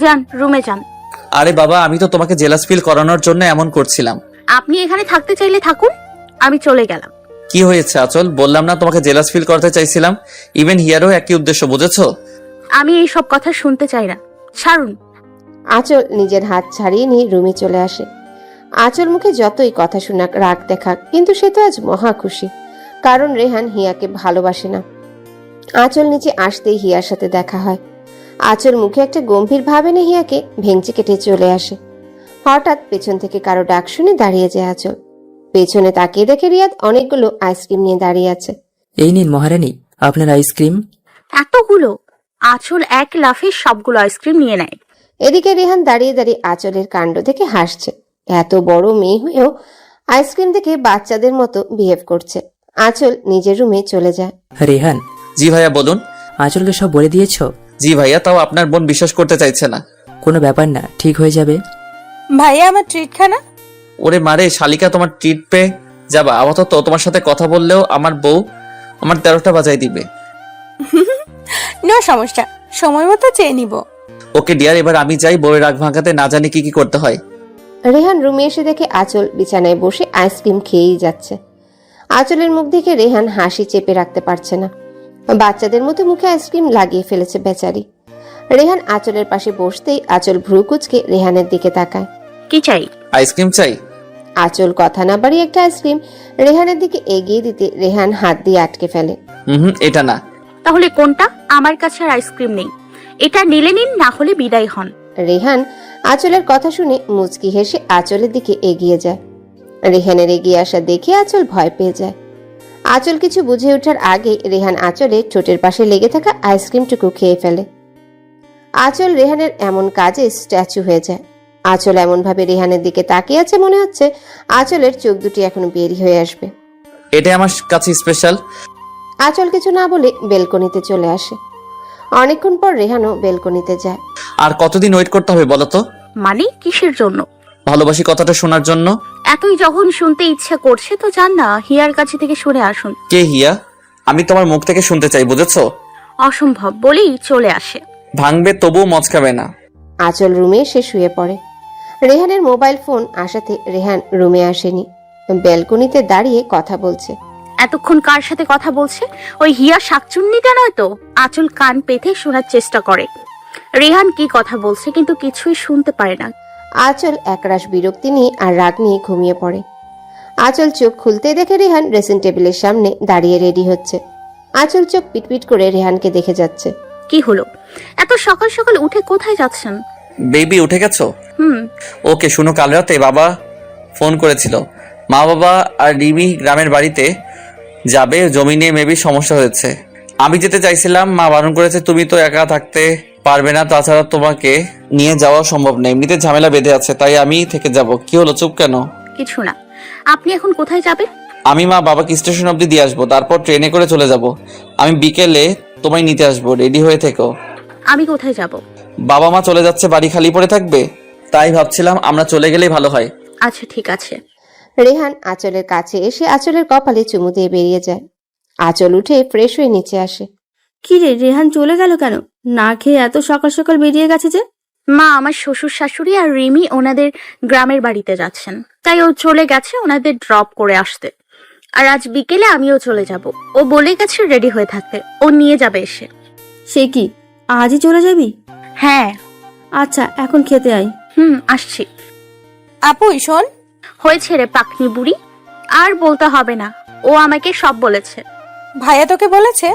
S3: যান রুমে যান।
S2: আরে বাবা, আমি তো তোমাকে জেলাস ফিল করানোর জন্য এমন করছিলাম।
S3: আপনি এখানে থাকতে চাইলে থাকুন, আমি চলে গেলাম।
S2: কি হয়েছে আঁচল? বললাম না তোমাকে জেলাস ফিল করতে চাইছিলাম। ইভেন হিয়ারও একই উদ্দেশ্য, বুঝেছো?
S3: আমি এই সব কথা শুনতে চাই না, ছাড়ুন।
S6: আঁচল নিজের হাত ছাড়িয়ে নিয়ে রুমে চলে আসে। আঁচল মুখে যতই কথা শোনাক, রাগ দেখাক, কিন্তু সে তো আজ মহা খুশি, কারণ রেহান হিয়াকে ভালোবাসে না। আঁচল নিচে আসতেই হিয়ার সাথে দেখা হয়। আঁচল মুখে একটা গম্ভীর ভাব এনে হিয়াকে ভেঙচি কেটে চলে আসে। হঠাৎ পেছন থেকে কারো ডাক শুনে দাঁড়িয়ে যায় আঁচল। পেছনে তাকিয়ে দেখে রিয়াদ অনেকগুলো আইসক্রিম নিয়ে দাঁড়িয়ে আছে।
S12: এই নিন মহারানী, আপনার আইসক্রিম।
S3: এতগুলো? আঁচল এক লাফে সবগুলো আইসক্রিম নিয়ে নেয়।
S6: এদিকে রেহান দাঁড়িয়ে দাঁড়িয়ে আঁচলের কাণ্ড দেখে হাসছে। এত বড় মেয়ে হয়েও আইসক্রিম দেখে বাচ্চাদের মতো বিহেভ করছে। আঁচল নিজের রুমে চলে যায়।
S12: রেহান।
S2: জি ভাইয়া বলুন।
S12: আঁচলকে সব বলে দিয়েছো?
S2: জি ভাইয়া, তাও আপনার বোন বিশ্বাস করতে চাইছে না।
S12: কোনো ব্যাপার না, ঠিক হয়ে যাবে।
S13: ভাইয়া আমার ট্রিট খানা।
S2: ওরে মারে শালিকা, তোমার ট্রিট পেয়ে যাবা। আপাতত তোমার সাথে কথা বললেও আমার বউ আমার 13টা বাজাই দিবে।
S13: নো সমস্যা, সময় মতো চেয়ে নিব।
S2: ওকে ডিয়ার, এবার আমি যাই। বউয়ের রাগ ভাঙাতে না জানি কি কি করতে হয়।
S6: রেহান রুমে এসে দেখে আঁচল বিছানায় বসে আইসক্রিম খেয়েই যাচ্ছে। আঁচলের মুখ দেখে রেহান হাসি চেপে রাখতে পারছে না। বাচ্চাদের মতো মুখে আইসক্রিম লাগিয়ে ফেলেছে বেচারি। রেহান আঁচলের পাশে বসতেই আঁচল ভ্রু কুঁচকে রেহানের দিকে তাকায়।
S3: কি চাই?
S2: আইসক্রিম চাই।
S6: আঁচল কথা না বাড়িয়ে একটা আইসক্রিম রেহানের দিকে এগিয়ে দিতে রেহান হাত দিয়ে আটকে ফেলে।
S2: এটা না।
S3: তাহলে কোনটা? আমার কাছে আর আইসক্রিম নেই, এটা নিলে নিন, না হলে বিদায় হন।
S6: রেহান আঁচলের কথা শুনে মুচকি হেসে আঁচলের দিকে এগিয়ে যায়। রেহানের এগিয়ে আসা দেখে আঁচল ভয় পেয়ে যায়। আঁচল কিছু বুঝে ওঠার আগে রেহান আঁচলের ঠোঁটের পাশে লেগে থাকা আইসক্রিমটুকু খেয়ে ফেলে। আঁচল রেহানের এমন কাজে স্ট্যাচু হয়ে যায়। আঁচল এমন ভাবে রেহানের দিকে তাকিয়ে আছে, মনে হচ্ছে আঁচলের চোখ দুটি এখন বেরি হয়ে আসবে।
S2: এটা আমার কাছে স্পেশাল।
S6: আঁচল কিছু না বলে বেলকনিতে চলে আসে। অনেকক্ষণ পর রেহানও বেলকনিতে যায়।
S2: আর কতদিন ওয়েট করতে হবে বলো তো?
S3: মানে কিসের জন্য?
S2: ভালোবাসি কথাটা শোনার জন্য।
S3: এতই যখন শুনতে ইচ্ছা করছে তো যান না, হিয়ার কাছে থেকে শুনে আসুন।
S2: কে হিয়া? আমি তোমার মুখ থেকে শুনতে চাই, বুঝেছো?
S3: অসম্ভব বলেই চলে আসে।
S2: ভাঙবে তবুও মচকাবে না।
S6: আঁচল রুমে এসে শুয়ে পড়ে। রেহানের মোবাইল ফোন আসাতে রেহান রুমে আসেনি, ব্যালকনিতে দাঁড়িয়ে কথা বলছে।
S3: এতক্ষণ কার সাথে কথা বলছে? ওই হিয়া শাকচুন্নিটা নয় তো? আঁচল কান পেতে শোনার চেষ্টা করে রেহান কি কথা বলছে, কিন্তু কিছুই শুনতে পারে না।
S6: আঁচল একরাশ বিরক্তি নিয়ে আর রাগ নিয়ে ঘুমিয়ে পড়ে। আঁচল চোখ খুলতে দেখে রেহান ড্রেসিং টেবিলের সামনে দাঁড়িয়ে রেডি হচ্ছে। আঁচল চোখ পিটপিট করে রেহানকে দেখে যাচ্ছে।
S3: কি হলো? এত সকাল সকাল উঠে কোথায় যাচ্ছেন?
S2: বেবি উঠে গেছো? ওকে শুনো, কাল রাতে বাবা ফোন করেছিল। মা বাবা আর রিমি গ্রামের বাড়িতে যাবে, জমি নিয়ে মেবি সমস্যা হয়েছে। আমি যেতে চাইছিলাম, মা বারণ করেছে। তুমি তো একা থাকতে পারবে না, তাছাড়া তোমাকে নিয়ে যাওয়া সম্ভব না, এমনিতে ঝামেলা বেঁধে আছে, তাই আমি থেকে যাব। কি হলো, চুপ কেন?
S3: কিছু না। আপনি এখন কোথায় যাবেন?
S2: আমি মা বাবাকে স্টেশন অবধি দিয়ে আসবো, তারপর ট্রেনে করে চলে যাব। আমি বিকেলে তোমায় নিতে আসবো, রেডি হয়ে থেকো।
S3: আমি কোথায় যাব?
S2: বাবা মা চলে যাচ্ছে, বাড়ি খালি পড়ে থাকবে, তাই ভাবছিলাম আমরা চলে গেলেই ভালো হয়।
S3: আচ্ছা ঠিক আছে।
S6: রেহান আঁচলের কাছে এসে আঁচলের কপালে চুমু দিয়ে বেরিয়ে যায়। আঁচল উঠে ফ্রেশ হয়ে নিচে আসে।
S14: কি রে রেহান চলে গেল কেন? না খেয়ে এত সকাল সকাল বেরিয়ে গেছে যে?
S3: মা, আমার শ্বশুর শাশুড়ি আর রিমি ওনাদের গ্রামের বাড়িতে যাচ্ছেন, তাই ও চলে গেছে ওনাদের ড্রপ করে আসতে। আর আজ বিকেলে আমিও চলে যাব। ও বলে গেছে রেডি হয়ে থাকতে, ও নিয়ে যাবে এসে।
S14: সে কি, আজই চলে যাবি?
S3: হ্যাঁ।
S14: আচ্ছা, এখন খেতে আয়।
S3: আসছি।
S13: আপু শোন,
S3: হয়েছে রে পাকনি বুড়ি, আর বলতে হবে না, ও আমাকে সব বলেছে।
S13: ভাইয়া তোকে বলেছে?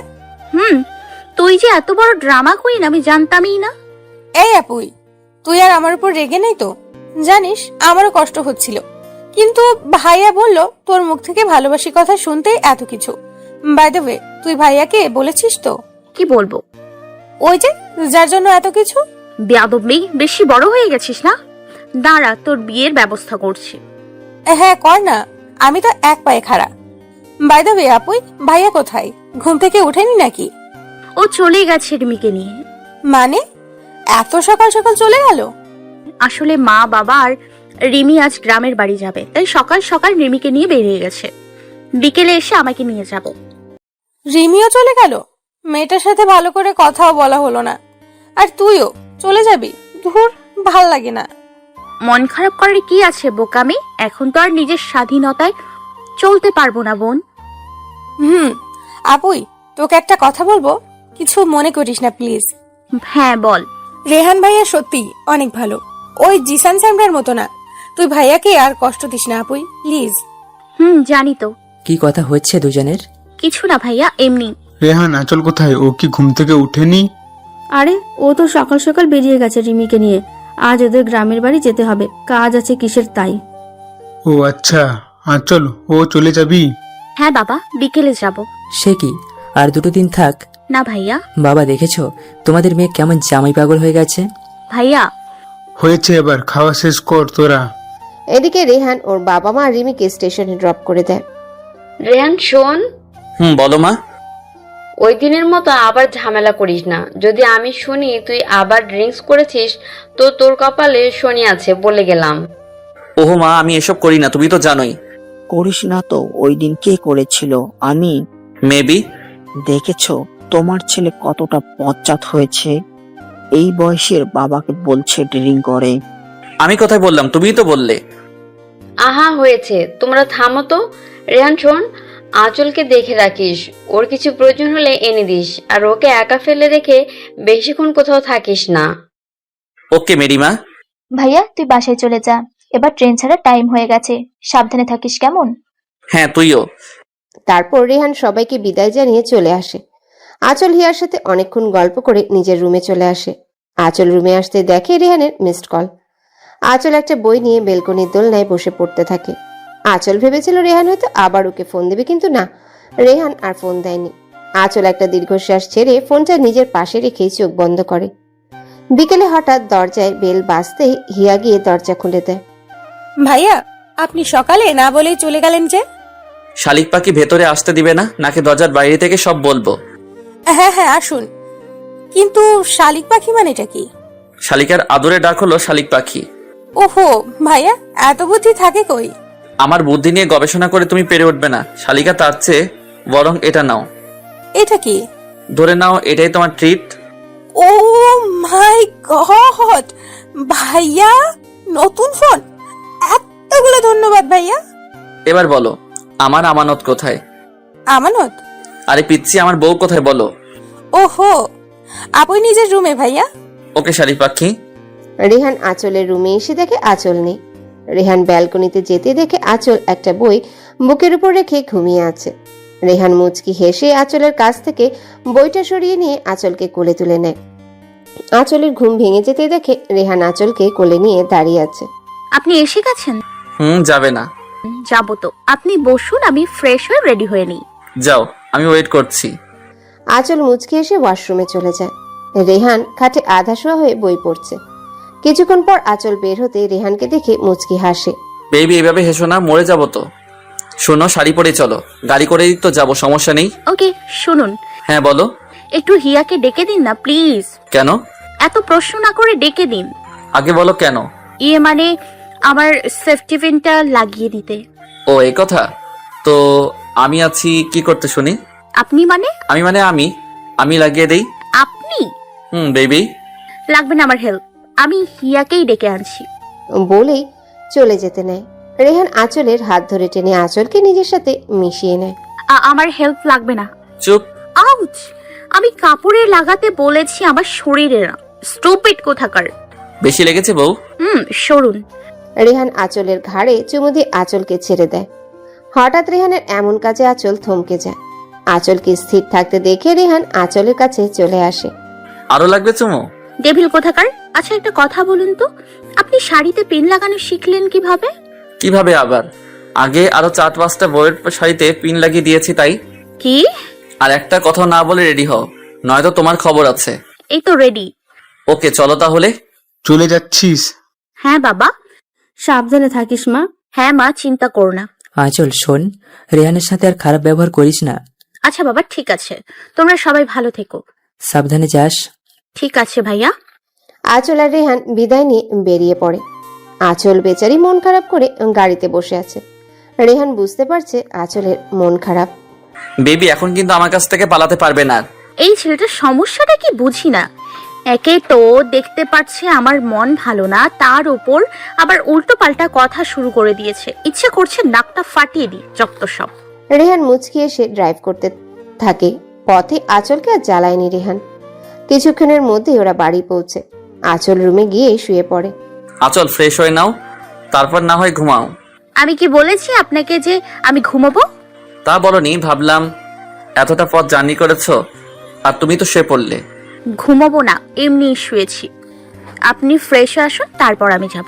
S3: তুই যে এত বড় ড্রামা কুইন আমি জানতামই না।
S13: এই আপুই, তুই আর আমার উপর রেগে নেই তো? জানিস আমারও কষ্ট হচ্ছিল, কিন্তু ভাইয়া বলল তোর মুখ থেকে ভালোবাসি কথা শুনতেই এত কিছু। বাই দ্য ওয়ে, তুই ভাইয়াকে বলেছিস তো?
S3: কি বলবো?
S13: ওই যে যার জন্য এত কিছু।
S3: বেয়াদব মেয়ে, বেশি বড় হয়ে গেছিস না? দাঁড়া, তোর বিয়ের ব্যবস্থা করছি।
S13: হ্যাঁ কর না, আমি তো এক পায়ে খাড়া। বাই দ্য ওয়ে আপুই, ভাইয়া কোথায়? ঘুম থেকে উঠেনি নাকি?
S3: ও চলে গেছে রিমিকে নিয়ে।
S13: মানে এত সকাল সকাল চলে গেল?
S3: আসলে মা, বাবা আর রিমি আজ গ্রামের বাড়ি যাবে, তাই সকাল সকাল রিমিকে নিয়ে বেরিয়ে গেছে। বিকেলে এসে আমাকে নিয়ে যাবে।
S13: রিমিও চলে গেল? মেয়েটার সাথে ভালো করে কথাও বলা হলো না, আর তুইও চলে যাবি? ধুর, ভাল লাগে না।
S3: মন খারাপ করার কি আছে বোকামি? এখন তো আর নিজের স্বাধীনতায় চলতে পারবো না বোন।
S13: আপুই, তোকে একটা কথা বলবো, কিছু মনে করিস না প্লিজ।
S3: হ্যাঁ বল।
S13: রেহান ভাইয়া সত্যি অনেক ভালো, ওই জিসান স্যামরার মতো না। তুই ভাইয়াকে আর কষ্ট দিস না আপুই, প্লিজ।
S3: জানি তো।
S12: কি কথা হচ্ছে দুজনের?
S3: কিছু না ভাইয়া, এমনি।
S11: রেহান, আঁচল কোথায়? ও কি ঘুম থেকে উঠেনি?
S14: আরে, ও তো সকাল সকাল বেরিয়ে গেছে রিমিকে নিয়ে। আজ ওদের গ্রামের বাড়ি যেতে হবে, কাজ আছে কিসের তাই।
S11: ও আচ্ছা, আঁচল ও চলে যাবি?
S3: হ্যাঁ বাবা, বিকেলে যাব।
S12: সে কি, আর 2 দিন থাক?
S3: না ভাইয়া।
S12: বাবা, দেখেছো তোমাদের মেয়ে কেমন জামাই পাগল হয়ে গেছে?
S3: ভাইয়া
S11: হয়েছে, এবার খাওয়া শেষ কর তোরা।
S6: এদিকে রেহান ওর বাবা মা রিমিকে স্টেশনে ড্রপ করে দেয়।
S8: রেহান শোন,
S2: বলো মা।
S8: ওই দিনের মতো আবার ঝামেলা করিস না। যদি আমি শুনি তুই আবার ড্রিঙ্কস করেছিস, তো তোর কপালে শনি আছে বলে গেলাম।
S2: ওহো মা, আমি এসব করি না, তুমি তো জানোই।
S10: করিস না তো? ওই দিন কে করেছিল? আমি।
S2: মেবি।
S10: দেখেছো তোমার ছেলে কতটা পশ্চাৎ হয়েছে? এই বয়সের বাবাকে বলছে ড্রিঙ্ক করে।
S2: আমি কোথায় বললাম? তুমিই তো বললে।
S8: আহা হয়েছে, তোমরা থামো তো। রেহান শোন, আঁচলকে দেখে রাখিস, ওর কিছু প্রয়োজন হলে এনে দিস, আর ওকে একা ফেলে রেখে বেশিক্ষণ কোথাও থাকিস না।
S2: ওকে মেরিমা।
S7: ভাইয়া তুই বাসায় চলে যা, এবার ট্রেন ছাড়া টাইম হয়ে গেছে, সাবধানে থাকিস কেমন?
S2: হ্যাঁ, তুইও।
S6: তারপর রেহান সবাইকে বিদায় জানিয়ে চলে আসে। আঁচল হিয়ার সাথে অনেকক্ষণ গল্প করে নিজের রুমে চলে আসে। আঁচল রুমে আসতে দেখে রেহানের মিসড কল। আঁচল একটা বই নিয়ে বেলকনির দোলনায় বসে পড়তে থাকে। আঁচল ভেবেছিল রেহান হয়তো আবার ওকে ফোন দেবে, কিন্তু না, রেহান আর ফোন দেয়নি। আঁচল একটা দীর্ঘশ্বাস ছেড়ে ফোনটা নিজের পাশে রেখেই চোখ বন্ধ করে। বিকেলে হঠাৎ দরজায় বেল বাজতেই হিয়া গিয়ে দরজা খুলে দেয়।
S13: ভাইয়া, আপনি সকালে না বলেই চলে গেলেন যে?
S2: শালিক পাখি ভেতরে আসতে দিবে না, নাকি দরজার বাইরে থেকে সব বলবো?
S13: হ্যাঁ হ্যাঁ আসুন, কিন্তু শালিক পাখি মানেটা কি?
S2: শালিকার আদরে ডাক হলো শালিক পাখি।
S13: ওহো ভাইয়া, এত বুদ্ধি থাকে কই?
S2: আমার বুদ্ধি নিয়ে গবেষণা করে তুমি পেরে উঠবে না শালিকা, তার চেয়ে বরং এটা নাও।
S13: এটা কি?
S2: ধরে নাও, এটাই তোমার ট্রিট।
S13: ও মাই গড, ভাইয়া নতুন ফোন! এতগুলো ধন্যবাদ ভাইয়া।
S2: এবার বলো, আমার আমানত কোথায়?
S13: আমানত?
S2: আরে পিচ্ছি, আমার বউ কোথায় বলো?
S13: ওহো, আপনি নিজের রুমে ভাইয়া।
S2: ওকে শালিক পাখি।
S6: রেহান আঁচলের রুমে এসে দেখে আঁচল নেই। রেহান ব্যালকনিতে যেতে দেখে আঁচল একটা বই বুকের উপর রেখে ঘুমিয়ে আছে। রেহান মুচকি হেসে আঁচলের কাছ থেকে বইটা সরিয়ে নিয়ে আঁচলকে কোলে তুলে নেয়। আঁচলের ঘুম ভেঙে যেতে দেখে রেহান আঁচলকে কোলে নিয়ে দাঁড়িয়ে আছে।
S3: আপনি এসে গেছেন?
S2: যাবে না?
S3: যাবো তো, আপনি বসুন, আমি ফ্রেশ হয়ে রেডি হয়ে নিই।
S2: যাও, আমি ওয়েট করছি।
S6: আঁচল মুচকি এসে ওয়াশরুমে চলে যায়। রেহান খাটে আধা শোয়া হয়ে বই পড়ছে। কিছুক্ষণ পর আঁচল বের হতে রেহানকে দেখে মুচকি হাসে।
S2: বেবি, এভাবে হেসো না, মরে যাবো তো। শোনো, শাড়ি পরে চলো, গাড়ি করেই তো যাবো, সমস্যা নেই।
S3: ওকে, শুনুন।
S2: হ্যাঁ বলো।
S3: একটু হিয়াকে ডেকে দিন না প্লিজ।
S2: কেন?
S3: এত প্রশ্ন না করে ডেকে দিন।
S2: আগে বলো কেন?
S3: মানে আমার সেফটি পিনটা লাগিয়ে দিতে।
S2: ও এই কথা। তো আমি আছি কি করতে শুনি?
S3: আপনি মানে?
S2: আমি লাগিয়ে দেই।
S3: আপনি?
S2: বেবি।
S3: লাগবে না আমার হেল্প, আমি হিয়াকেই ডেকে আনছি।
S6: বলেই চলে যেতে নেয়। রেহান আঁচলের হাত ধরে টেনে আঁচলকে নিজের সাথে মিশিয়ে নেয়।
S3: আমার হেল্প লাগবে না।
S2: চুপ।
S3: আউচ! আমি কাপড়ে লাগাতে বলেছি, আমার শরীরে না। স্টুপিড কোথাকার।
S2: বেশি লেগেছে বউ?
S3: সরুন।
S6: রেহান আঁচলের ঘাড়ে চুমু দিয়ে আঁচলকে ছেড়ে দেয়। হঠাৎ রেহানের এমন কাজে আঁচল থমকে যায়। আঁচলকে স্থির থাকতে দেখে রেহান আঁচলের কাছে চলে আসে।
S2: আরো লাগবে চুমু?
S3: ডেভিল কোথাকার। আচ্ছা একটা কথা বলুন তো, আপনি শাড়িতে পিন লাগানো শিখলেন কিভাবে?
S2: কিভাবে আবার? আগে আরো 4-5টা বইয়ের শাড়িতে পিন লাগিয়ে দিয়েছি তাই।
S3: কি?
S2: আর একটা কথা না বলে রেডি হও, নয়তো তোমার খবর আছে।
S3: এই তো রেডি।
S2: ওকে চলো তাহলে।
S11: চলে যাচ্ছিস?
S3: হ্যাঁ বাবা।
S14: সাবধানে থাকিস মা।
S3: হ্যাঁ মা, চিন্তা করো না।
S12: আঁচল শোন, রেহানের সাথে আর খারাপ ব্যবহার করিস না।
S3: আচ্ছা বাবা, ঠিক আছে। তোমরা সবাই ভালো থেকো।
S12: সাবধানে যাস।
S3: ঠিক আছে ভাইয়া।
S6: আঁচল আর রেহান বিদায় নিয়ে বেরিয়ে পড়ে। আঁচল বেচারি মন খারাপ করে গাড়িতে বসে আছে। রেহান বুঝতে পারছে আঁচলের মন খারাপ।
S2: বেবি এখন কিন্তু আমার কাছ থেকে পালাতে পারবে না।
S3: এই ছেলেটার সমস্যাটা কি বুঝি না। একে তো দেখতে পাচ্ছে আমার মন ভালো না, তার উপর আবার উল্টো পাল্টা কথা শুরু করে দিয়েছে। ইচ্ছে করছে নাকটা ফাটিয়ে দিই যত সব।
S6: রেহান মুচকি এসে ড্রাইভ করতে থাকে। পথে আঁচলকে আর জ্বালায়নি রেহান। কিছুক্ষণের মধ্যেই ওরা বাড়ি পৌঁছে। আঁচল রুমে গিয়ে শুয়ে পড়ে।
S2: আঁচল ফ্রেশ হয়ে নাও, তারপর না হয় ঘুমাও।
S3: আমি কি বলেছি আপনাকে যে আমি ঘুমাবো?
S2: তা বলনি, ভাবলাম এতটা পথ জার্নি করেছো আর তুমি তো শুয়ে পড়লে।
S3: ঘুমাবো না, এমনি শুয়েছি। আপনি ফ্রেশ আসুন, তারপর আমি যাব।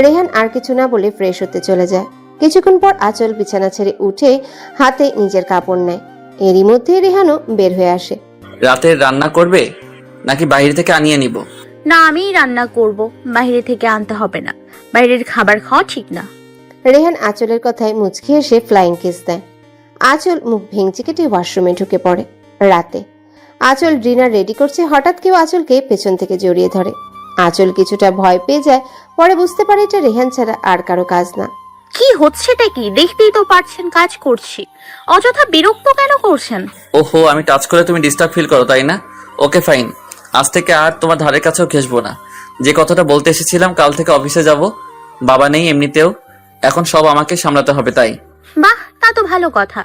S6: রেহান আর কিছু না বলে ফ্রেশ হতে চলে যায়। কিছুক্ষণ পর আঁচল বিছানা ছেড়ে উঠে হাতে নিজের কাপড় নেয়। এরই মধ্যে রেহানও বের হয়ে আসে।
S2: রাতের রান্না করবে নাকি বাইরে থেকে আনিয়ে নিব?
S3: না, আমিই রান্না করব, বাইরে থেকে আনতে হবে না। বাইরের খাবার খাওয়া ঠিক না।
S6: রেহান আঁচলের কথায় মুচকি এসে ফ্লাইং কিস দেয়। আঁচল মুখ ভেঙচি কেটে ওয়াশরুমে ঢুকে পড়ে। রাতে আঁচল ডিনার রেডি করছে, হঠাৎ কেউ আঁচলকে পেছন থেকে জড়িয়ে ধরে। আঁচল কিছুটা ভয় পেয়ে যায়, পরে বুঝতে পারে এটা রেহান ছাড়া আর কারো কাজ না।
S3: কি হচ্ছেটা কি? দেখতেই তো পারছেন কাজ করছি, অযথা বিরক্ত কেন করছেন?
S2: ওহো, আমি টাচ করে তুমি ডিস্টার্ব ফিল করো তাই না? ওকে ফাইন, আজ থেকে আর তোমার ধারে কাছেও ঘেসবো না। যে কথাটা বলতে এসেছিলাম, কাল থেকে অফিসে যাব। বাবা নেই এমনিতেও, এখন সব আমাকে সামলাতে হবে তাই।
S3: বাহ, তা তো ভালো কথা।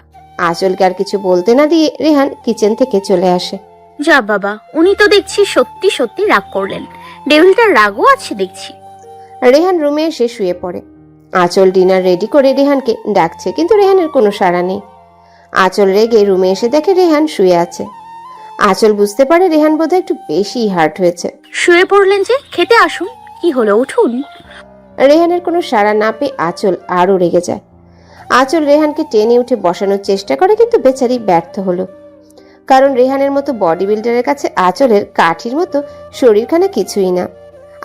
S6: আঁচলকে আর কিছু বলতে না দিয়ে রেহান কিচেন থেকে চলে আসে।
S3: যা বাবা, উনি তো দেখছি সত্যি সত্যি রাগ করলেন। ডেভিলটার রাগও আছে দেখছি।
S6: রেহান রুমে এসে শুয়ে পড়ে। আঁচল ডিনার রেডি করে রেহানকে ডাকছে, কিন্তু রেহানের কোনো সাড়া নেই। আঁচল রেগে রুমে এসে দেখে রেহান শুয়ে আছে। আঁচল বুঝতে পারে রেহান বোধহয় একটু বেশি হার্ট হয়েছে।
S3: শুয়ে পড়লেন যে, খেতে আসুন। কি হলো, উঠুন।
S6: রেহানের কোনো সাড়া না পেয়ে আঁচল আরো রেগে যায়। আঁচল রেহানকে টেনে উঠে বসানোর চেষ্টা করে, কিন্তু বেচারি ব্যর্থ হলো। কারণ রেহানের মতো বডি বিল্ডারের কাছে আঁচলের কাঠির মতো শরীরখানা কিছুই না।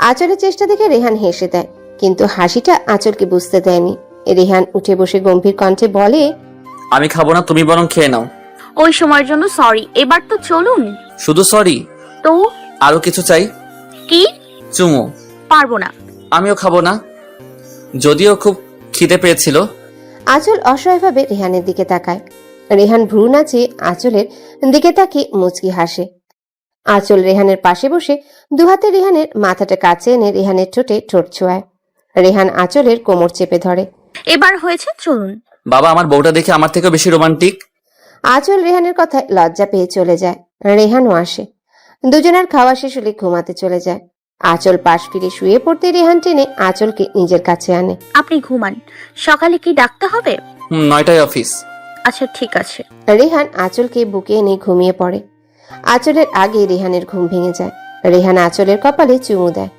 S6: আঁচলের চেষ্টা দেখে রেহান হেসে দেয়, কিন্তু হাসিটা আঁচলকে বুঝতে দেয়নি। রেহান উঠে বসে গম্ভীর কণ্ঠে বলে,
S2: আমি খাবো না, তুমি বরং খেয়ে নাও।
S3: ওই সময়ের জন্য সরি, এবার তো চলুন।
S2: শুধু সরি?
S3: তো
S2: আরো কিছু চাই।
S3: কি?
S2: চুমু।
S3: পারবো না।
S2: আমিও খাবো না, যদিও খুব খিদে পেয়েছিল।
S6: আঁচল অসহায়ভাবে রেহানের দিকে তাকায়। রেহান ভ্রু নাচিয়ে আঁচলের দিকে তাকিয়ে মুচকি হাসে। আঁচল রেহানের পাশে বসে দুহাতে রেহানের মাথাটা কাছে এনে রেহানের ঠোঁটে ঠোঁট ছোঁয়ায়। রেহান আঁচলের কোমর চেপে ধরে।
S3: এবার হয়েছে, চলুন।
S2: বাবা, আমার বউটা দেখে আমার থেকেও বেশি রোমান্টিক।
S6: আঁচল রেহানের কথায় লজ্জা পেয়ে চলে যায়। রেহানও আসে। দুজনের খাওয়া শেষ হলে ঘুমাতে চলে যায়। আঁচল পাশ ফিরে শুয়ে পড়তে রেহান টেনে আঁচলকে নিজের কাছে আনে।
S3: আপনি ঘুমান, সকালে কি ডাকতে হবে?
S2: 9টায় অফিস।
S3: আচ্ছা ঠিক আছে।
S6: রেহান আঁচলকে বুকে এনে ঘুমিয়ে পড়ে। আঁচলের আগে রেহানের ঘুম ভেঙে যায়। রেহান আঁচলের কপালে চুমু দেয়।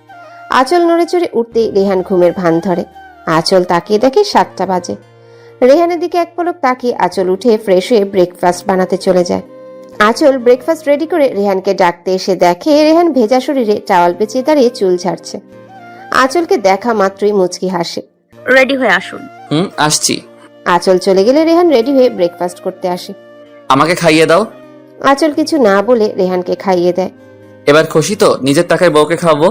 S6: আঁচল নড়ে চড়ে উঠতেই রেহান ঘুমের ভান ধরে। আঁচল তাকিয়ে দেখে 7টা বাজে। রেহানের দিকে এক পলক তাকিয়ে আঁচল উঠে ফ্রেশ হয়ে ব্রেকফাস্ট বানাতে চলে যায়। আঁচল ব্রেকফাস্ট রেডি করে রেহানকে ডাকতে এসে দেখে রেহান ভেজা শরীরে টাওয়াল পেঁচিয়ে দাঁড়িয়ে চুল ঝাড়ছে। আঁচলকে দেখা মাত্রই মুচকি হাসে।
S3: রেডি হয়ে আসুন।
S2: আসছি।
S6: আঁচল চলে গেলে রেহান রেডি হয়ে ব্রেকফাস্ট করতে আসে।
S2: আমাকে খাইয়ে দাও।
S6: আঁচল কিছু না বলে রেহানকে খাইয়ে দেয়।
S2: এবার খুশি তো? নিজের টাকায় বউকে খাওয়াবো।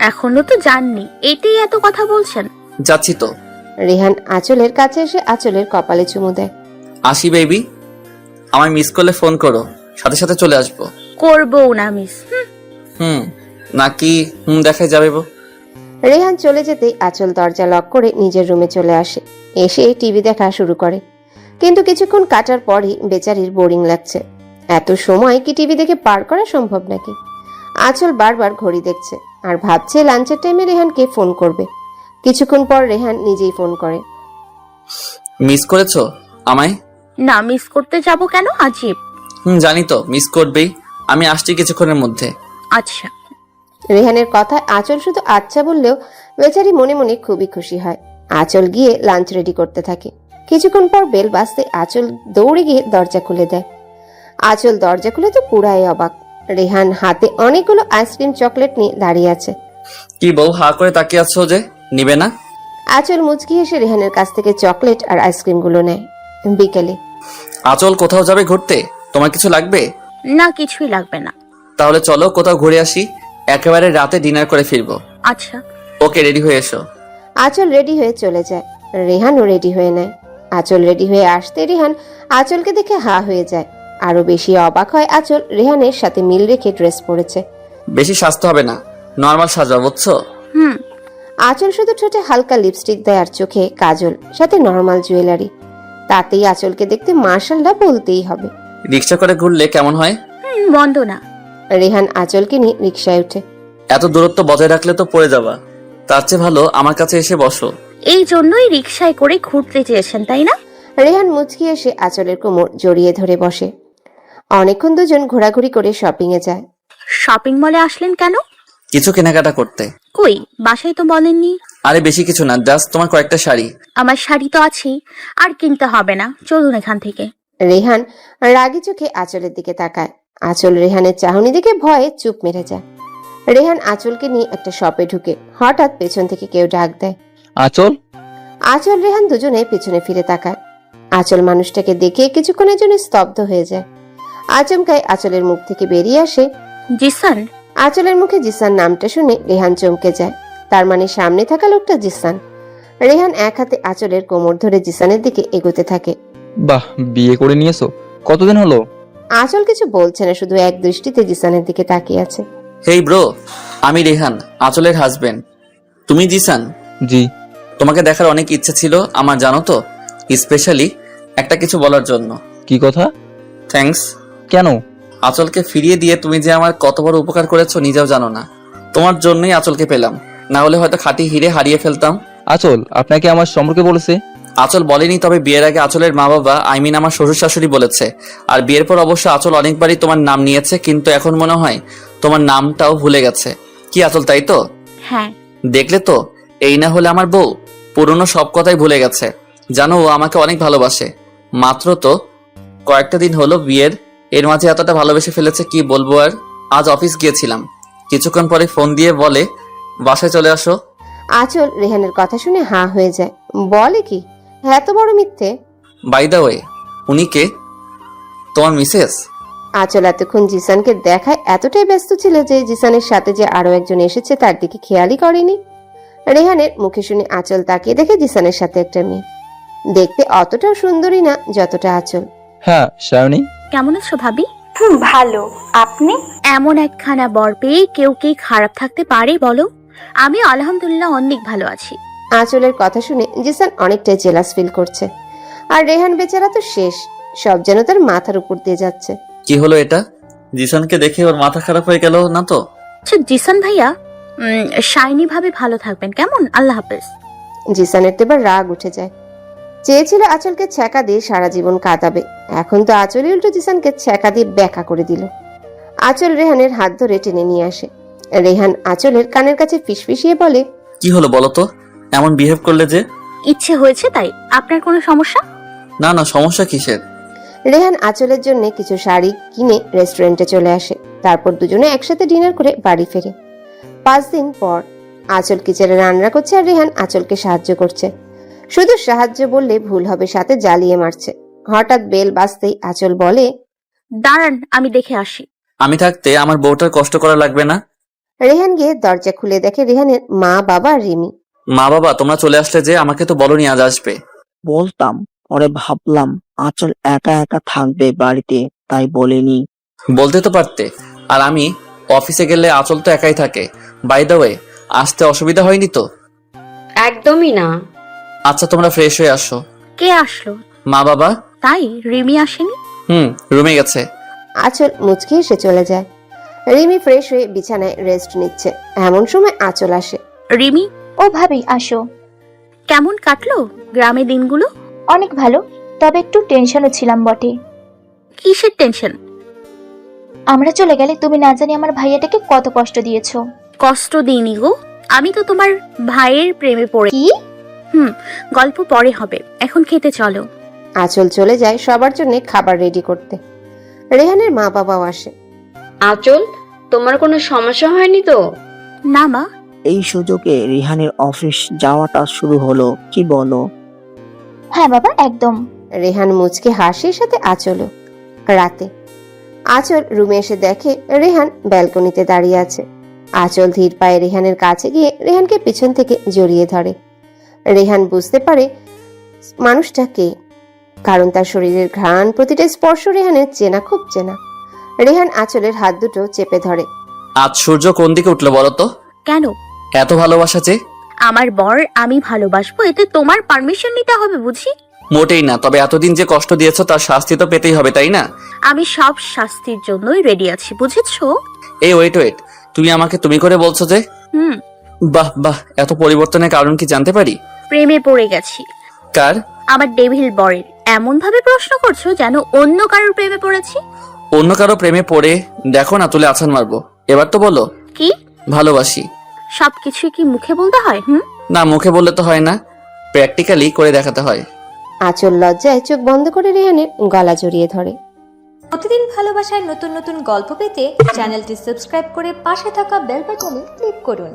S3: এখনো তো জাননি, এতেই এত কথা বলছেন।
S2: যাচ্ছি তো।
S6: রেহান আঁচলের কাছে এসে আঁচলের কপালে চুমু দেয়।
S2: আসি বেবি, আমায় মিস করলে ফোন করো, সাথে সাথে চলে আসবো।
S3: করবো না মিস।
S2: হুম নাকি হুম দেখাই যাবে বউ?
S6: রেহান চলে যেতেই আঁচল দরজা লক করে নিজের রুমে চলে আসে। এসে টিভি দেখা শুরু করে, কিন্তু কিছুক্ষণ কাটার পরই বেচারির বোরিং লাগছে। এত সময় কি টিভি দেখে পার করা সম্ভব নাকি? আঁচল বারবার ঘড়ি দেখছে আর ভাবছে লাঞ্চের টাইমে রেহানকে ফোন করবে। কিছুক্ষণ পর রেহান নিজেই ফোন করে।
S2: মিস করেছো আমায়?
S3: না, মিস করতে যাব কেন? আজীব।
S2: জানি তো মিস করবেই। আমি আসছি কিছুক্ষণের মধ্যে।
S3: আচ্ছা।
S6: রেহানের কথায় আঁচল শুধু আচ্ছা বললেও বেচারি মনে মনে খুবই খুশি হয়। আঁচল গিয়ে লাঞ্চ রেডি করতে থাকে। কিছুক্ষণ পর বেল বাজতে আঁচল দৌড়ে গিয়ে দরজা খুলে দেয়। আঁচল দরজা খুলে তো পুরাই অবাক। রেহান হাতে অনেকগুলো আইসক্রিম চকলেট নিয়ে দাঁড়িয়ে আছে।
S2: কি বউ হা করে তাকিয়ে আছো যে, নিবে না?
S6: আঁচল মুচকি এসে রেহানের কাছ থেকে চকলেট আর আইসক্রিমগুলো নেয়। বিকেলে
S2: আঁচল কোথাও যাবে ঘুরতে? তোমার কিছু লাগবে?
S3: না, কিছুই লাগবে না।
S2: তাহলে চলো কোথাও ঘুরে আসি, একেবারে রাতে ডিনার করে ফিরবো।
S3: আচ্ছা।
S2: ওকে, রেডি হয়ে এসো।
S6: আঁচল রেডি হয়ে চলে যায়। রেহানও রেডি হয়ে নেয়। আঁচল রেডি হয়ে আসতে রেহান আঁচলকে দেখে হা হয়ে যায়। আরো বেশি অবাক হয় আঁচল রেহানের সাথে মিল রেখে ড্রেস পরেছে।
S2: বেশি সাজতে হবে না, নর্মাল সাজবা, বুঝছো?
S3: হুম।
S6: আঁচল শুধু ঠোঁটে হালকা লিপস্টিক দেয় আর চোখে কাজল, সাথে নর্মাল জুয়েলারি। তাতেই আঁচলকে দেখতে মার্শাল্লাহ বলতেই হবে।
S2: রিক্সা করে ঘুরলে কেমন হয়?
S3: মন্দ না।
S6: রেহান আঁচলকে নিয়ে রিকশায় ওঠে।
S2: এত দূরত্ব বজায় রাখলে তো পড়ে যাবা। তার চেয়ে ভালো আমার কাছে এসে বসো।
S3: এই জন্যই রিকশায় করে ঘুরতে চেয়েছেন, তাই না?
S6: রেহান মুচকি এসে আঁচলের কোমর জড়িয়ে ধরে বসে। অনেকক্ষণ দুজন ঘোরাঘুরি করে শপিং এ যায়।
S3: শপিং মলে আসলেন কেন?
S2: কিছু কেনাকাটা করতে।
S3: কই, বাসায় তো বলেননি।
S2: আরে বেশি কিছু না, জাস্ট তোমার কয়েকটা শাড়ি।
S3: আমার শাড়ি তো আছেই, আর কিনতে হবে না, চলুন এখান থেকে।
S6: রেহান রাগী চোখে আঁচলের দিকে তাকায়। আঁচল রেহানের চাহনি দেখে ভয়ে চুপ মেরে যায়। রেহান আঁচলকে নিয়ে একটা শপে ঢুকে হঠাৎ পেছন থেকে কেউ ডাক দেয়,
S15: আঁচল।
S6: আঁচল রেহান দুজনে পেছনে ফিরে তাকায়। আঁচল মানুষটাকে দেখে কিছুক্ষণের জন্য স্তব্ধ হয়ে যায়। আচমকায় আঁচলের মুখ থেকে বেরিয়ে আসে,
S3: জিসান।
S6: আঁচলের মুখে জিসান নামটা শুনে রেহান চমকে যায়। তার মানে সামনে থাকা লোকটা জিসান। রেহান এক হাতে আঁচলের কোমর ধরে জিসানের দিকে এগোতে থাকে।
S15: বাহ, বিয়ে করে নিয়েছো? কতদিন হলো?
S6: আঁচল কিছু বলছে না, শুধু এক দৃষ্টিতে জিসানের দিকে তাকিয়ে আছে।
S2: হেই ব্রো, আমি রেহান, আঁচলের হাজবেন্ড। তুমি জিসান?
S15: জি।
S2: তোমাকে দেখার অনেক ইচ্ছে ছিল আমার, জানো তো, স্পেশালি একটা কিছু বলার জন্য।
S15: কি কথা?
S2: থ্যাঙ্কস।
S15: কেন?
S2: আঁচলকে ফিরিয়ে দিয়ে তুমি যে আমার কত বড় উপকার করেছো নিজেও জানো না। তোমার জন্যই আঁচলকে পেলাম, না হলে হয়তো খাঁটি হিরে হারিয়ে ফেলতাম।
S15: আঁচল আপনাকে আমার সম্পর্কে বলেছে?
S2: আঁচল বলেনি, তবে বিয়ের আগে আঁচলের মা বাবা, আমার শ্বশুর শাশুড়ি বলেছে। আর বিয়ের পর অবশ্য আঁচল অনেকবারই তোমার নাম নিয়েছে, কিন্তু এখন মনে হয় তোমার নামটাও ভুলে গেছে। কি আঁচল, তাই তো?
S3: হ্যাঁ।
S2: দেখলে তো, এই না হলে আমার বউ পুরনো সব কথাই ভুলে গেছে। জানো, ও আমাকে অনেক ভালোবাসে। মাত্র তো কয়েকটা দিন হলো বিয়ের, এর মাঝে এতটা ভালোবেসে ফেলেছে কি বলবো আর। আজ অফিস গিয়েছিলাম, কিছুক্ষণ পরে ফোন দিয়ে বলে বাসায় চলে আসো।
S6: আঁচল রেহানের কথা শুনে হা হয়ে যায়। বলে কি, এত বড় মিথ্যে?
S2: বাই দা ওয়ে, উনি কে? তোমার মিসেস?
S6: আঁচল এতক্ষণ জিসানকে দেখায় এতটাই ব্যস্ত ছিল যে জিসানের সাথে যে আরো একজন এসেছে তার দিকে খেয়ালই করেনি। রেহানের মুখে শুনে আঁচল তাকিয়ে দেখে জিসানের সাথে একটা মেয়ে। দেখতে অতটাও সুন্দরী না যতটা আঁচল।
S15: হ্যাঁ শায়নি।
S3: কেমন আছো ভাবি?
S16: ভালো। আপনি?
S3: এমন একখানা বর পেয়ে কেউ কি খারাপ থাকতে পারে বলো? আমি আলহামদুলিল্লাহ অনেক ভালো আছি।
S6: আঁচলের কথা শুনে জিসান অনেকটাই জেলাস ফিল করছে। আর রেহান বেচারা তো শেষ, সব যেন তার মাথার উপর দিয়ে যাচ্ছে।
S2: কি হলো এটা? জিসানকে দেখে ওর মাথা খারাপ হয়ে গেল না তো?
S3: আচ্ছা জিসান ভাইয়া, শাইনি ভাবে ভালো থাকবেন কেমন? আল্লাহ হাফেজ।
S6: জিসানের তো এবার রাগ উঠে যায়। চেয়েছিল আঁচলকে ছ্যাঁকা দিয়ে সারা জীবন কাটাবে, এখন তো আঁচলই উল্টো জিসানকে ছ্যাঁকা দিয়ে ব্যাকা করে দিল। আঁচল রেহানের হাত ধরে টেনে নিয়ে আসে। রেহান আঁচলের কানের কাছে ফিসফিসিয়ে বলে,
S2: কি হলো বলো তো, এমন বিহেভ করলে যে?
S3: ইচ্ছে হয়েছে তাই। আপনার কোনো সমস্যা?
S2: না না, সমস্যা কিসের?
S6: রেহান আঁচলের জন্য কিছু শাড়ি কিনে রেস্টুরেন্টে চলে আসে। তারপর দুজনে একসাথে ডিনার করে বাড়ি ফেরে। 5 দিন পর আঁচল কিচেনে রান্না করছে আর রেহান আঁচলকে সাহায্য করছে। শুধু সাহায্য বললে ভুল হবে, সাথে জ্বালিয়ে মারছে। হঠাৎ বেল বাজতেই আঁচল বলে,
S3: দাঁড়ান আমি দেখে আসি।
S2: আমি থাকতে আমার বউটার কষ্ট করা লাগবে না।
S6: রেহান গিয়ে দরজা খুলে দেখে রেহানের মা, বাবা আর রিমি।
S2: মা বাবা তোমরা চলে আসলে যে, আমাকে তো বলনি আজ আসবে।
S10: বলতাম, পরে ভাবলাম আঁচল একা একা থাকবে বাড়িতে, তাই বলিনি।
S2: বলতে তো পারতে। আর আমি অফিসে গেলে আঁচল তো একাই থাকে। বাই দ্য ওয়ে, আসতে অসুবিধা হয়নি তো?
S8: একদমই না।
S2: আচ্ছা, তোমরা ফ্রেশ হয়ে আসো।
S3: কে আসলো?
S2: মা বাবা।
S3: তাই রিমি আসেনি?
S2: রুমে গেছে।
S6: আঁচল মুচকি এসে চলে যায়। রিমি ফ্রেশ হয়ে বিছানায় রেস্ট নিচ্ছে, এমন সময় আঁচল আসে।
S3: রিমি,
S7: ও ভাবি আসো।
S3: কেমন কাটলো গ্রামে দিনগুলো?
S7: অনেক ভালো, তবে একটু টেনশনও ছিলাম বটে।
S3: কিসের টেনশন?
S7: আমরা চলে গেলে তুমি না জানি আমার ভাইয়াটাকে কত কষ্ট দিয়েছো।
S3: কষ্ট দিইনি গো, আমি তো তোমার ভাইয়ের প্রেমে পড়ে।
S7: কি?
S3: গল্প পরে হবে, এখন খেতে চলো।
S6: আঁচল চলে যায় সবার জন্য খাবার রেডি করতে। রেহানের মা বাবাও আসে।
S8: আঁচল, তোমার কোনো সমস্যা হয়নি তো?
S3: না মা।
S10: এই সুযোগে রিহানের অফিস যাওয়াটা শুরু হলো, কি বলো?
S7: হ্যাঁ বাবা, একদম।
S6: রেহান মুচকে হাসির সাথে আঁচলও। রাতে আঁচল রুমে এসে দেখে রেহান ব্যালকনিতে দাঁড়িয়ে আছে। আঁচল ধীর পায়ে রেহানের কাছে গিয়ে রেহানকে পিছন থেকে জড়িয়ে ধরে। রেহান বুঝতে পারে মানুষটা কে, কারণ তার শরীরের ঘ্রাণ, প্রতিটা স্পর্শ রেহানের চেনা, খুব চেনা। রেহান আঁচলের হাত দুটো চেপে ধরে।
S2: আজ সূর্য কোন দিকে উঠলো বলো তো?
S3: কেন?
S2: এত ভালোবাসা যে।
S3: আমার বর আমি ভালোবাসবো, এতে তোমার পারমিশন নিতে হবে বুঝি?
S2: মোটেই না, তবে এতদিন যে কষ্ট দিয়েছো তার শাস্তি তো পেতেই হবে, তাই না?
S3: আমি সব শাস্তির জন্যই রেডি আছি, বুঝেছো?
S2: এই ওয়েট, তুমি আমাকে তুমি করে বলছো যে? বাহ বাহ, এত পরিবর্তনের কারণ কি জানতে পারি?
S3: প্রেমে পড়ে গেছি।
S2: কার?
S3: আমার ডেভিল বরের। এমন ভাবে প্রশ্ন করছো যেন অন্য কারোর প্রেমে পড়েছি।
S2: অন্য কারো প্রেমে পড়ে দেখো না, তুলে আছাড় মারবো। এবার তো বলো।
S3: কি?
S2: ভালোবাসি।
S3: সবকিছু কি মুখে বলতে হয়?
S2: না, মুখে বললে তো হয় না, প্র্যাকটিক্যালি করে দেখাতে হয়।
S6: আঁচল লজ্জায় চোখ বন্ধ করে রেহানের গলা জড়িয়ে ধরে।
S17: প্রতিদিন ভালোবাসার নতুন নতুন গল্প পেতে চ্যানেলটি সাবস্ক্রাইব করে পাশে থাকা বেল বাটনে ক্লিক করুন।